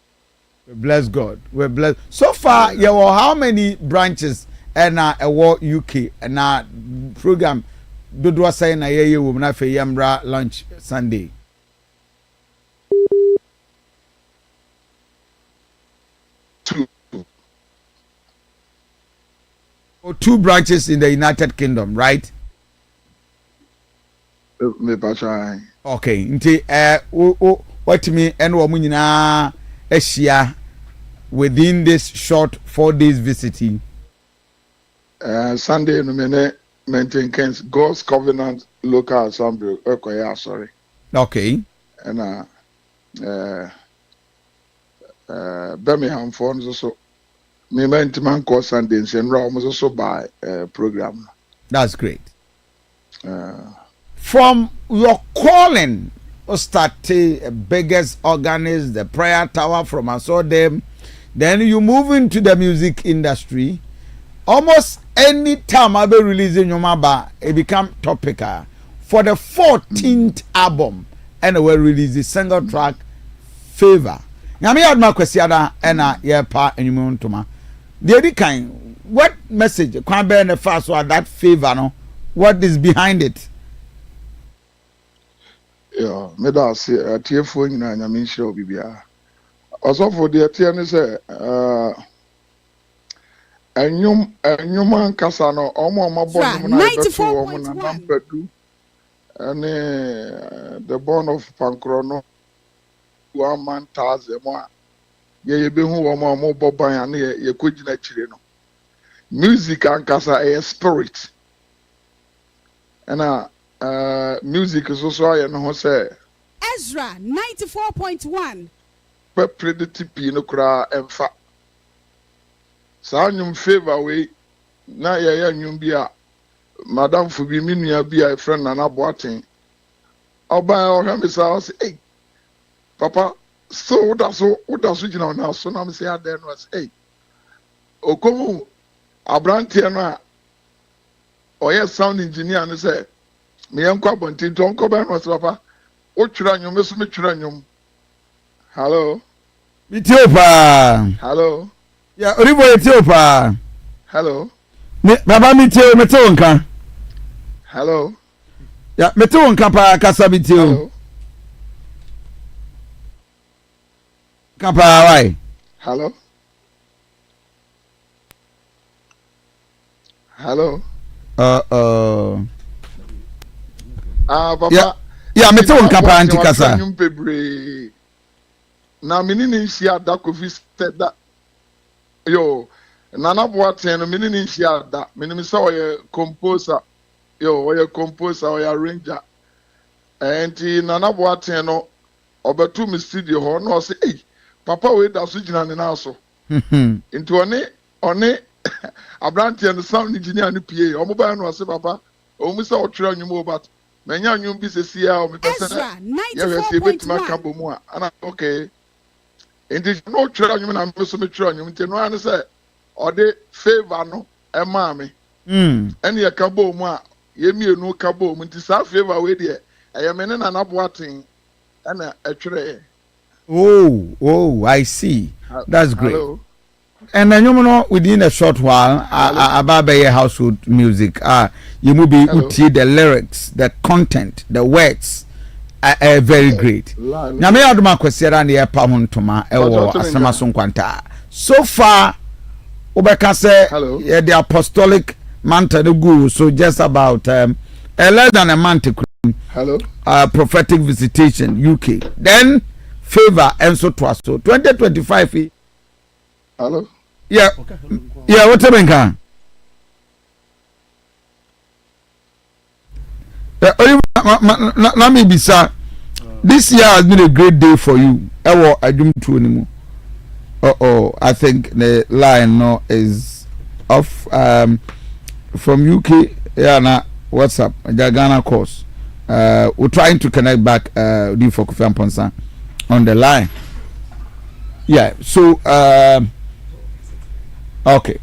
We bless God. We bless. So far, you were how many branches and a UK and program do do say na ye woman na fe yambra lunch Sunday. Two branches in the United Kingdom, right? Okay. Nti what me and woman nyina Asia within this short 4 days visiting. Sunday no me maintain God's Covenant Local Assembly. Sorry. Okay. And Birmingham for so me maintain call Sundays and almost also by program. That's great. From your calling, start biggest organist, the prayer tower from I saw them. Then you move into the music industry. Almost any time I be releasing your maba, it become topical. For the 14th album, and we release the single track, Favor. Now me had my question and yeah pa and to ma. The other kind, what message can be in the first one that favor no? What is behind it? Yeah, me da say TF4 nyina nyame nhire obi bia. Also for the TN say enyum ankasa no omo mabo nyum na beto omo na nampadu ene the born of Pancro no 1 man thousand mo ye be hu omo boban ya na ye kogina chire no music ankasa a spirit ena music is also I know say Ezra 94.1 predictive no kra emfa sa nyum favor we na ya nyum bia madam fu bi minua bia friend na na boaten oba o hwe me say hey papa so that's gina na so na me say aden was hey okomu abrantie no a oye sound engineer no say me yankwa bonti to onko ba no papa o twira nyom so me twira nyom hello Ethiopia hello yeah oribo Ethiopia hello baba mitio meto nka hello yeah meto nka pa kasa mitio kapa why hello hello papa yeah meto nka pa antikasa na menini nsia da Kofi said that yo nana boaten no menini nsia da menim say oye composer yo oye composer oye arranger enti nana boaten no obetu mi studio ho no say hey papa we da so gina ne na so enti one abrantie no sound engineer no pie o mobile no say papa o mu say o twira nyum but menya nyum bi sesia o me pese na ya we say betima ka bomu a ana okay enti no twira nyum na me so me twira nyum enti no an say o de favor no e ma me ene ya ka bomu a ye mienu ka bomu enti sa favor we de e me ne na na boaten ana e twire. Oh, I see. That's great. Hello. And then you know within a short while about your household music you will be uti the lyrics, the content, the words are very great. Now me aduma kwesiera na ye pa hontoma e wo asama so nkwanta. So far Obeka say yeah, the apostolic mantle no go so just about less than a month. Hello. Prophetic visitation UK. Then favor and so twas so 2025. Hello. Yeah. Yeah, what's up, Benka? Let me be sir. This year has been a great day for you. I think the line now is off from UK. Yeah, now what's up? The Ghana course. We're trying to connect back with for Kofi Amponsa on the line. Yeah, so okay.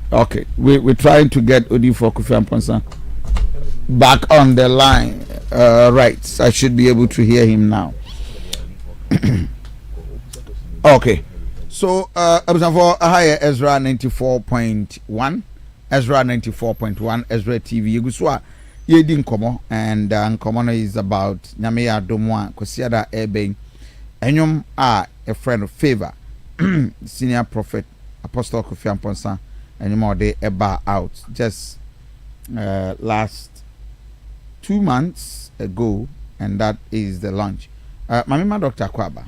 We're trying to get Odi for Kofi Amponsa back on the line. Right, I should be able to hear him now. Okay, so for Ezra 94.1, Ezra 94.1, Ezra TV. Yeguswa yedi nkomo and nkomo is about nyame ya domwa kwasiada ebe enyom a friend of favor senior prophet apostle Kofi Amponsa enyom ode eba out just last 2 months ago, and that is the launch. Mamima Dr. Kwaba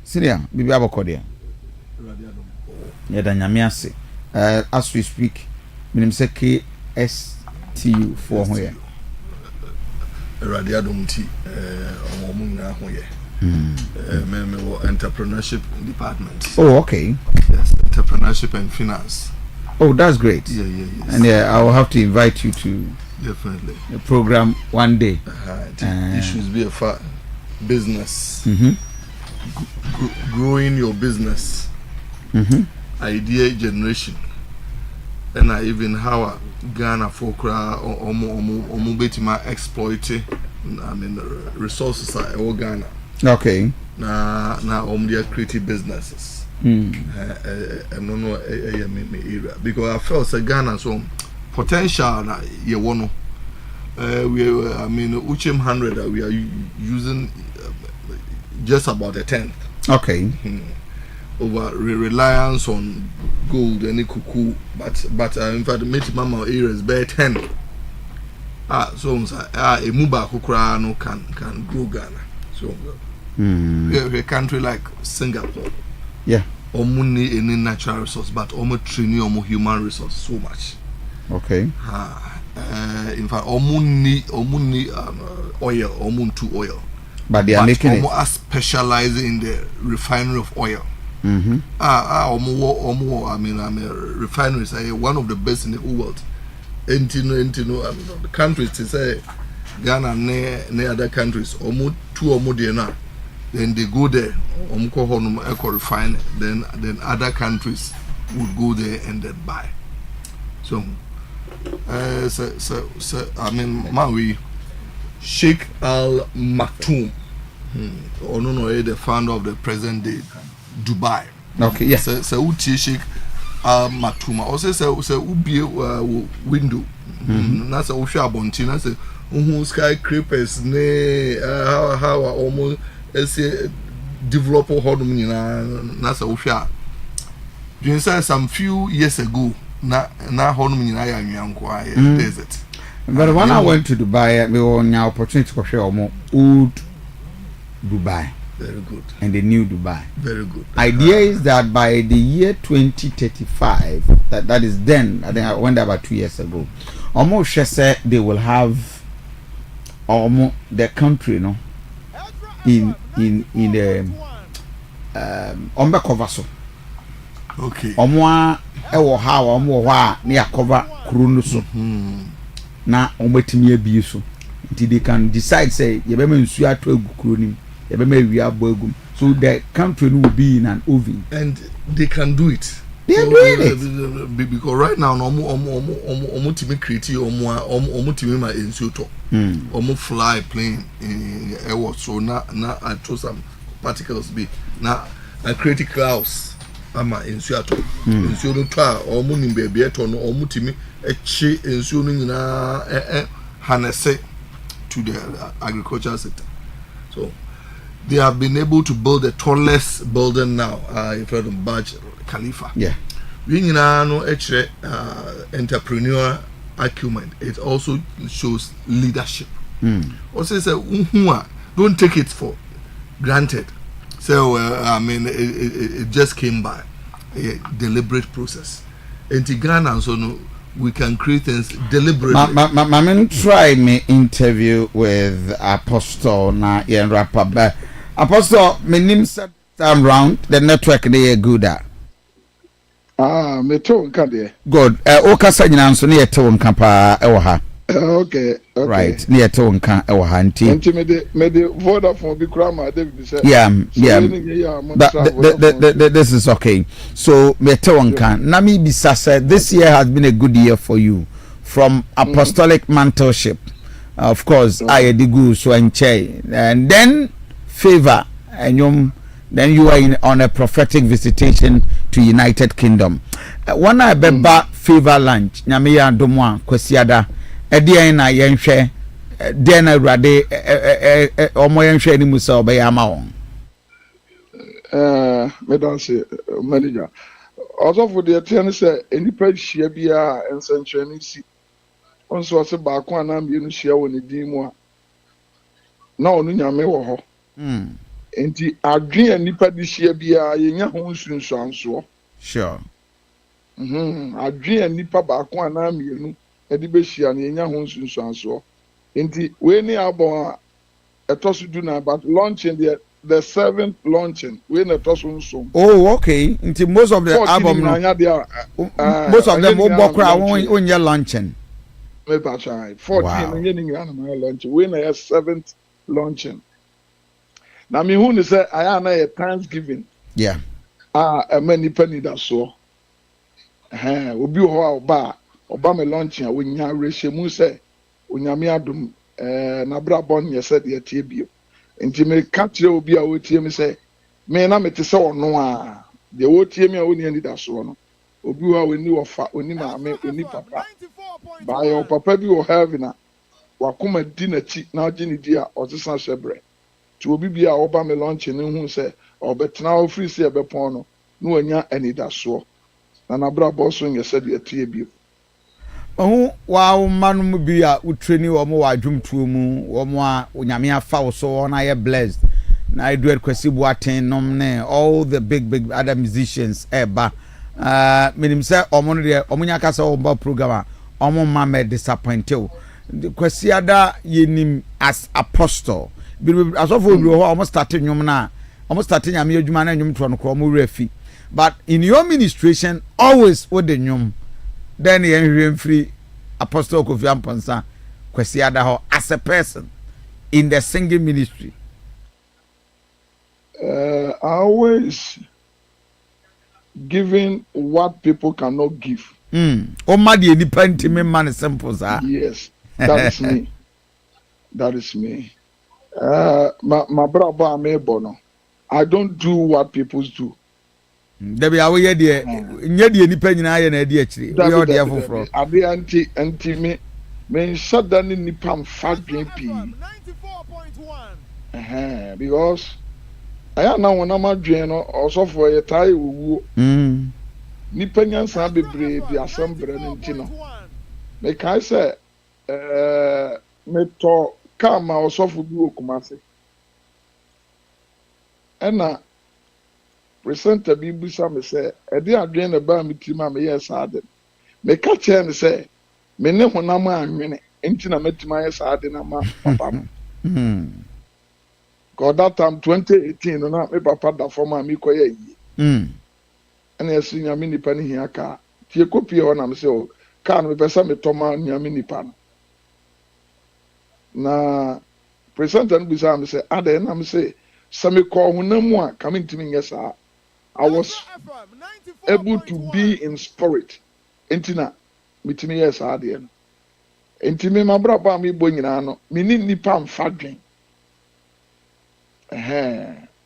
senior bibi abokodia yeda nyame ase as we speak minim se KSTU for here radio domti omunga hoye me entrepreneurship department. Oh, okay. Yes, entrepreneurship and finance. Oh, that's great. Yeah. And I will have to invite you to definitely the program one day. Issues be a business, growing your business, idea generation, and even how Ghana folk omu betima exploit. I mean resources are all Ghana. Okay. Na their creative businesses. I don't know area because I felt say Ghana so potential na ye wono. Uchim 100 we are using just about a 10th. Okay. Over reliance on gold and kuku, but in fact make mama areas bear 10. So a muba kukra no can grow Ghana. So a country like Singapore. Yeah. Omuni any natural resource, but omo human resource so much. Okay. In fact, omuni oil, omuntu oil. But they are making it. Are specializing in the refinery of oil. Refineries are one of the best in the whole world. The countries to say Ghana ne other countries then they go there refine then other countries would go there and then buy. So Maui Sheikh Al Maktoum the founder of the present day Dubai. Okay, yes. So uti Sheikh Al Maktoum also say ubi window. Na say usha abonti na say skyscrapers ne how almost develop hodum nyina na say usha. You say some few years ago na hodum nyina ya nwanko desert. But when I went to Dubai, we were an opportunity to share more old Dubai. Very good. And the new Dubai. Very good. Idea is that by the year 2035, that is then, I think I went there about 2 years ago, almost said they will have almost the country, you know, in the Ombekovaso. Okay. Omwa ewo ha omwa near cover Kurunuso. Na ombetimi abi so until they can decide say yebema nsu ato agukuro nim yebema wi abagum, so the country will be in an oven and they can do it. They are doing it because right now omo timi create omo timi ma nsu to omo fly plane in air, so na I told some particles be na I create clouds ama nsu ato nsu no to a omo nim be eto no omo timi echi nsu no nyina harness to the agricultural sector. So they have been able to build the tallest building now in front of Burj Khalifa. Yeah. we no entrepreneur acumen. It also shows leadership. Also say don't take it for granted. So I mean it just came by a deliberate process. In Ghana, so no, we can create things deliberately. I try me interview with Apostle na yen rapper. Apostle, my name said time round the network they good at. Me too nka good. O kasa nyina nso ne yete wonka pa ewo ha. Okay. Right. Ne yete wonka ewo ha nti. Nti me de Vodafone bi kra ma David say. Yeah. But this is okay. So me yete wonka na me bisa say this year has been a good year for you from apostolic mentorship. Of course, I digu so enche and then favor and then you are on a prophetic visitation to United Kingdom. One I beba favor lunch. Nyame ya domwa kwesiada. Edi na yenhwe den awrade omo yenhwe ni musa obeya ama won. Me don say manager. Also for the ten say enipa hia bia ensantrani si. Onso se ba ko anam bi no hia woni din mu a. Na onu nyame wo ho. Enti adwen anipa di hia bia yenya ho nsunsuanso. Sure. Adwen anipa ba ko anam mienu edi be hia na yenya ho nsunsuanso. Enti we ni abon etosudu na but launching the seventh launching we na etosunso. Oh, okay. Enti most of the album most of them will bokra won ye launching. Me pa try 14 nye ni na launching we na 7th launching. Na me who say I na Thanksgiving. Yeah. Many penny that so. Obi ho oba me launching a wonya reshe mu say onyame adum na bra bon ye said ye tie bio. Enti me ka kire obi a wotie me say me na me te say ono a de wotie me a woni ani da so no. Obi ho woni wofa oni ma me oni papa. Ba yo papa bi wo heaven na wakoma di na chi na ogini di a osesa shebre. To obi bia oba me launch ne hu se obetena ofri se ebepon no no anya anidaso na bra boss nya se de atie bi ohu wa manum bi a utreni wo mo wa dwumtuo mu wo mo a onyame afa wo so na ye blessed na Edward Kwesi Boaten nom ne all the big other musicians eba minim se omo no de omo nya ka se omo program a omo ma me disappoint o Kwesi ada yenim as apostle as of almost starting almost starting nyame adwuma na nyum to no kro mo refi but in your administration always with the nyum then you free Apostle Kofi Amponsa Kwesi Adaho as a person in the singing ministry. Always giving what people cannot give. O ma de nipa ntime man simple sir. Yes, that is me. That is me. My brother Amebono. I don't do what people do. Debi awo ye de nye de nipa nyina ye na de akiri. We all there for. Abi anti me shut down nipa mfa dwen pi. Because aya na wona madwen no osofo ye tai wuwo. Nipa nyansa bebre bi asambre no ntino. Me kai say me to kama osofo bi okumase. Ena presenter bi busa me say e dey adwen na ba me tima me yes ade. Me ka che ne say me ne honam anwene enti na metima yes ade na ma papa. God that time 2018 na me papa da forma me koye yi. Ena yesu nyame nipa ne hia ka. Tie kopie ho na me say o ka no me pesa me toma nyame nipa no. Na presenter busa me say ade na me say Sami call Hunamwa coming to me, yes, I was able to be in spirit. Intina, meeting me, yes, I did. Intime, my brother, me boyano, meaning Nipan fadring.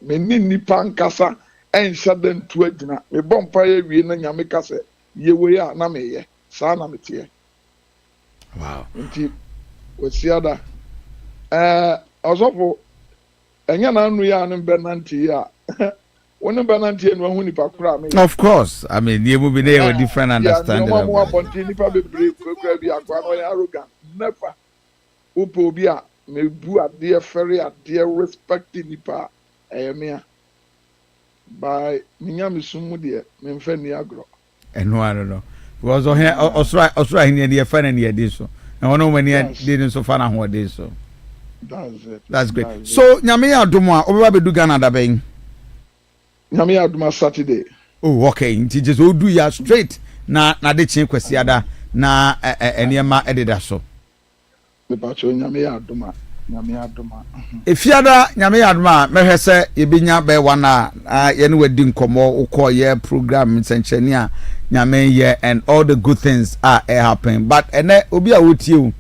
Meaning Nipan Cassa, and sudden to it, me bompire, we in Yamicase, ye we are name, sana metia. Wow. Inti, what's the other? Also, enya na anu ya no benanti ya One bananti no hu nipa kura me. Of course, I mean, you will be there with different understanding. Yeah, no more nipa be brave kura bi akwa no arrogant. Never. Upo bi a me bu ade ferry ade respect nipa me by minya misumu de me mfa ni agro. And I don't know. Because osra here the fan and the so. And one when you didn't so far and what day so. That's it. That's great. So nyame adomo oba be do Ghana da ben. Nyame adoma Saturday. Oh, okay. Nti just do ya straight na de chin kwasi ada na enema ededa so. Me pa cho nyame adoma. Efiada nyame adoma mehwe se yebinya be wana ye ne wadi nkomo ukoye program nsencheni a nyame ye and all the good things are happen but ene obi a wotie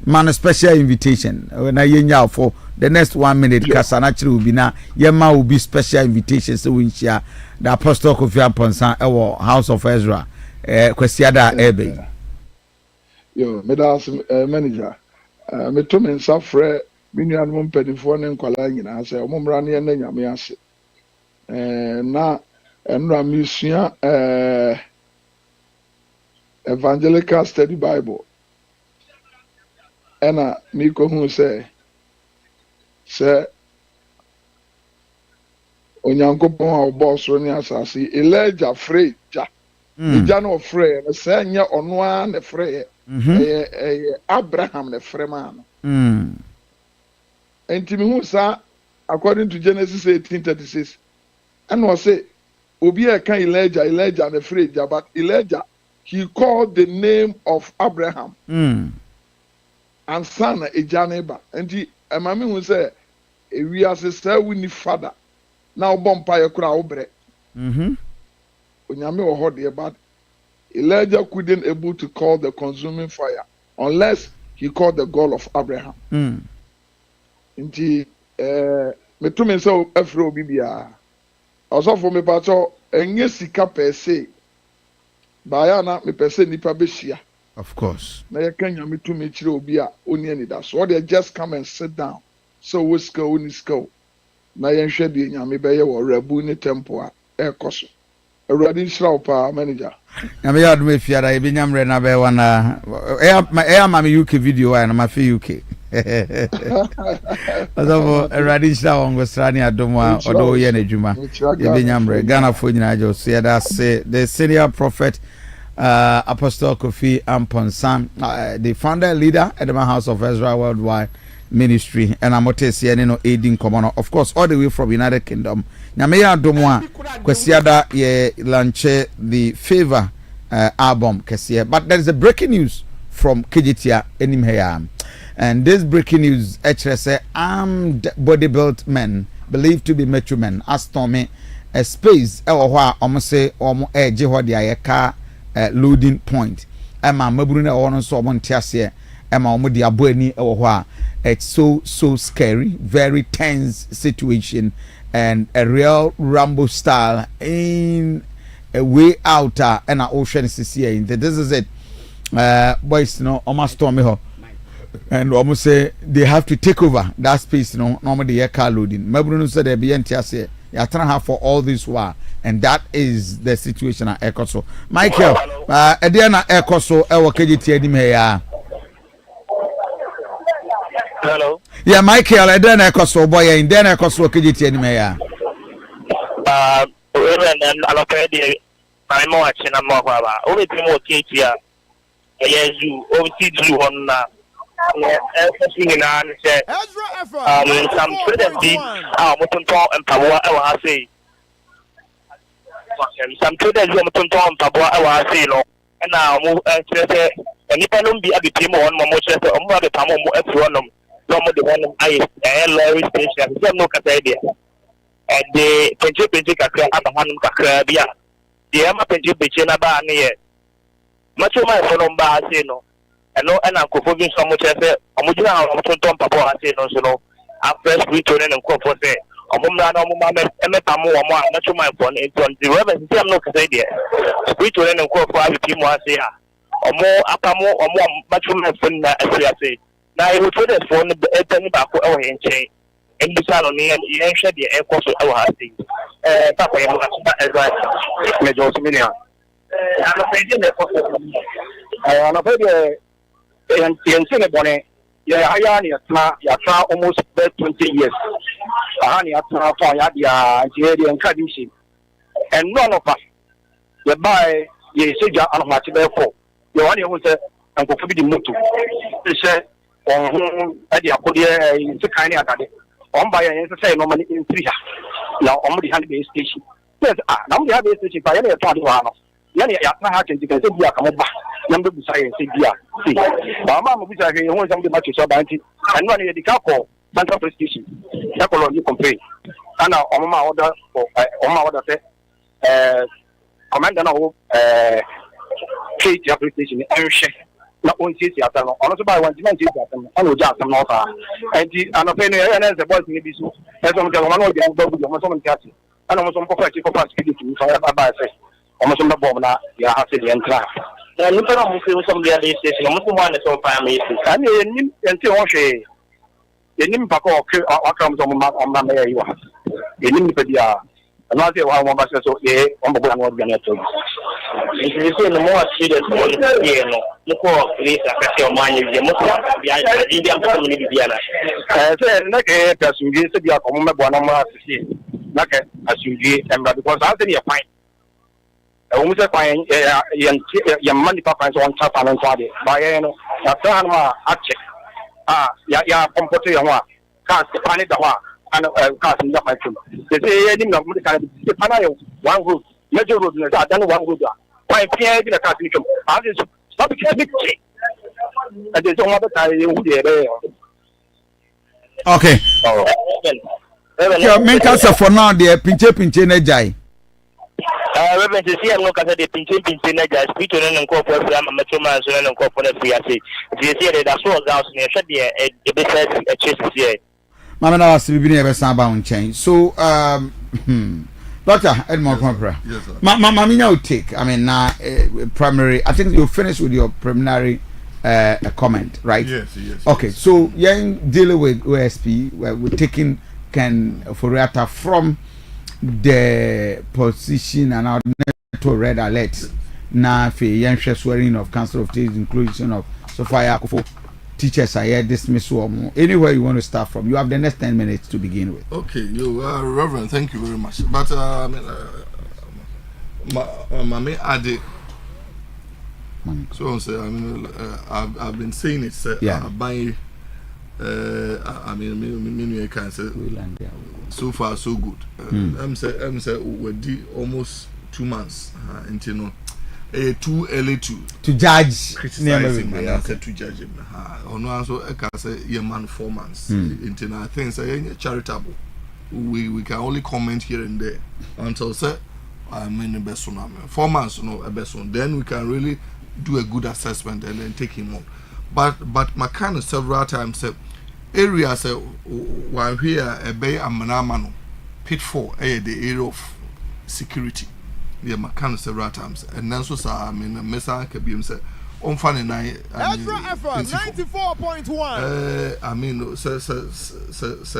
man special invitation na yenya for the next 1 minute kasa na chire obi na yema obi special invitation so winchia the apostle Kofi Aponsan ewo House of Ezra kwasiada ebe yo medas manager me to men safre minu mo mpanifo ne nkwala nyina se o mmra ne na nyame ase na enra misua evangelical study bible ena mi ko hu se onyankopon a obosoro ne asase Elijah freja ija no frey na se nya ono a ne frey Abraham ne frema no and to me, according to Genesis 18:36, and was say, Obia can Elijah and afraid, but Elijah, he called the name of Abraham and son Ejaneba. And he, a mammy will say, we are sister, we need father. Now, Bompire crowd bread. When you heard about Elijah couldn't able to call the consuming fire unless he called the God of Abraham. Nti me to me so afro bibia osofo me pacho enye sika pese baya na me pese nipa behia of course na ye kanya me to me chire obi a oni ani da so they just come and sit down so we ska oni ska na ye hwe de nyame be ye wo rabu ni tempo a ekoso awurade nhyira pa manager nyame ya adum efiara e binyam re na be wana ma me UK video na ma fe UK Adamo Radisha Wongosrani Adomo Odo Yenejuma Ebinyamre Ghana for Nyinajo say that say the senior prophet Apostle Kofi Aponsan the founder leader at the House of Ezra Worldwide Ministry and Amote Sienino aiding common of course all the way from United Kingdom Nyameya Adomo Kwesiada ye launche the Favor album Kesia but there is a breaking news from KGTIA Ennin here. And this breaking news, HRS armed bodybuilt men believed to be metro men asked Tommy a space almost say almost a car loading point. Emma Mabruna or so one tiasia Emma Omodia Bueni or it's so scary, very tense situation and a real Rambo style in a way out and an ocean CCA. This is it. Boys, almost Tommy ho. And almost say they have to take over that space, normally a car loading. Mabruno said they be NTS you trying to have for all this while, and that is the situation at Ecoso. Michael, Ediana Ecoso, our KGT here. Hello. Yeah, Michael, Ediana Ecoso, boy, in then Ecoso KGT here. And I'm watching a mobile. Only more KGT. Yes, you oversee you on some students did and Pabua, I say. Some students who are Pabua, I say, and now move and say, and if I don't be at the team on Momocha or more the Pamo F1, no more the one I Larry station, some no idea. And the Penjik at the Hanum Kakrabia. The Ama Penjik Bichenaba near. Much of my phone bar, say no. And no, and I'm confusing so much as a Mujana or Tom Papa, I say no, so I'm first returning and call for say, Omumana, Emetamu, not to my phone, it's on the reverend, I'm not idea. Returning and call for other people, I say, or more Apamo, or more much of my phone, as I say. Now, I will put it for the Ethan back over and chain. and this are on the end, shed the air course of our thing. Papa, Ezra, Major Similia. I'm afraid I'm afraid the bonnet. Yeah, I try almost 20 years. I try for and Kadimshi. And none of us, you buy ye Sija and much therefore. You only was a Kofi the Mutu. They said, at the Apodia in the kind of on by an say no money in 3. Now, only 100 base station. Yes, now we have a station by any 21. Yani yatna ha kenti kan se bia ka mo ba na mbe busa ye se bia see ba ma mo busa he won somebody match so ba nti anu ani ye dika ko central police station ya ko lo ni complain ana o ma order se commander na o police station enhwe na on sisi ata no ono so ba wan diman sisi ata no ono ja ata no fa enti ana pe no ya na se boys ni bi so e so mo ke mo no dia do bu mo so mo tiati ana mo so mo ko fa security ni fa ya ba se almost on the bomb now, you have to enter. And you can feel some of the station, almost one is all family. And you until she didn't pack or comes on my mayor you have. You didn't put the another one of us, so yeah, on the one organizer. If you see the more serious one, look for police, I can mind you, most of the Indian community. I said, like a person, you said you are from one of my associates. Like as you get, and because I think you're fine. Almost a fine, your money papa is on top and body. By no, Yatanma, check. Ya, Pompote, cast the planet, and casting up my tune. They say, any of the Panayo, one group, major road, I done one group. Why, Pierre, the casting, I just stop it. And there's no other time you would be. Okay. Make us for now, dear pinche na jai. Reverend, see, I'm not going to pinch in the speech and corporate. I'm a mature man, and corporate free. I say, that's what else should be a business a chase here. Mamma, I was living ever sound change. So, Doctor Edmond Compra. Yes, sir. Mamma, you take, I mean, primary, I think you finished with your preliminary comment, right? Yes. Okay, so you're dealing with OSP, where we're taking Foriata from the position and our to red alert now for young swearing of Council of State inclusion of Sophia Akufo teachers are here dismissal anywhere you want to start from. You have the next 10 minutes to begin with. Okay, Reverend, thank you very much. But I may add it. So I mean I've been saying it by I mean I can say so far so good. I'm say we almost 2 months until too early to judge criticizing him. I said to judge him. Ono also I can say a man 4 months until I think say charitable. We can only comment here and there until say I mean the best one 4 months no a best one. Then we can really do a good assessment and then take him on. But my kind of several times say areas while here a bay amanamano pitfall the area of security. Yeah, my kind of several times and then so I mean Mesa Kabim said on funny night Ezra FM 94.1 I mean say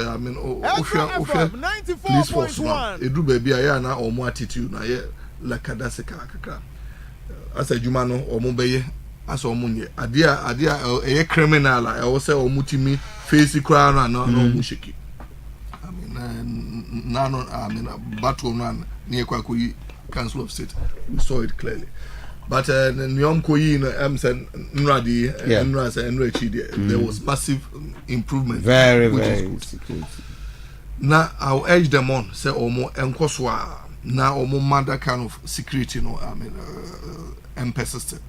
I mean Ezra FM 94.1 it do baby I na or more attitude na yeah like that's a kakaka as a jumano or mobile as a money adia a criminal I will say or mutimi face crown and no mushiki I mean nano I mean battle none near Kwakui Council of State we saw it clearly but Nyom Koyi Emsen Nradi and there was massive improvement very now I'll urge them on say omo enkoswa now omo mother kind of security no I mean persistent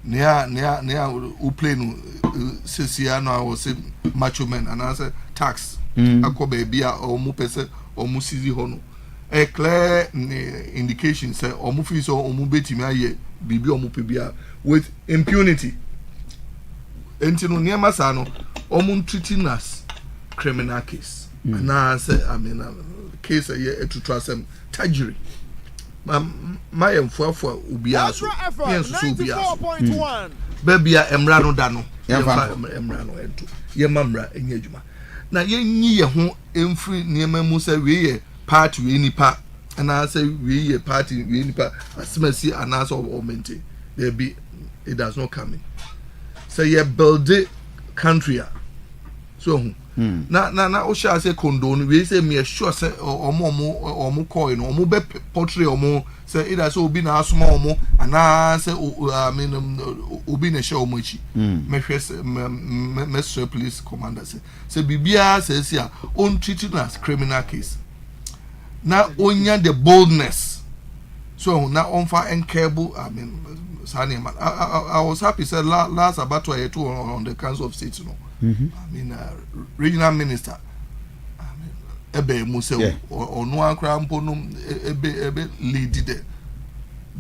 near who play no CCR no I was say macho men and I say tax akọ baby omo pese omo sisi hono a clear indication say omo fi so omo betimi aye bibi omo pebia with impunity enti no near masa no omo treating us criminal case and I say I mean case a year to trust them tajiri my mfuafua ubia so yenso so ubia so babia emra no da no emra no ento ye mamra enye adwuma na yenyi ye ho emfiri niema mu say we ye party we nipa and say we ye party we nipa asemasi anasa or maintain there be it does not come in say ye build the country so na o sha say condone we say me sure say omo coin omo be portray omo say either so obi na asoma omo ana say I mean obi na share omo chi me hwe me police commander say bibia say sia on treat it as criminal case na onya the boldness so na onfa enkable I mean Sani man I was happy say last about on the council of state I mean regional minister I mean ebe muse onu akra mpo no ebe lead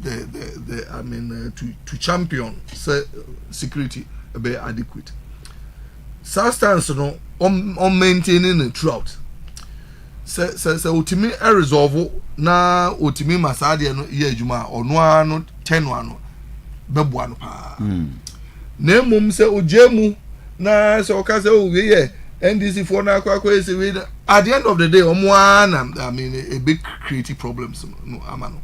the I mean to champion say security ebe adequate substance no on maintaining it throughout say otimi resolve na otimi masade no ye adwuma onu ano 10 ano bebo ano pa na mum say ojemu na so okaze we ye NDC for na akwa ese we at the end of the day omo I mean a big creative problems no amano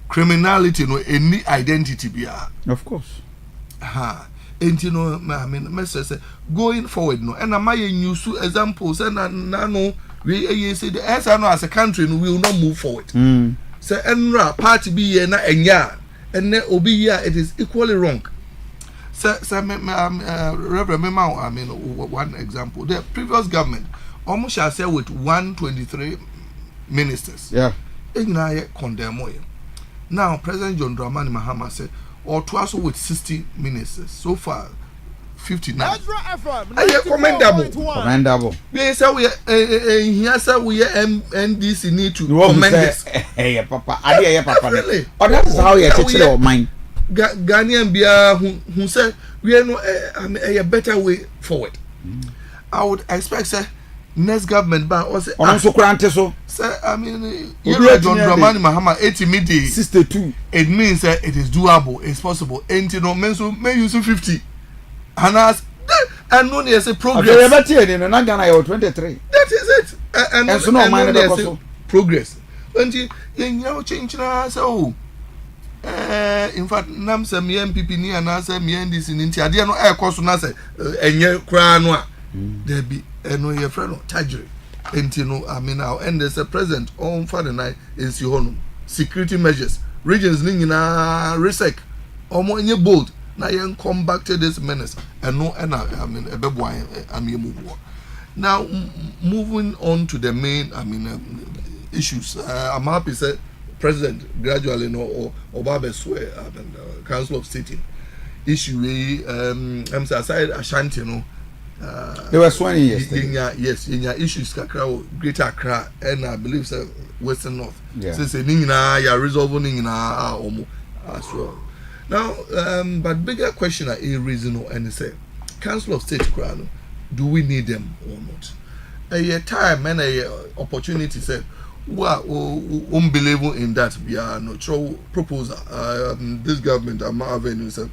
criminality no any identity bia of course and you know I mean say going forward no and am I use examples and no we say the answer no as a country no will not move forward say enra party be here na enya and obi here it is equally wrong. Reverend Mema, I mean, one example. The previous government almost shall say with 123 ministers. Yeah. Now, President John Dramani Mahama said, or twice with 60 ministers. So far, 59. Ezra FM, commendable. We say we here say we NDC need to commend this. Hey, Papa, I Papa. Really? Oh, that is how you teach your mind. Ghanaian bia who said we are no a better way forward. I would expect say next government ban or say so grant so say I mean you John Dramani Mahama 80 midi 62 it means that it is doable, it's possible. And you know men so may use 50 and as and no there say progress. Okay, na Ghana you 23. That is it. And so no mind the progress. And you change na so in fact nam say me MPP ni and say me NDC ni nti ade no e koso na say enye kra no a there be eno ye friend no tajiri enti no I mean now and there's a president on for the night ensi honum security measures regions ni nyina resec omo enye bold na yen come back to this menace and no and I mean ebebo am now moving on to the main I mean issues I'm happy say president gradually no or Baba swear council of state issue I'm aside Asante no they were swearing yesterday. Yes in your issues kakra greater Accra and I believe so Western North since ni na ya resolve ni na omo as well now but bigger question a reason and say council of state no do we need them or not a time and a opportunity said unbelievable in that we are not sure proposal this government am having a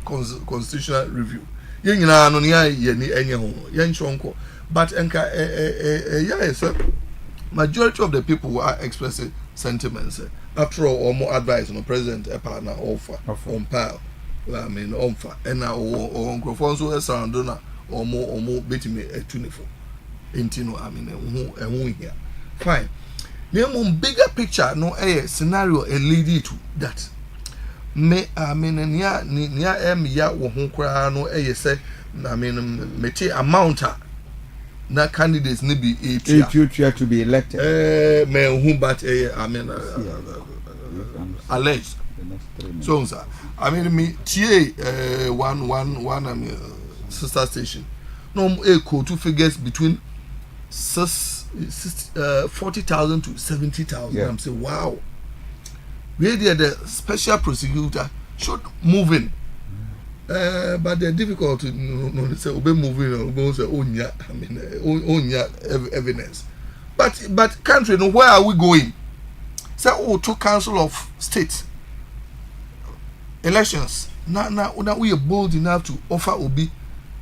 constitutional review yen na no ya ni enye ho yen chonko but enka yes majority of the people are expressing sentiments after all more advice no president a partner offer on pile I mean offer and now on crofonso sound na omo betime etunifo intino I mean ehun here fine. The bigger picture no scenario lead to that. Me I mean near ya wo ho kra no say I mean me amount na candidates ni be etua to be elected. Me who but I mean alleged. So sir I mean me tie one I mean sister station. No echo two figures between 40,000 to 70,000. I'm saying, wow. We did the special prosecutor should move in, but they're difficult to say obey moving or say onya. I mean onya evidence. But country, no, where are we going? Say to council of state elections. Now we are bold enough to offer obi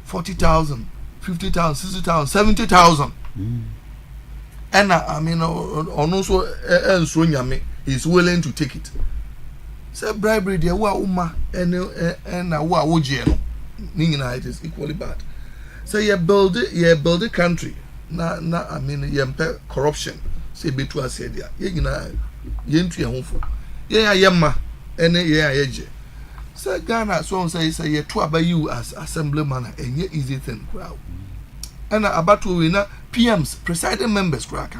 40,000. 50,000, 60,000, 70,000. And I mean, also, and so Yami is willing to take it. Say bribery, dear, Uma, and Wajeno. Nina, it is equally bad. So you build a country. I mean, you corruption. Say, be to us, said, you know, you entry home for. Yeah, yamma, and yeah, so Ghana, so say, you trouble you as assemblyman, and ye easy thing, crowd. And about to win PMs, presiding members, crack.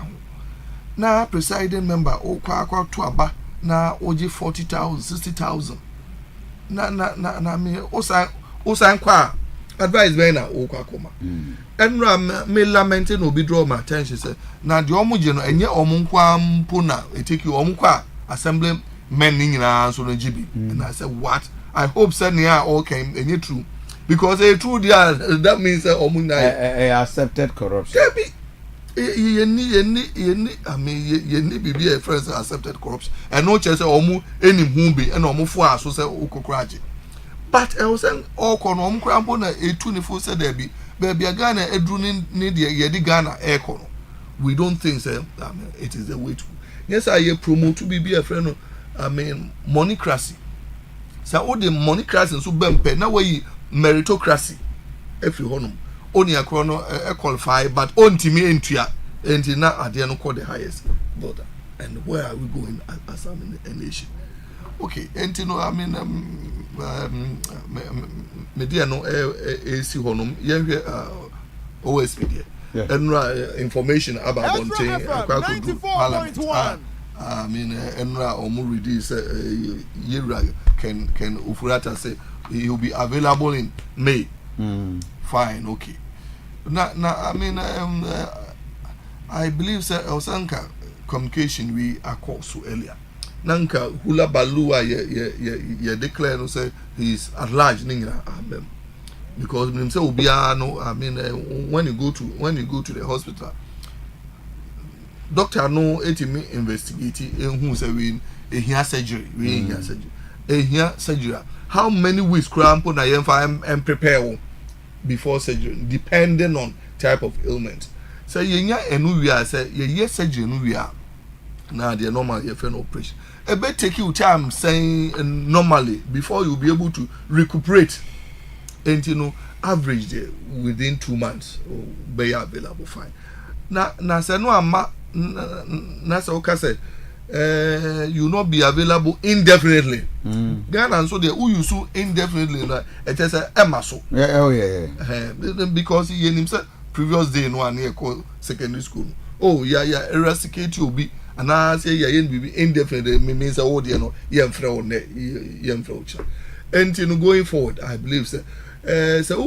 Now, presiding member, quack to aba, now, OG 40,000, 60,000. Na, me, Osan kwa, advice bena, Okakoma. And me lamenting will be draw my attention, say, now the omujeno, and ye omunkwa mpuna, it take you omukwa, assembly men in so the GB. And I said, what? I hope suddenly all came and you true. Because a true deal, that means accepted corruption. You need be a friend accepted corruption. And no chance omu any mumbi and omu for us so say ukokraji. But I was saying all kono crampo na a 24 said there be baby a Ghana edrunin need yedi Ghana air kono. We don't think say it is the way to. Yes, I promote to be a friend. I mean moneycracy. So all the moneycracy so bempe na way meritocracy every honum only a chrono qualify but on to me into now at the end call the highest border. And where are we going as a nation? Okay, and you know, I mean, mediano AC honum, OSP, and information about Bonte, I mean, Enra or Muridi Yira can Ufurata say he will be available in May. Fine, okay. Now, I mean, I believe sir Osanka communication we are called so earlier. Nanka hula balua ye declare no say he is at large ninga because himself will be no. I mean, when you go to the hospital, doctor no etimi investigating who say we here surgery here surgery. How many weeks crampo na yemfa and prepare before surgery depending on type of ailment. So yenya enu we are say ye surgery no we are now the normal yefen operation. It may take you time saying normally before you be able to recuperate and you know average there within 2 months or be available fine. Na say no ama na say okay say you not be available indefinitely. Ghana and so they who you so indefinitely like it is a emaso. Because he himself previous day no one call secondary school. Oh yeah eradicate you be and I say be indefinitely means oh dear no yem frauch. And you know going forward I believe so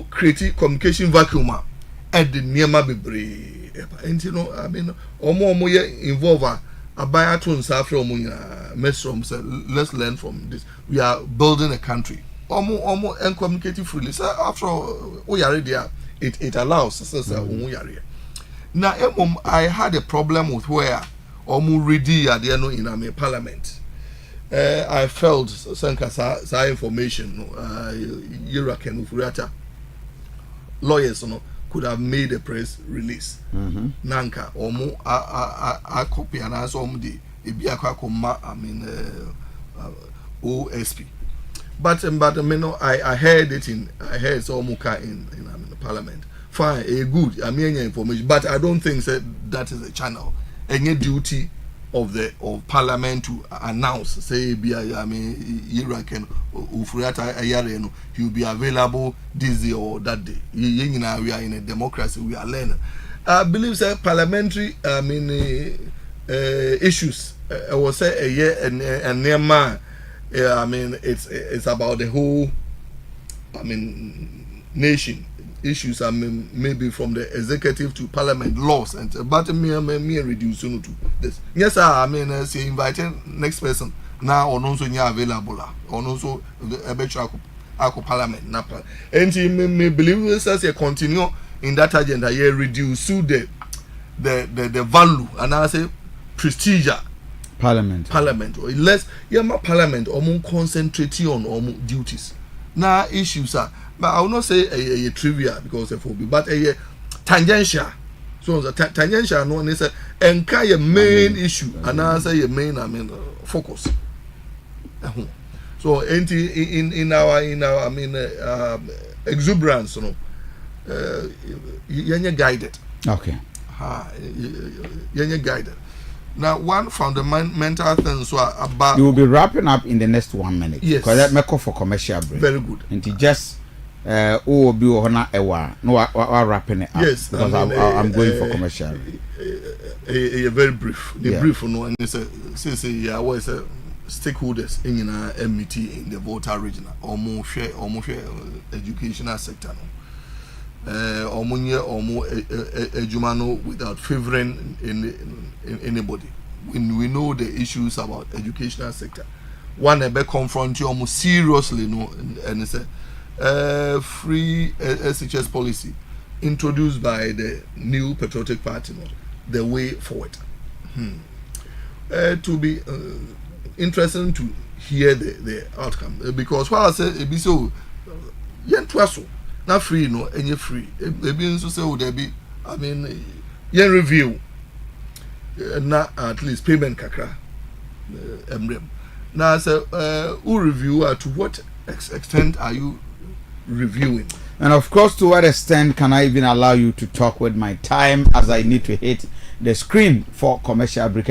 create communication vacuum at the near be and you know I mean omo involve Abaya to Safra Mesrom said, let's learn from this. We are building a country. Omo and communicating freely. So after all, we are there. It allows us now. I had a problem with where Omo ready at the end in parliament. I felt some information. Yuraken Ufurata lawyers could have made a press release. Nanka omo a copy and as the Ibiakoma I mean OSP. But I heard it I heard Somuka in the parliament. Fine, good. I mean information, but I don't think that is a channel. Any duty of parliament to announce say I mean Irakan Ufuriata Ayareno he will be available this day or that day. We are in a democracy, we are learning. I believe that parliamentary issues I will say a year and near man I mean it's about the whole nation issues maybe from the executive to parliament laws and but me reduce to this. Yes sir, I mean say inviting next person now or also available or also a better parliament napa and me believe this as a continue in that agenda here reduce the value and I say prestige parliament or less parliament or more concentrating on duties now issues are. But I will not say a trivia because of phobia, but tangential. So the tangential no is a enka your main issue and answer your main focus. So in our exuberance, you know, you're guided. Okay. You're guided. Now, one fundamental thing so about you will be wrapping up in the next 1 minute. Yes. Because that make for commercial break. Very good. And to just oh be no wrapping it up. Yes, because I'm going for commercial. A very brief. The brief no and it's a stakeholders in MT in the Volta region almost share educational sector no. Ejumano without favoring anybody. We know the issues about educational sector. One ebe confront you almost seriously, no, and it's a free SHS policy introduced by the new patriotic party, no, the way forward. To be interesting to hear the outcome because what I said it be so not free no any free maybe so say would there be I mean yen review not at least payment kakra emblem now say who review to what extent are you reviewing, and of course to what extent can I even allow you to talk with my time as I need to hit the screen for commercial break.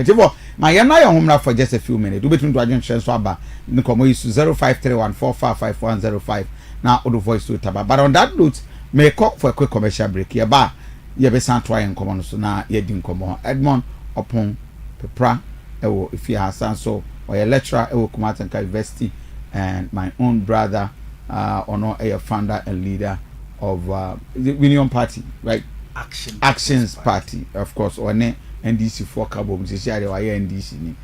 My yana home now for just a few minutes. Do between to agent so aba nkomo is 0531455105 now audio voice to taba. But on that note, may call for a quick commercial break. Ye ba ye be san try en komo so na ye di nkomo Edmond upon pepra ewo if you Hassan so or a lecturer ewo Kumatanka University and my own brother ono a founder and leader of the Union Party, right? Actions Party, of course, or NDC for Cabo, Mississippi, or NDC.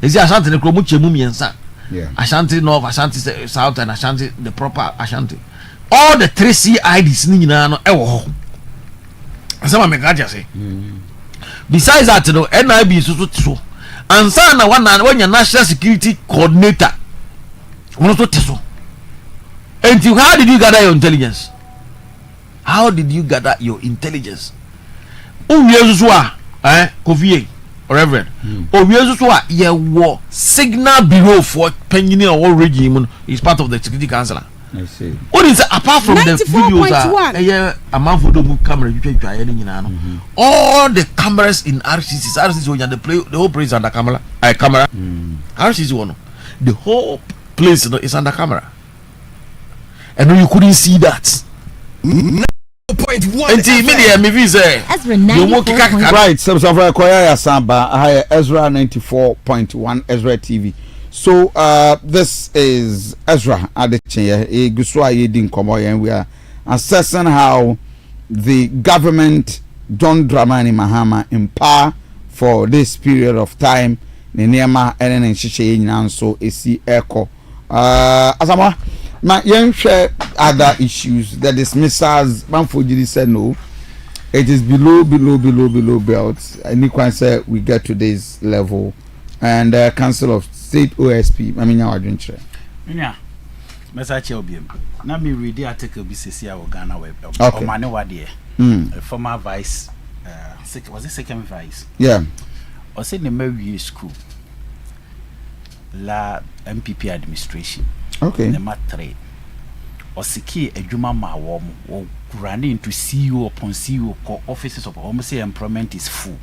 Is it Asante the Kromuche Mumiensa? Yeah. Asante North, Asante South, and Asante the proper Asante. All the 3 CIDs Nina no ewo. Some of me say. Besides that, no NIB so. And sana when your national security coordinator. Also teso. And how did you gather your intelligence? How did you gather your intelligence? Kofi or Reverend. Ye signal bureau for penny or regime is part of the security council. I see. What is apart from the videos? A man for the camera, all the cameras in RCC when they play the whole place under camera. RCC one, the whole place is under camera, and you couldn't see that. 0.1 media maybe say Ezra 94.1 right so Koya Samba Ezra 94.1 Ezra TV. So this is Ezra Adecheye Guswa Yedin Komoya, and we are assessing how the government John Dramani Mahama in power for this period of time Nenema Ennin Shishe Nan so AC Echo Asama ma yen share other issues. The dismissals Manfojiri said no, it is below belt. And you can say we get to this level, and Council of State OSP I mean our adventure message obiam na me read the article BCC our Ghana web okay. Omane Wade former vice was it second vice or say the Mary school la MPP administration okay number 3 osiki adwuma ma wo running into CEO upon CEO co offices of almost say employment is full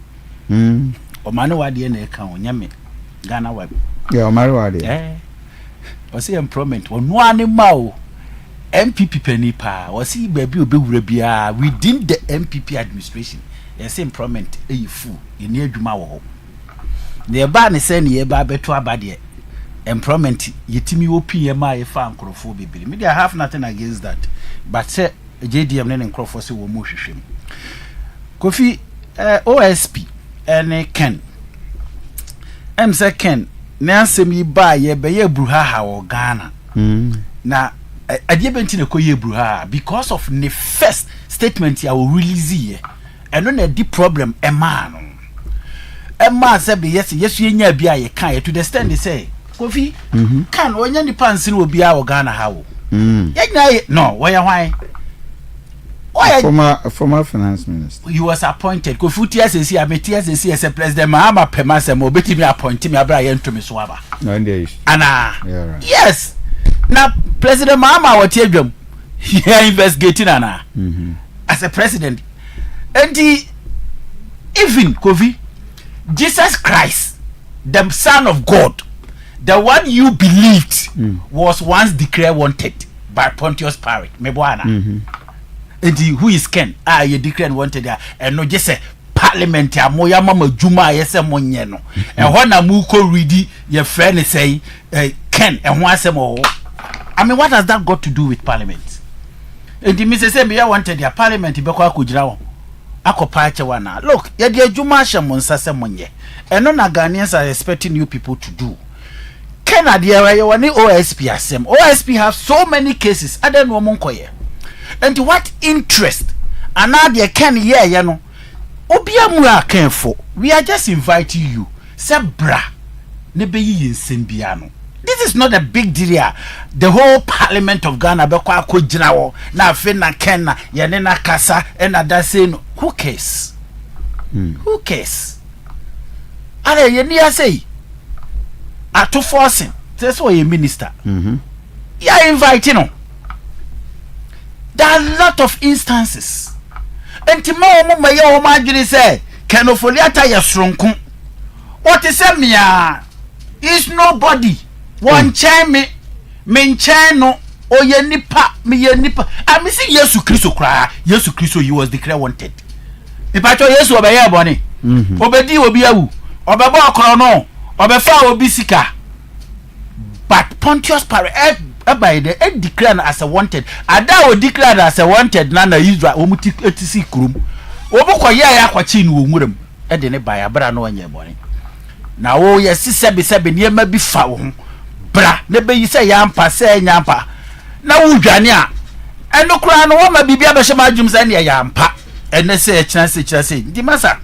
Omane Wade na ka onyame Ghana web Omane Wade o say employment no animal MPP penipa o see baby obewura bia within the MPP administration yes employment full in adwuma wo ho ne ba ne say ne ba beto abade employment yetimi opm a yefa ankrofo bibili me I have nothing against that but say JDM ne nkrofo say wo mu hwehwem Kofi OSP ene Ken say Ken na asemi ba ye be ye bruha wo Ghana na adie benti ne koye bruha because of the first statement ya we release here eno na di problem ema say be yes yenya bia ye kan to the extent they say Kofi kan onya ni pansi no bia wo Ghana ha wo yenya no why former finance minister he was appointed Kofi TSC ametiasc as a president Mahama Pemase mo beti me appoint me abra ye ntomi so aba no there is ana right. Yes now President Mahama what adwam he investigating ana as a president and even Kofi Jesus Christ the son of God the one you believed was once declared wanted by Pontius Pilate mebwana and who is Ken you declared wanted there and no just say parliament ya moya mama juma yese monye no and when amu ko ready your friend say Ken and who asem I mean what has that got to do with parliament and the Mrs. say me wanted their parliament be kwa kujira wo akopa che wana look ya dia juma hye monsa se monye and no na Ghanaians are expecting you people to do Ken adia you wani OSP asem OSP have so many cases other no monkoye and what interest another Ken ye no obia mu akenfo we are just inviting you say bra ne be yi nsem bia no this is not a big deal here. The whole parliament of Ghana be kwa akogina wo na afi na Ken na ye ne na kasa and that say no who cares who cares are ye ni say ato forcing say so ye minister you inviting no there are a lot of instances enti ma omo maye omo adwene say Kenofoliata yesronko what is say me is nobody one chain me chain no oye nipa me ye nipa I me see Yesu Kristo kra Yesu Kristo he was declared wanted ipacho Yesu obeye boni obedi obi awu obebo okro no obefa obi sika but Pontius Pilate by the declared as a wanted ada o declared as a wanted na Israel omuti etisi krum obukọ ya kwachi ni onwurem e de ne baya bra na onye boni na wo ye sisebe niema bi fa wo bra ne be yi se yampa se nyampa na wudwane a eno kura no wo ma bibia be shema adwum se ne yampa ene se kira se di masa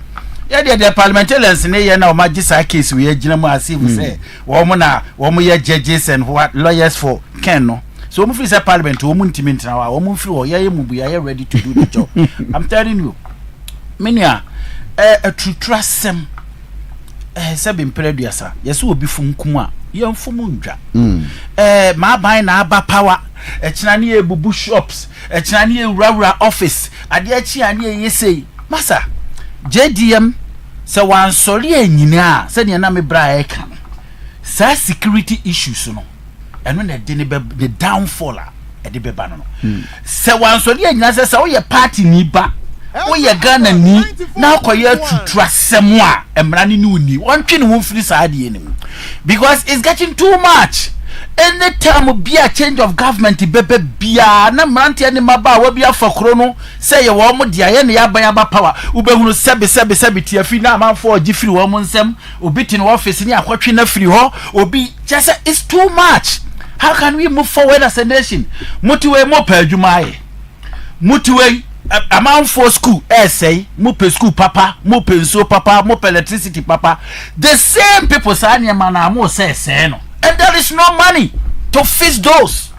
ya de parliamentarians ne ye na o ma gisa case we agina mu asive se wo mo ye judges and what lawyers for Ken no so mo free say parliament wo mu ntimi ntina wa wo mo free wo ye mu bia ye ready to do the job I'm telling you mania a trutrasem se be mpeleduasa yeso obi funkum a ye mfumu ndwa ma ban na aba power echina ne ebubu shops echina ne ewura office ade achi ane yesei masa JDM se wan sori anyina se ne na me bra e ka sa security issues no eno na de ne the downfall e de beba no se wan sori anyina se wo ye party ni ba wo ye Ghana ni na akoye tutu asem a emra ne uni won twe ne won firi sa ade ni because it's getting too much. Anytime be a change of government bebe bia na mrantia ni maba wa bia fakro no say ye wo mo dia ye ne yaba power ubehunu sebe tiafi na amanfo ogifiri wo mo nsem obi tin office ni akwatwe na firi ho obi just it's too much. How can we move forward as a nation? Motiwe mo pa adwumaye motiwe amanfo school say mo pe school papa mo pe nso papa mo pe electricity papa the same people say na na mo say no. And there is no money to fix those.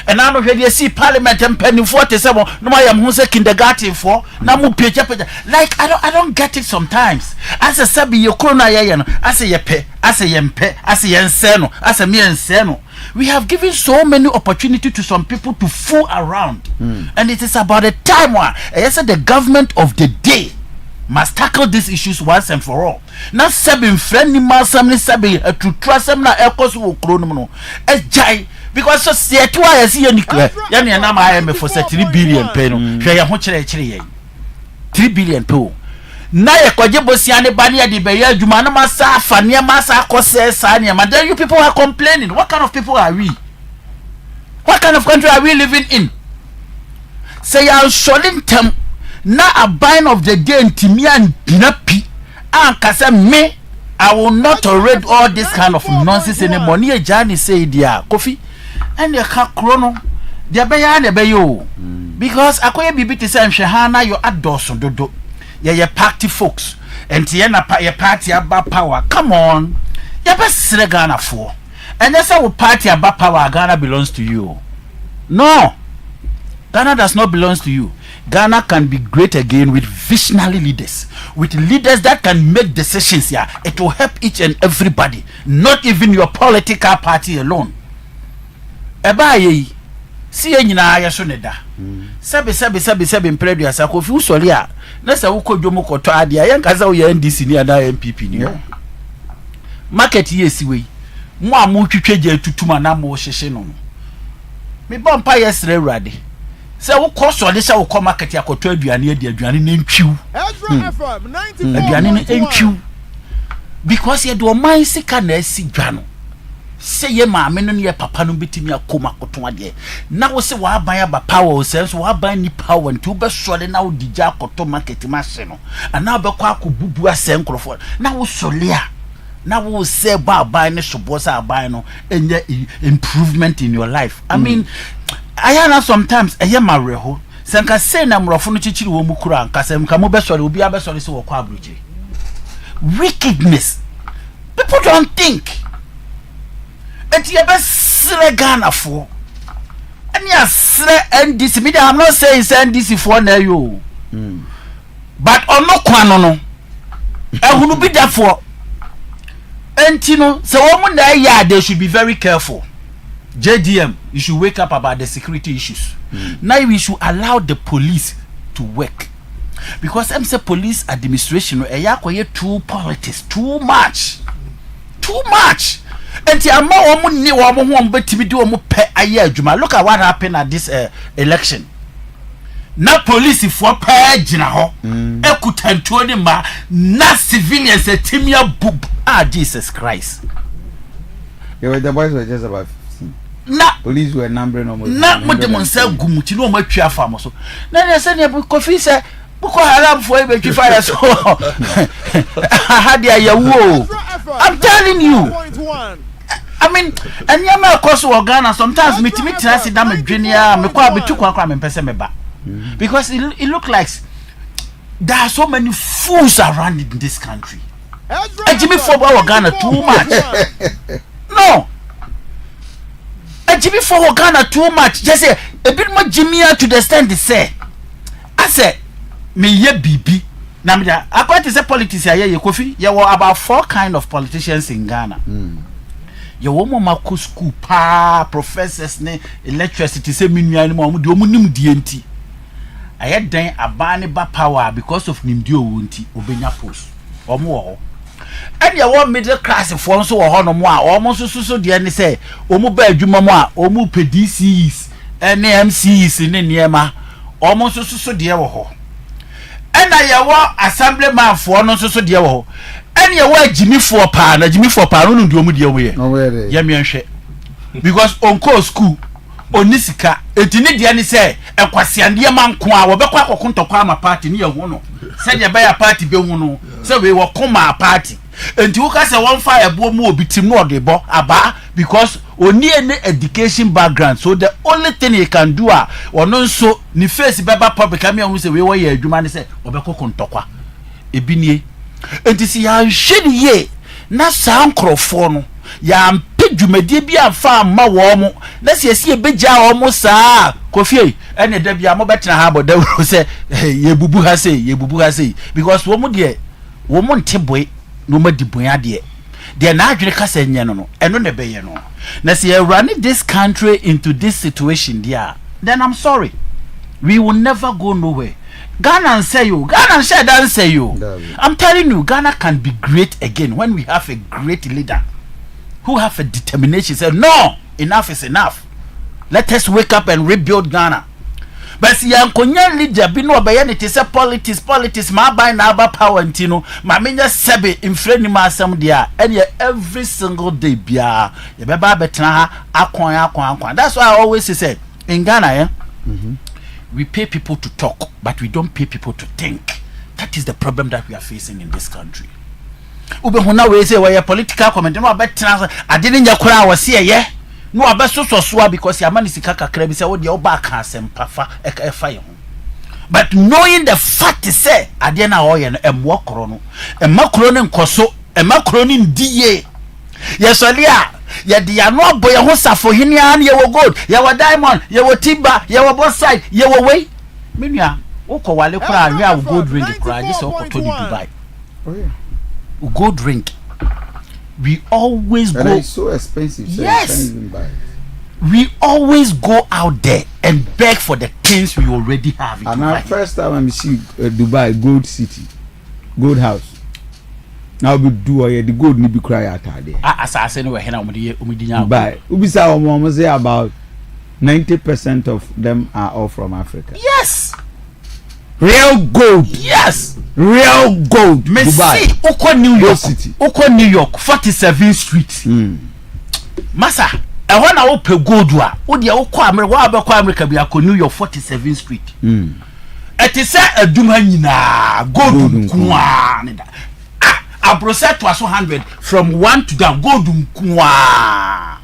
And I know where you see parliament and penny 47. No, I am who say kindergarten for. Now, like I don't get it sometimes. As a sabi you corona as a yepe, as a yempe, as a yenseno, as a me enseno. We have given so many opportunities to some people to fool around, and it is about a time where the government of the day must tackle these issues once and for all. Now, seven friendly masam sabi to trust them na ekos wo krono no. Ejai because so say to I see any ya na ma am for 3 billion pe no. Hwe ya ho kire ye. 3 billion pe. Na ye kwaje bosia ne ba ne ya de be ya adwuma na masa afa ne masa akose sa ne ma. Then you people are complaining. What kind of people are we? What kind of country are we living in? Say ya sholintam na a bind of the day ntimi and dinapi ankasa me I will not tolerate all this kind of nonsense anymore. Ni ejani say dia Kofi and the ka krono dia be ya na be yo because akoye bibi te say nhwe ha na yo adoso dodo ye party folks and ye na ye party about power. Come on, ye be sre Ghana for and say we party about power. Ghana belongs to you. No, Ghana does not belong to you. Ghana can be great again with visionary leaders, with leaders that can make decisions here. It will help each and everybody, not even your political party alone. Eba ye, si enyina ya so ne da. Sebe impredio asa Kofi usori a. Na se ukojo mo koto ade a yankaza wo ya NDC ni ada MPP ni. Market ye siwe. Mo amu twetweje tutuma na mo hyehye no. Me bompa yesre urade. Say wo koso de say wo ko market akoto aduane aduane na ntwiw Ezra FM 94.1 aduane na ntwiw because ye do man sika na asi dwa no say ye maame no ye papa no betimi akoma koto ade na wo se wa aban aba power wo say so wa aban ni power nti wo be sole na wo digya akoto market ma hye no ana be kwa akobubu ase nkrofo na wo sole a na wo say ba aban ne sobo sa aban no enye improvement in your life. I mean I know sometimes a yamareho sanka say na mrofo no chichiri wo mukura ankasem ka mo besori obi abesori se wo kwa abroje. Wickedness, people don't think et ye be sre Ghana for and ya sre NDC me I'm not saying say NDC for na yo but ono kwano no ehunu bi da for entino se wo mu na ya they should be very careful. JDM, you should wake up about the security issues. Now we should allow the police to work. Because I'm say police administration too politics, too much. And the amount of money look at what happened at this election. Now police for page na na civilians boob. Jesus Christ. The boys were just about na police were numbering almost na mo demonstrate gumuti no matwa fam so na na say ne Kofi say Boko Haram for e betwi fire so had ya wo I'm telling you. I mean anyama akoso wo Ghana sometimes me trust that me dwenia me kwa betu kwa me pese me ba because it look like there are so many fools around in this country. Ejimi for Ghana too much. No. Ejimi for Ghana too much. Just say a bit more Jimmy to the stand to say. I say me ye bibi. Na me according to say politics here ye Kofi, there were about 4 kind of politicians in Ghana. ye wo mo mako school pa professors ne electricity se menua ne mo de omu nim die nti aye dan abane ba power because of nimdi owo nti obenya post omo wo and ya wo middle class for nso wo hono mo a omo so de ne se omu ba adwuma mo a omu PDCs NMCs ne niema omo so de wo ho ena ya wo assemblyman for no so de wo ho ena ya wo agimi for pa na agimi for pa no de omu de wo ye ya mi nhwe because on call school onisika etini de ne se ekwasiande manko a wo bekwa akokontokwa ama party ne ya hu no se de ba ya party be hu no se we wo koma party enti wo ka se won fire bo mu obitim no de bo aba because oni any education background so the only thing he can do a ono nso ni face beba public am hu se we wo ye adwuma ne se wo bekokontokwa ebinie enti si ya hwedi ye na sankrofo no ya dwumadie bi afa ma wo mo na se ebegya wo mo saa Kofi ene da bia mo betena ha boda wo se ye bubu ha sei because wo mo de wo mo nteboy no ma di boya de na adwene kasa nye no eno ne beye no na se run this country into this situation there then I'm sorry we will never go nowhere. Ghana say you I'm telling you Ghana can be great again when we have a great leader who have a determination, say no, enough is enough. Let us wake up and rebuild Ghana. But see, I'm konya leader be no obey it is a politics ma buy na ba power ntino ma menya sebe infreni ma asem dia and every single day bia ye be ba betena akon. That's why I always say in Ghana we pay people to talk but we don't pay people to think. That is the problem that we are facing in this country. Ube huna we say we political comment no abetena ade ne nyakora wo se ye no abesososoa because ya mani sika kakra bi say wo de oba ka asempafa efa ye ho but knowing the fact say ade na wo ye no emwo koro no emakoro ne nkoso emakoro ne ndiye yesole a ye de ya no obo ye ho safo hini an ye wo gold ye wo diamond ye wo timber ye wo bauxite ye wo wei menua wo ko wale kora anwe a gold ring kora je se wo ko to di Dubai. Oh yeah. Go drink. We always go. It's so expensive. So yes. You can't even buy it. We always go out there and beg for the things we already have. In and Dubai. our first time I see Dubai Gold City, Gold House. Now we do the gold need be cry out there. As I said, we here Dubai. We say about 90% of them are all from Africa. Yes. Real gold. Yes. Real gold. Dubai. Oko New York City. Oko New York 47th Street. Masa, e wana wo pe gold wa. Wo de wo kwa America, wa be kwa America bi akọ New York 47th Street. Eti se aduma nyina gold nkuwa ne da. Abroset was 100 from 1 to down gold nkuwa.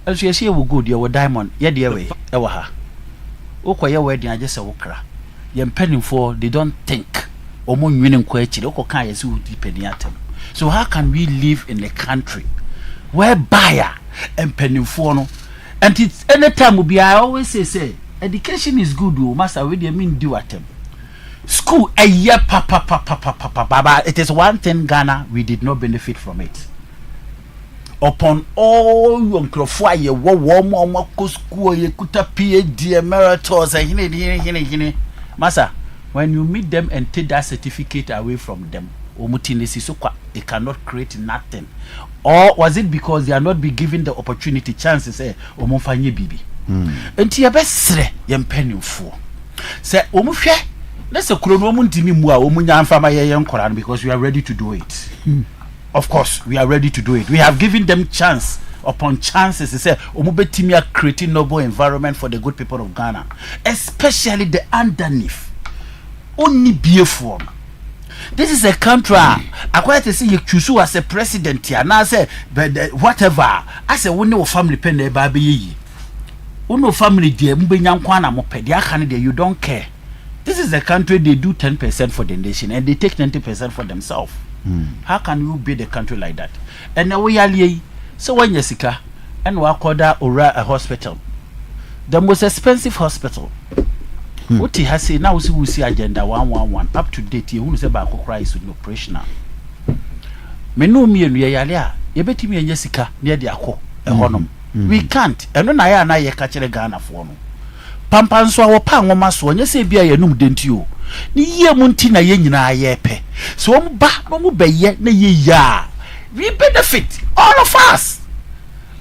Aso ye wo gold ye wo diamond ye de we e wa ha. Okọ ye wedding agese wo kra. Ye mpanimfo they don't think omo nwene nkwa akire okoka yesi odi paniatem. So how can we live in a country where buyer and mpanimfo no and it's anytime we I always say education is good o master we dey mean do atem school a year papa it is one thing Ghana we did not benefit from it upon all nkrofo aye wo mo school ye kuta PhD emeritus hine Masa, when you meet them and take that certificate away from them, it cannot create nothing. Or was it because they are not be given the opportunity, chance to say, Omofanye bibi? And tia best yem penny for. Say, Omufye, let's a chronomuntimi mua, Omunya Fama Yan Koran, because we are ready to do it. Of course, we are ready to do it. We have given them chance upon chances to say Omubetimia creating noble environment for the good people of Ghana, especially the underneath. Only beautiful. This is a country. I quite to see you choose as a president here. Now I say, but whatever. I say, we know family pen the baby. We know family dear. You don't care. This is a country they do 10% for the nation and they take 90% for themselves. How can you build a country like that? And now we are. So when Jessica and Wakoda or a hospital, the most expensive hospital. What he has said now we see agenda 111 up to date. You say about Christ with operational. Me know me and yɛbɛtumi anya sika na yɛde akɔ ɛhɔnom we can't ɛno na yɛ na yɛka kyerɛ Ghanafoɔ no pampa nso a wɔpa nwoma so ɔnyɛ sɛ bia yɛnum denti o ne yie mu nti na yɛ nyinaa yɛpɛ so wɔn ba wɔn bɛyɛ na yɛ ya we benefit all of us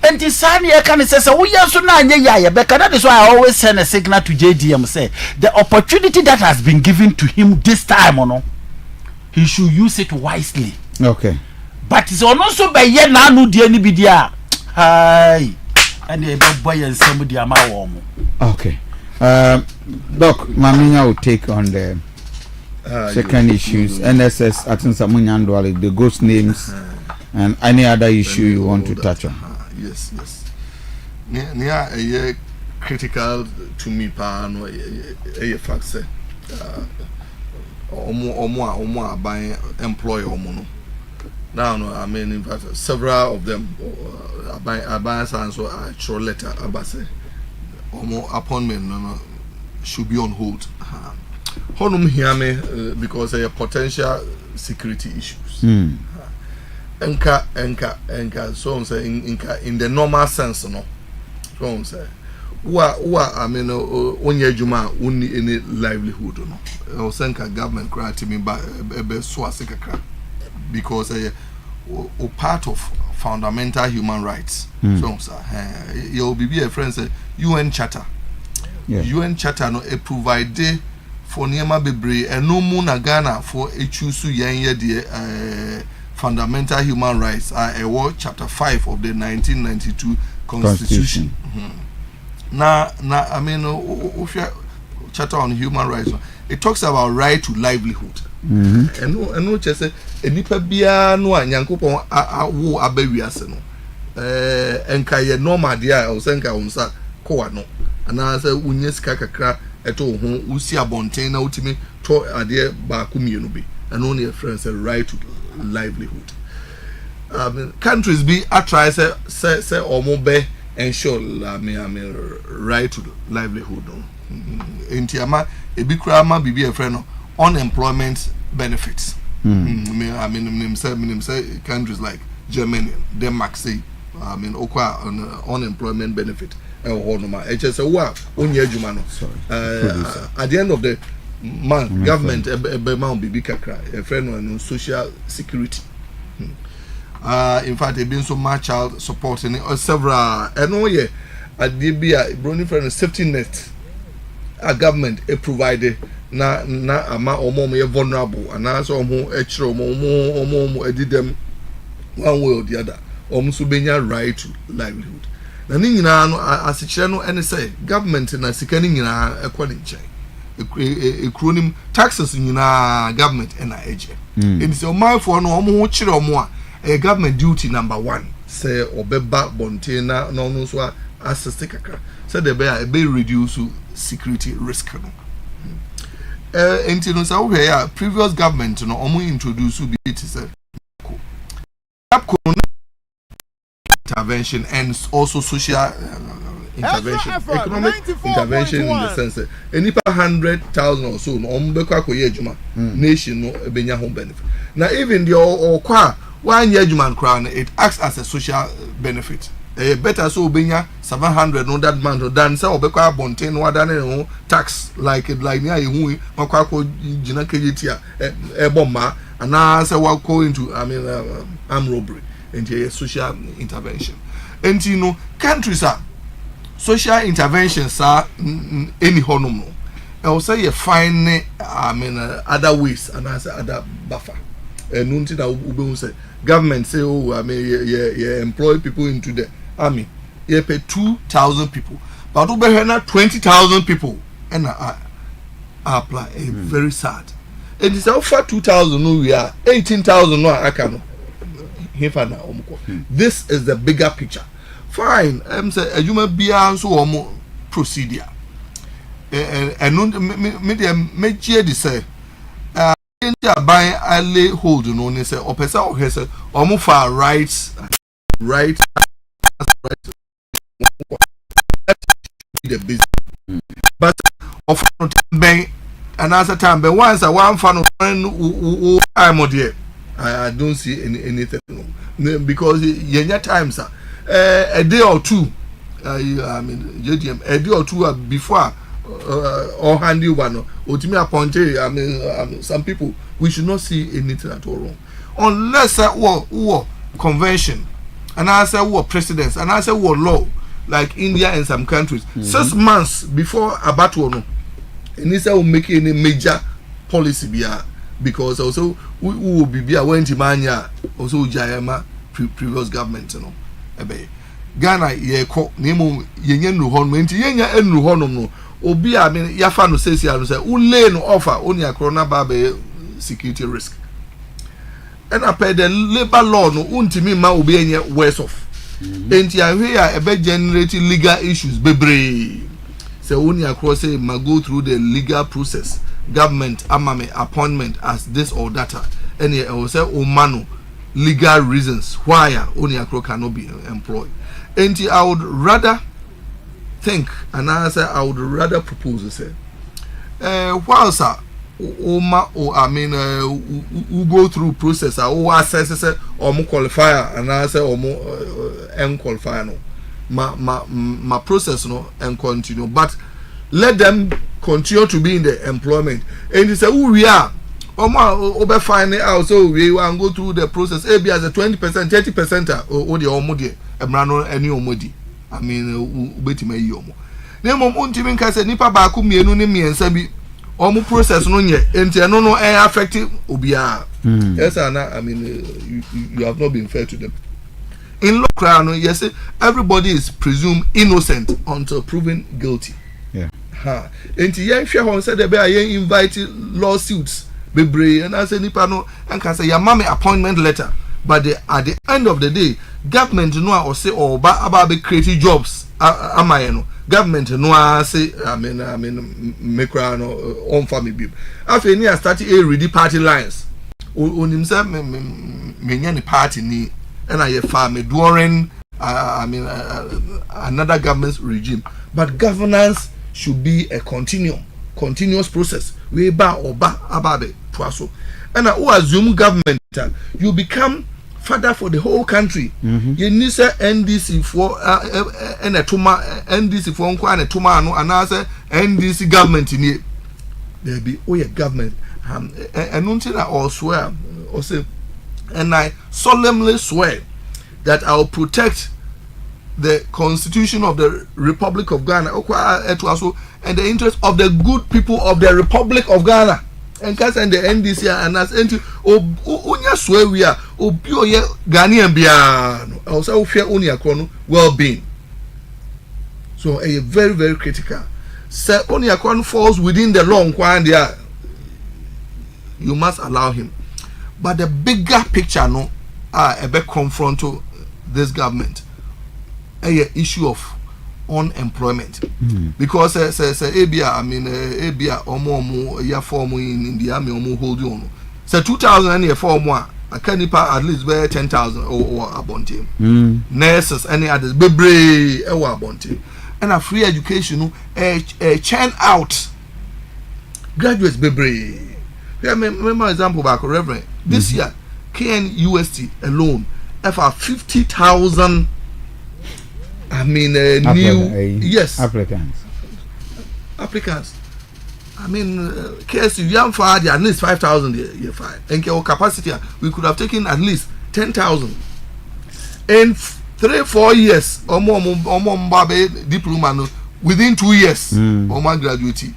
and the sun here can say so we also na anya ya yɛbɛka. That is why I always send a signal to JDM say the opportunity that has been given to him this time he should use it wisely. Okay, but it's also by ye na no die ni bidia hi and the boy and somebody ama warm. Okay, Doc Maminya will take on the second issues. NSS Atinsamunyandwale, the ghost names and any other issue you want to touch on. Yes. Near a year critical to me, no a fact say or buying employer or mono. Now, no, I mean, in fact, several of them are buying so I show letter about say or more appointment no, should be on hold. Honum hear me because there are potential security issues. Enka so say in the normal sense no so say I mean onye adwuma wonni any livelihood no o senka government grant me ba ebe so asekakra because o part of fundamental human rights. So say you be a friend say UN charter. UN charter no e provide for niema bebre eno mu na Ghana for echusu yen de fundamental human rights are chapter 5 of the 1992 Constitution. Now, I mean, chapter on human rights, it talks about right to livelihood. And no, just say, nipa bia no anyankopon awo abawiase no. Enka ye normal dia o senka unsa ko ano. Ana say unye sika kakra eto ho usi abonten na utimi to ade ba ku mienu bi. And only a friend say right to livelihood. Countries be a try say or mobe ensure I mean right to livelihood. Intiama ebikrama bibi a friend unemployment benefits. I mean say countries like Germany, Denmark say I mean okwa unemployment benefit or no ma just say wa onye adwuma no at the end of the month government man bibi kakra a friend on social security. In fact it been so much child support in several and oh yeah at the be a brony friend safety net a government a provided na ama omo me vulnerable and also omo echiro omo did them one way or the other so benya right to livelihood na ni nyina no asikire no ene say government na sika ni nyina ekwani nche ekronim taxes nyina government na eje and so my for no omo ho kire omo a government duty number 1 say obeba bontena no so assist kakra say the be reduce security risk no no so we previous government no omo introduce it say intervention and also social intervention, economic intervention in the sense that any 100,000 or so no ombekwa koye adwuma nation no ebenya home benefit. Now even the okwa 1 year adwuma crown it acts as a social benefit. Better so obenya 700 no that month than say obekwa bonten no than no tax like near you makwa ko gina kejitia bomba and now say what go into I mean armed robbery into social intervention. And you know countries are social interventions are any honor. I will say you find I mean other ways and as other buffer. And nothing that we say government say oh I mean you employ people into the army. You pay 2,000 people, but over here 20,000 people and apply. Very sad. And it's over 2,000 no we are 18,000 no I can. This is the bigger picture. Fine, I'm say a human being so procedure. And no me say buy early hold no say or person or say or for rights right the business. But of time another time but once I want fan of I don't see anything. because yenya times a day or two I mean JDM a day or two before or handy one ultimately appointed. I mean some people we should not see anything at all wrong unless war convention and I say war precedents and I say war law like India and some countries 6 months before a battle no and this will make any major policy because also we will be went to mania also Jayama previous government no ebe Ghana ye ko nemu yenye nu hono enti yenya enu hono no obi a me yafa no sesi anu say ule no offer oni akrona ba be security risk and apart the labor law no untimi ma obi enye worse off enti ahwe a ebe generate legal issues bebre say oni akro say ma go through the legal process government amame appointment as this or that and he will say omano legal reasons why only a crow cannot be employed. And I would rather think and I say I would rather propose say whilst Oma or I mean who go through process or assess or more qualifier and I say or more qualifier no my process no and continue but let them continue to be in the employment and you say who we are over find out so we will go through the process maybe as a 20% 30% or the omodi emrano any omodi I mean ubeti me yomo na mom untimi nka se nipa ba ku mienu ne miensa bi omo process no nye enti no no affect obia yes I mean you have not been fair to them in local no yes everybody is presumed innocent until proven guilty ha enti yen hwe hon say the be yen invite lawsuits bebre and I say nipa no enka say ya mama appointment letter but at the end of the day government no or say or ba be create jobs amaye no government no say I mean make no on family bi afi ni start a ready party lines onim say me nya ni party ni and I farm during I mean another government's regime but governance should be a continuous process we ba oba ababe twaso and who assume government you become father for the whole country you need say NDC for and a tuma NDC for nko and tuma no and say NDC government ni there be government and until I swear or say and I solemnly swear that I will protect the Constitution of the Republic of Ghana and the interest of the good people of the Republic of Ghana and the NDC and as unya swear we are obio ye Ghanaian bia also fear unya krono well-being so a very very critical say unya krono falls within the law and there you must allow him but the bigger picture no a bit confront to this government a issue of unemployment because abia I mean abia omo ya form in the army omo hold on so 2000 and year form one I can at least be 10,000 or abonte nurses any others bebre e wa abonte and a free education churn out graduates bebre remember example back reverend this year KNUST alone for 50,000 I mean yes applicants I mean KSU young for at least 5,000 year 5 and our capacity we could have taken at least 10,000 in 3-4 years or more diploma within 2 years or more graduate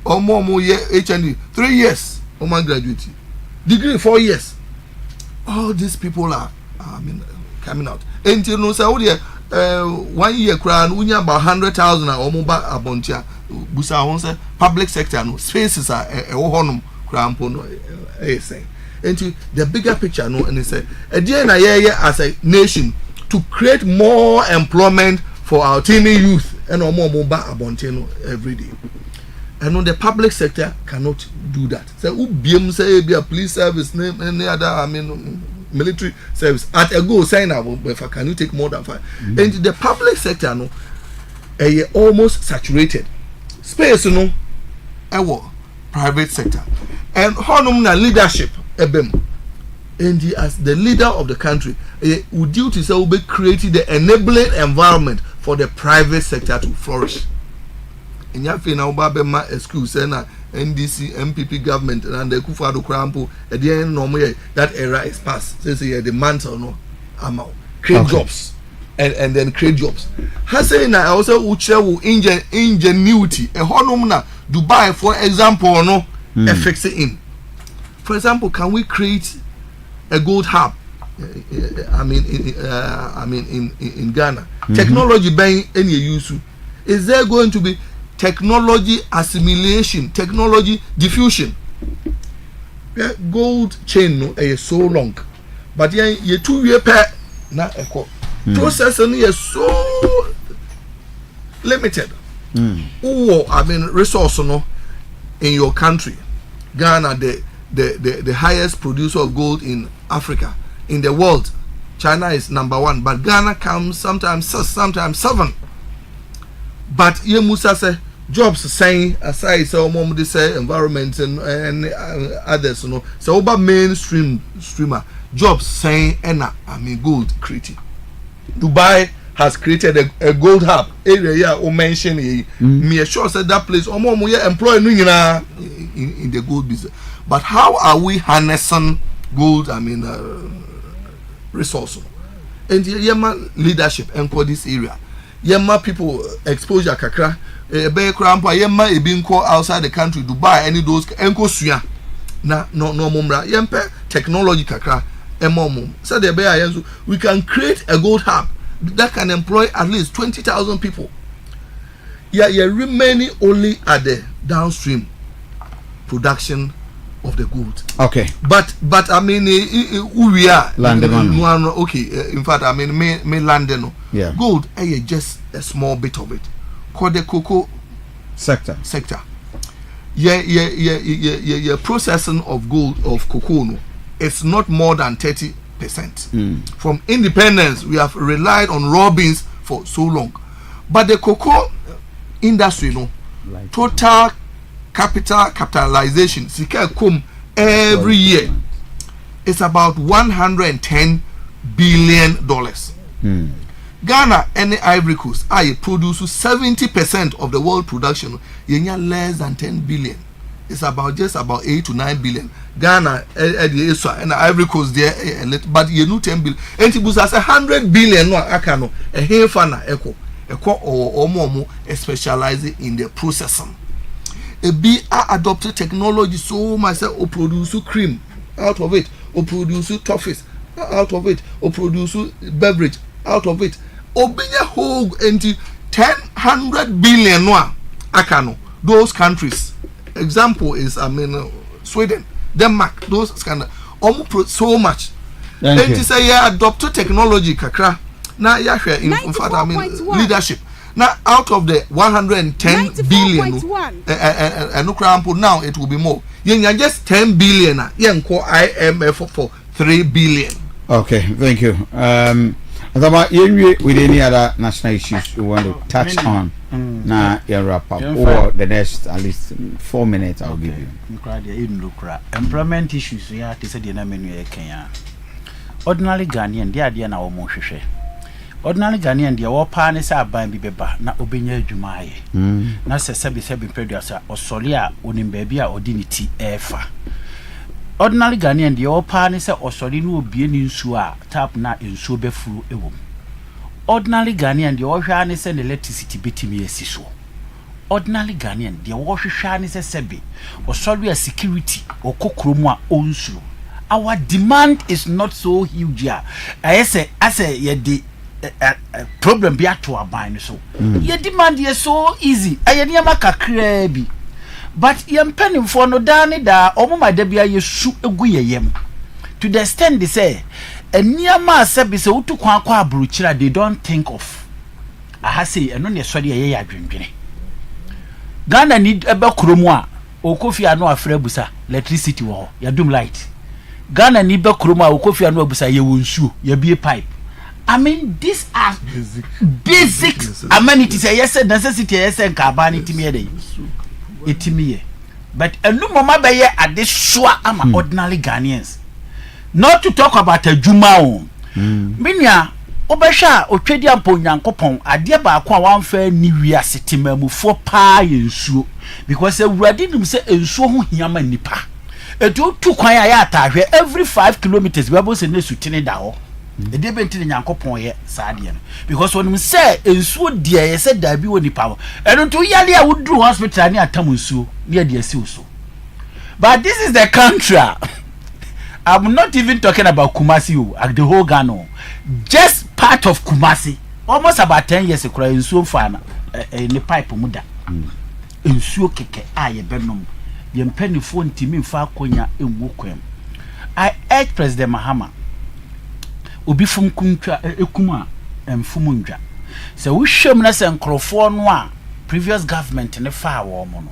or more year HND 3 years or more graduate degree 4 years all these people are I mean coming out and you know so 1 year crown unya about 100,000 or more abontia busa won say public sector no spaces are honum crown no saying and the bigger picture no and say na as a nation to create more employment for our teeming youth and more abontia no every day and on the public sector cannot do that say ubiem say be a police service name any other I mean military service at a go sign up if can you take more than 5 and the public sector no almost saturated space no private sector and honum na leadership ebem and he, as the leader of the country, would duty say will be creating the enabling environment for the private sector to flourish. In Yafi na Obama excuse na NDC MPP government and the Kufado Krampo at the end no that era is past. Say the mantle no amount create jobs and then create jobs. Hasay na also uche wo ingenuity e honum na Dubai for example no fix it in. For example, can we create a gold hub? In Ghana, technology being any use. Is there going to be technology assimilation, technology diffusion? Yeah, gold chain no is so long, but you 2 year per na echo processing is so limited. Resource no in your country, Ghana the highest producer of gold in Africa, in the world. China is number 1, but Ghana comes sometimes 6, sometimes 7. But ye Musa say jobs saying aside so mom say environment and others no so over mainstream streamer jobs saying gold creating. Dubai has created a gold hub area o mention me sure said that place employ in the gold business. But how are we harnessing gold resource and yema leadership and for this area yema people exposure kakra be krampa yema ebinko outside the country Dubai any those enko sua na no momra yempe technology kakra emom so the be we can create a gold hub that can employ at least 20,000 people. You're remaining only at the downstream production of the gold. Okay. But we are London. Okay. In fact, me London. Yeah. Gold, just a small bit of it. Called the cocoa sector. Yeah. Processing of gold of cocoa. No, it's not more than 30%. From independence, we have relied on raw beans for so long, but the cocoa industry, total capitalization, every year, it's about $110 billion. Ghana and the Ivory Coast, produce 70% of the world production. Less than 10 billion. It's just about 8 to 9 billion. Ghana and the Ivory Coast there, but 10 billion. And it was 100 billion. No, akano a hefana echo or more specializing in the processing. A B adopted technology so myself or produce cream out of it, or produce toffees out of it, or produce beverage out of it. Or be a whole into 100 billion. No, akano those countries. Example is Sweden, Denmark, those kind of almost so much. And to say adopt technology kakra now in fact leadership now out of the 110 billion now it will be more. Just 10 billion IMF for 3 billion. Okay, thank you. With any other national issues you want to touch on? Now you wrap up or the next at least 4 minutes I'll give you. Employment issues Kenya. Ordinary Ghanaian the idea na omo hwehwe. Ordinary Ghanaian the wo pa ne say aban bi beba na obenya adwuma aye. Na sebi producer osole a onim ba bi a odinity efa. Ordinary Ghanaian the wo pa ne say osole no obie ni nsuo a tap na nsuo befuru ewom. Ordinary Ghanaian the wohwa ne say electricity betimi asiso. Ordinary Ghanaian the wohwa ne say sebi osole a security okokromu a onsu. Our demand is not so huge. I say the problem be to our mind so. Your demand is so easy. I am a crabby. But you penning for no dani da omo my debia ye su eguye yem. To the extent they say a near mass service utu kwa bruchira they don't think of. I have say and no sorry ye adwendwene. Ghana need ebe kromwa o Kofi ano afrebusa electricity wo ya doom light. Ghana ni be kroma o Kofi anu abusa ye wonsuo ye bie pipe. I mean these are basic amenities. Yes, necessity. Yes, nkaba itimi dey itimi. But enu mama be ye ade soa ama ordinary Ghanaians. not to talk about a juma o minia obesha otwedi ampo nyankopon ade ba ko a wanfa ni wiase temamufo pa yensuo because awurade nim se ensuo ho hiama nipa edu tu kwan ya atahwe every 5 kilometers bible say nesu tini da ho ede benti ni nyankopon ye saade no because onim se ensuo die ye se da bi woni pa ho eno to yale a wudru hospital ni atam ensuo ni ade asi so. But this is the country. I'm not even talking about Kumasi, the whole Ghana. Just part of Kumasi. Almost about 10 years ago, in so far, in the pipe muda. In so keke, I benum. The penny phone to me far konya in Wukwem. I urge President Mahama. Ubi from Kuntra, Ekuma, and Fumunja. So we show me and Crofon previous government in the far warm.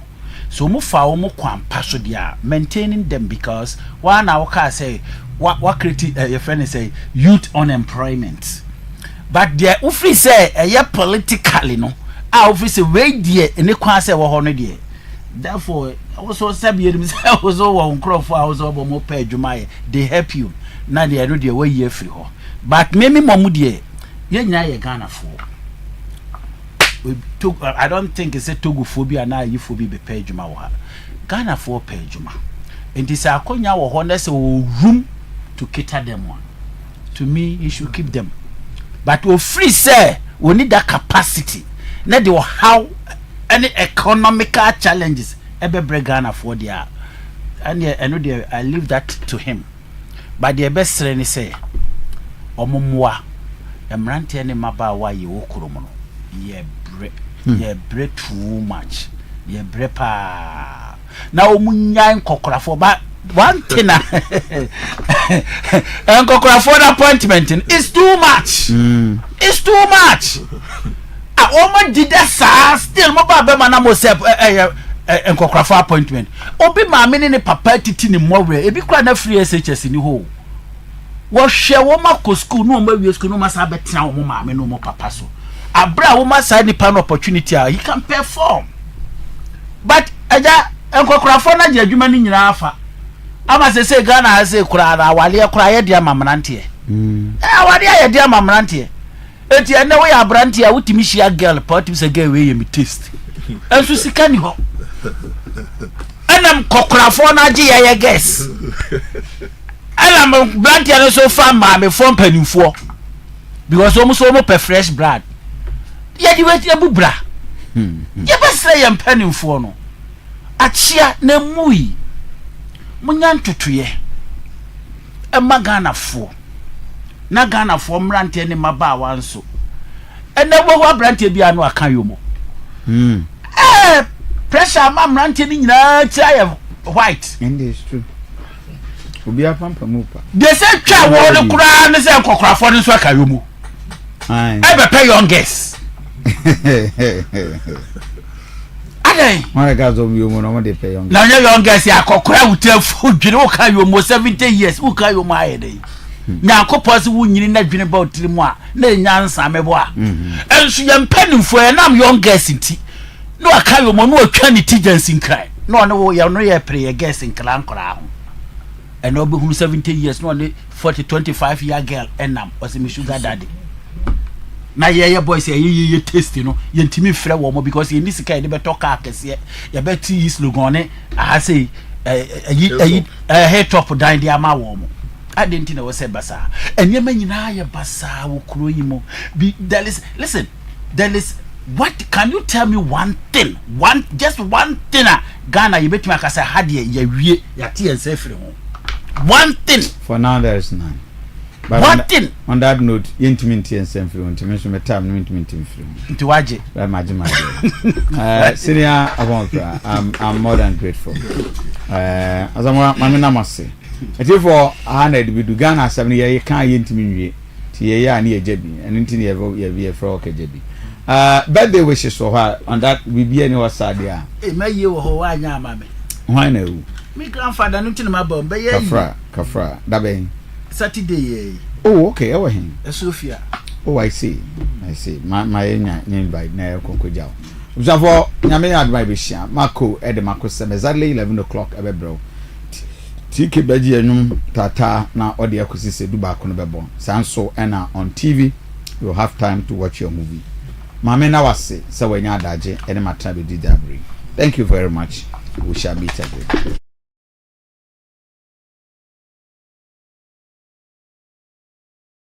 So mo fa mo kwan paso dia maintaining them because one our car say what create your friend say youth unemployment but there office say politically no office we there any kwan say wo ho no there therefore also sabi them say also won crofo also mo pay adwuma they help you na there no there we ye free ho but me momu there ye nya ye Ghana for I don't think it's a togophobia na yiphobia be pejuma wa Ghana for pejuma and this akonya wo ho na say room to cater them one to me you should keep them but we free say we need that capacity na dey how any economical challenges ebe break Ghana for there and I know there I leave that to him but the best ni say omomwa emrante ne maba wa ye wokromo no ye bre too much ye bre pa na omunyan kokorafo ba one thing en kokorafo appointment is too much it's too much a oma did that still mo ba be mana mo sep en kokorafo appointment obi ma me ne papa titi ni mowe ebi kura na free SHS ni ho wo hwe wo ma ko school no ma wi school no ma sa betra wo ma me no mo papa so abra wo ma side ni pan opportunity he can perform but aja enkokrafo na je adwuma ni nyina afa ama se Ghana ha se kura na wale kura ye dia mamrante wale ye dia mamrante enti ene wo ya abrante a wutimi hia girl pot se girl we ye mi taste enso sika ni ho enam kokrafo na je ye guess enam brante no so fa ma me fo mpanimfo because almost per fresh blood ya di weti abubra ya basra ya mpanimfo no achia na mui munya ntutuye ema Ghana fo mrante ne maba wanso ene wo abrante bia no aka yomo pressure ma mrante ni nyina tia white and it's true obi apampa mupa they say twa wo ne kura ne say kokrafo ne so aka yomo ai be pay youngest Adey mara gazo yomo no de pay youngest na youngest ya kokora utafu dwene wo ka yomo 70 years wo ka yomo ayede nya kopose wo nyini na dwene ba otirimu a na nyansa mebo a enso ye mpanimfo e nam youngest nti no aka yomo no atwa ni tijansi nkrai no ne wo ye no ye pre ye guest nkra nkra ho and no be 70 years no ne 25 year girl enam was me sugar daddy na ye boys ye taste no ye ntimi frɛ wo mo because ye nisika ye be talk akese ye be ti slogan ne I say head top down the ama wo mo adenti na wo se basa enye manyina ye basa wo kuro yi mo there is what can you tell me just one thing Ghana you bet me akasa hade ye wie ya tie nsefre ho one thing for now there is none. But one thing on that note, intimacy and self intimacy me time no intimacy free. Nti waje. Ba majima. Senior Abonfra, I'm more than grateful. Azama mama na mase. Eti for 100 we do Ghana 7 year kan intimacy ti ye ya na ye jebi. Enu nti ye be for okejebi. Birthday wishes for her on that we be any was sad ya. Me ye wo ho wa nya ama me. Why na wu? Me grandfather no nti na ma bomba ye. Kafra. Da ben. Saturday. Oh, okay. Ewa him. Sophia. Oh, I see. My invite na konkoja. Uzafo nyame advice be share. Mako e de mako 7 exactly 11 o'clock ebe bro. TK Beji enum tata na odi akosi se du ba kono bebo sanso ena on TV you'll have time to watch your movie. Mame na wase se wanya adaje ene matra be di dabri. Thank you very much. We shall meet again.